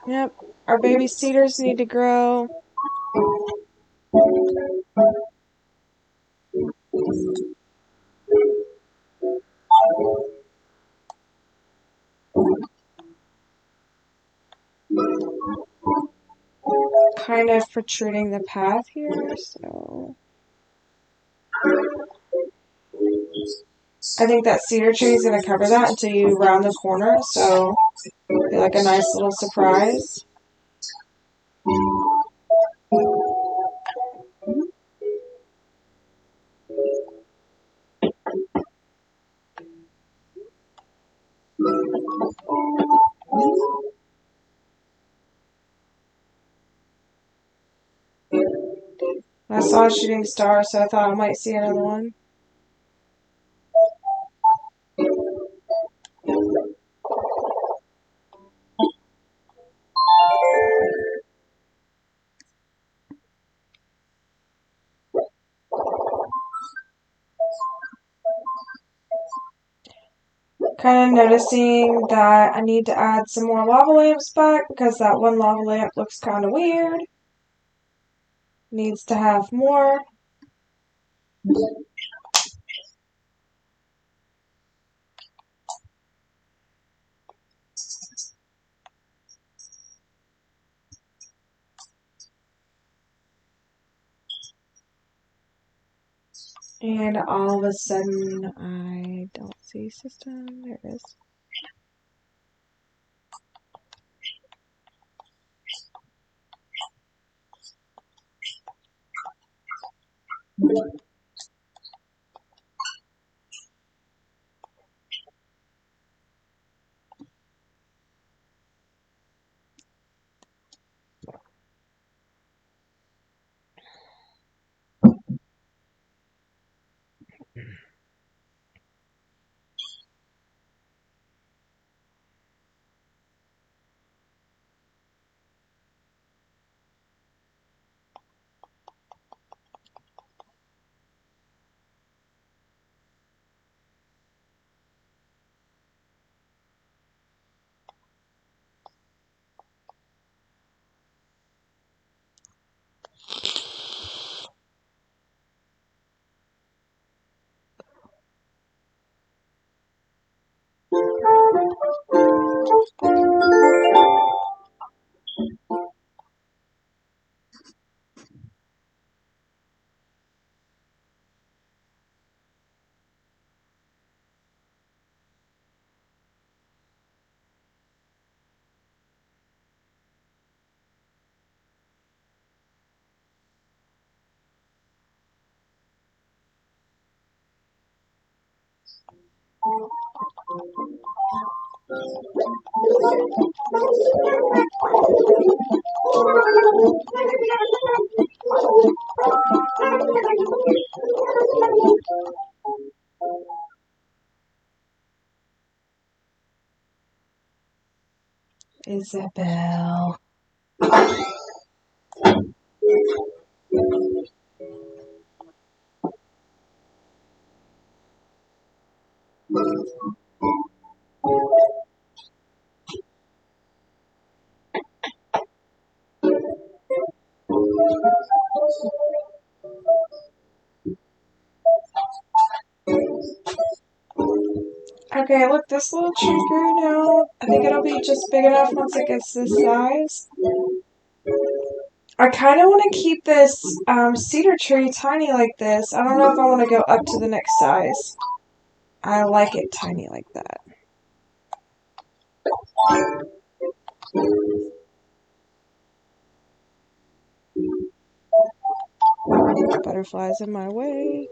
Yep, our baby cedars need to grow. Kind of protruding the path here, so I think that cedar tree is going to cover that until you round the corner, so it'll be like a nice little surprise. I saw a shooting star, so I thought I might see another one. Kind of noticing that I need to add some more lava lamps back because that one lava lamp looks kind of weird. Needs to have more. And all of a sudden, I don't see system. There it is. Isabel. Okay, look, this little tree grew now. I think it'll be just big enough once it gets this size. I kind of want to keep this cedar tree tiny like this. I don't know if I want to go up to the next size. I like it tiny like that. Butterflies in my way.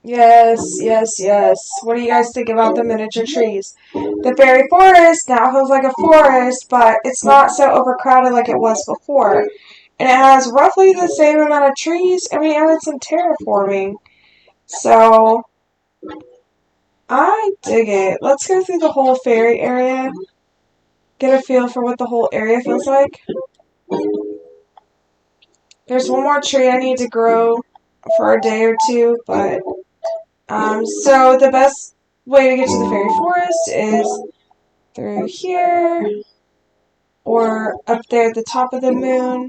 Yes, yes, yes. What do you guys think about the miniature trees? The fairy forest now feels like a forest, but it's not so overcrowded like it was before. And it has roughly the same amount of trees, and we added some terraforming. So, I dig it. Let's go through the whole fairy area, get a feel for what the whole area feels like. There's one more tree I need to grow for a day or two, but so the best way to get to the fairy forest is through here or up there at the top of the moon.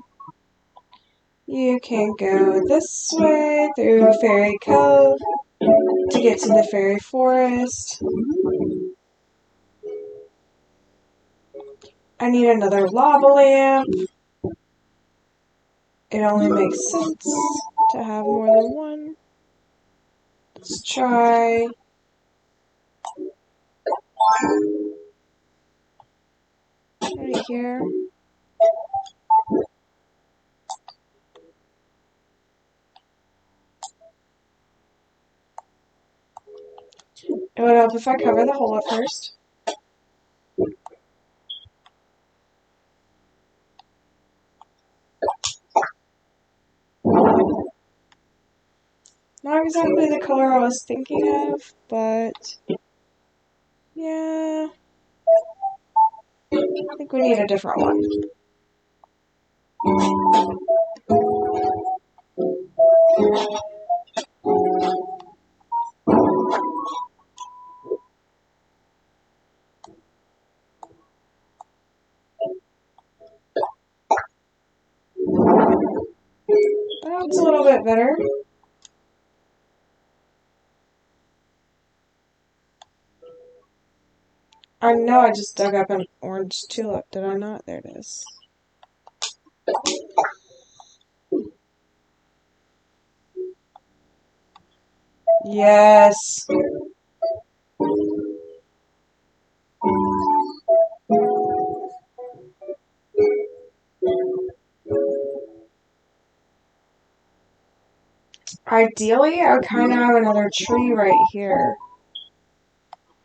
You can go this way through Fairy Cove to get to the fairy forest. I need another lava lamp. It only makes sense to have more than one. Let's try right here. It would help if I cover the hole at first. Not exactly the color I was thinking of, but yeah, I think we need a different one. It's a little bit better. I know I just dug up an orange tulip, did I not? There it is. Yes. Ideally, I would kind of have another tree right here.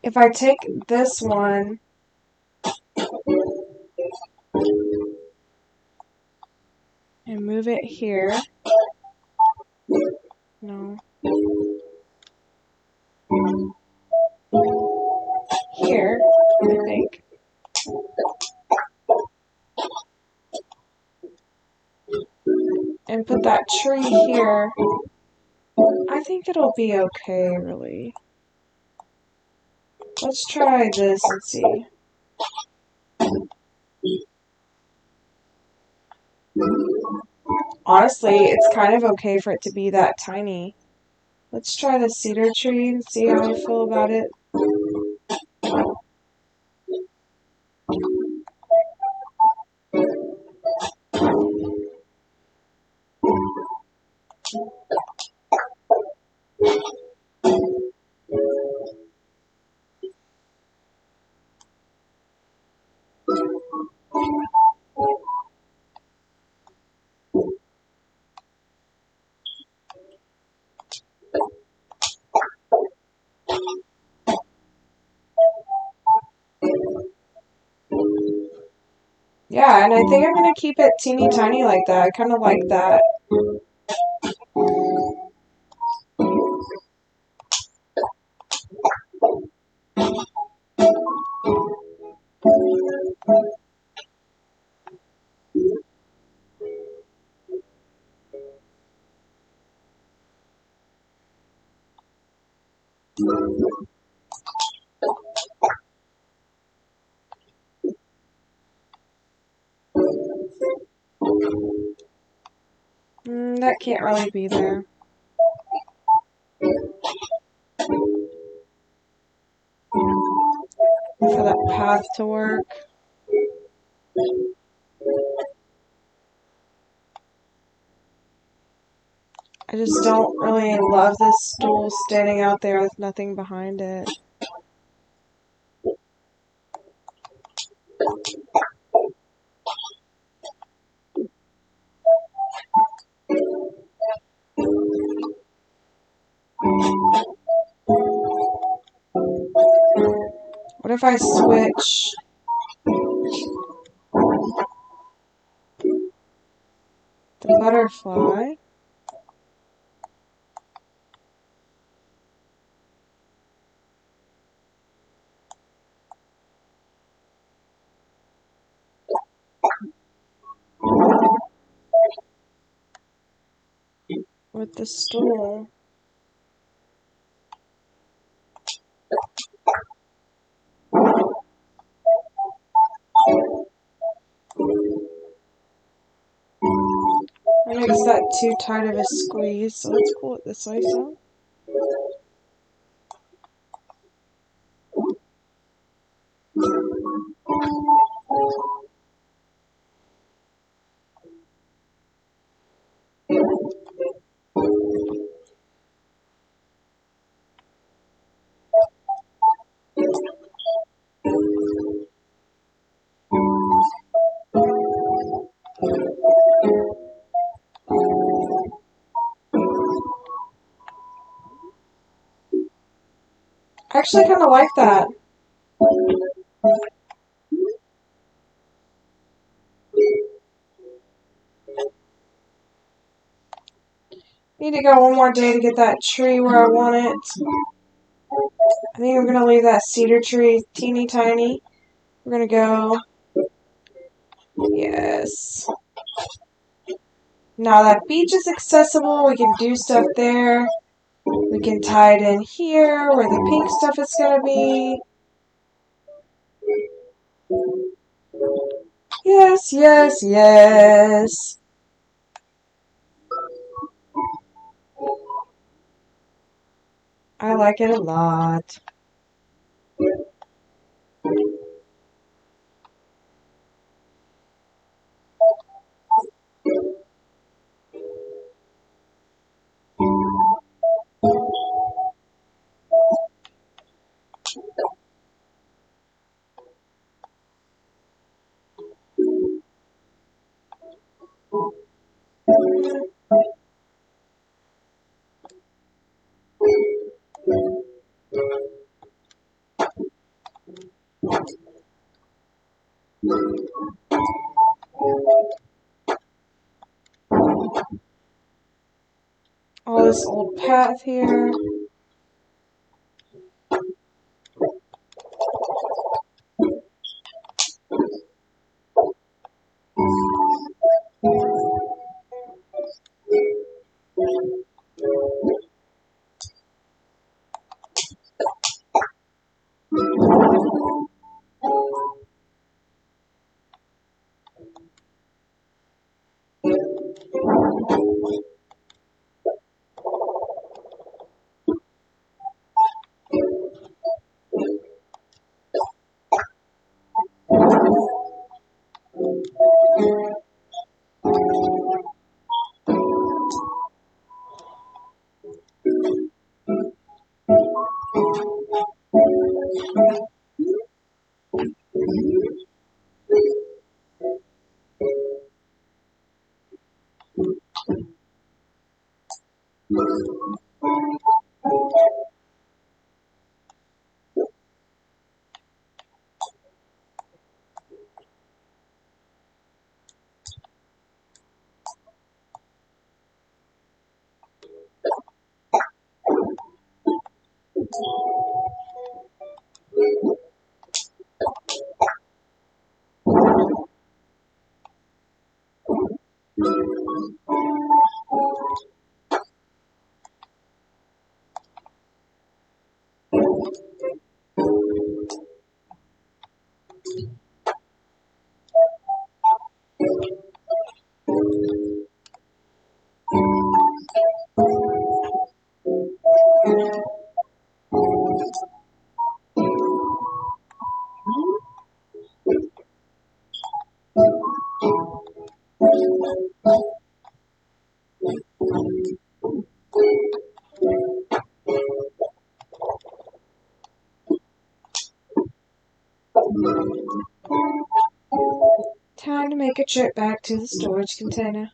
If I take this one and move it here. No. Here, I think. And put that tree here. I think it'll be okay, really. Let's try this and see. Honestly, it's kind of okay for it to be that tiny. Let's try the cedar tree and see how I feel about it. Yeah, and I think I'm going to keep it teeny tiny like that. I kind of like that. That can't really be there. For that path to work. I just don't really love this stool standing out there with nothing behind it. What if I switch the butterfly? With the stool. That makes that too tight of a squeeze, so let's pull it this way some. I actually kind of like that. Need to go one more day to get that tree where I want it. I think I'm going to leave that cedar tree teeny tiny. We're going to go... Yes. Now that beach is accessible, we can do stuff there. We can tie it in here where the pink stuff is going to be. Yes, yes, yes. I like it a lot. All this old path here. Time to make a trip back to the storage container.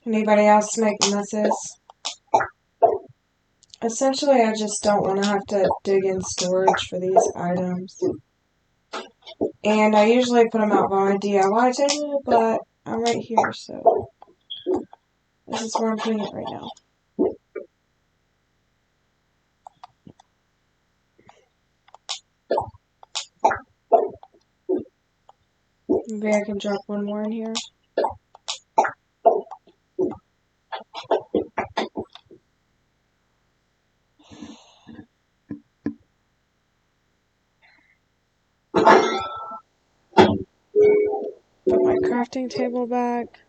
Anybody else make messes? Essentially, I just don't want to have to dig in storage for these items. And I usually put them out by my DIY table, but I'm right here, so This is where I'm putting it right now. Maybe I can drop one more in here. Put my crafting table back.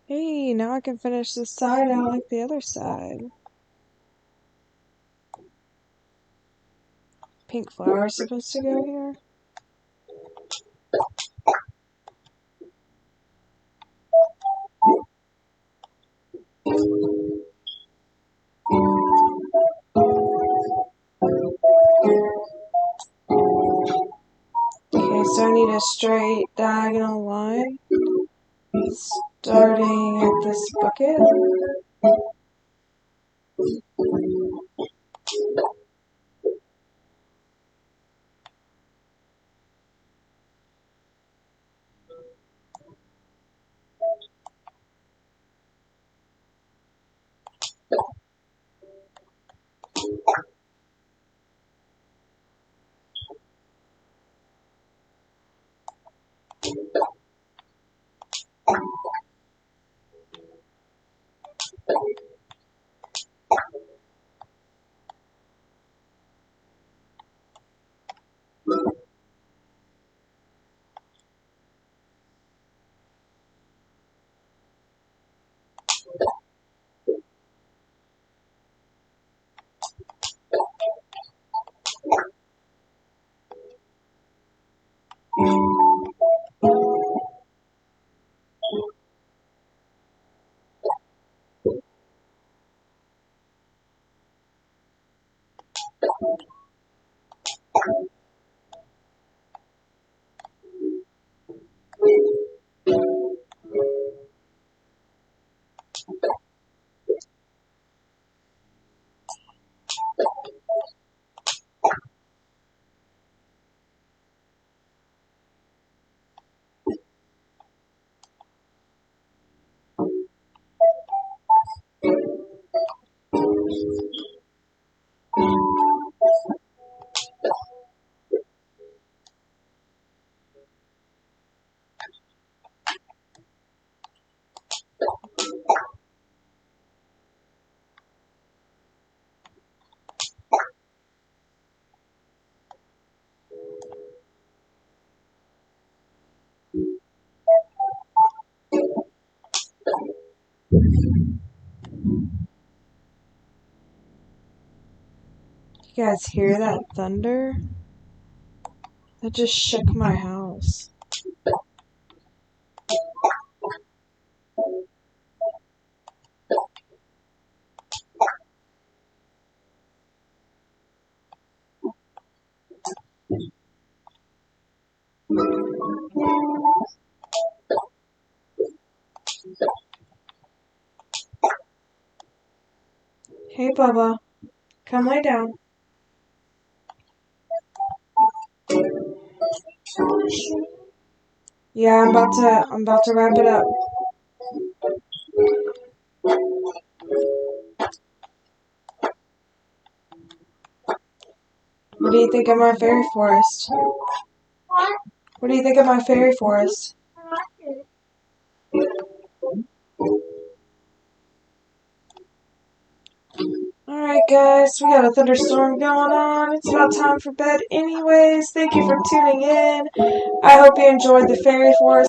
Hey, now I can finish this side out like the other side. Pink flower is supposed to go here. Okay, so I need a straight diagonal line starting at this bucket. You guys hear that thunder? That just shook my house. Hey, Bubba. Come lay down. Yeah, I'm about to wrap it up. What do you think of my fairy forest? What do you think of my fairy forest? Alright guys, we got a thunderstorm going on. It's about time for bed anyways. Thank you for tuning in. I hope you enjoyed the fairy forest.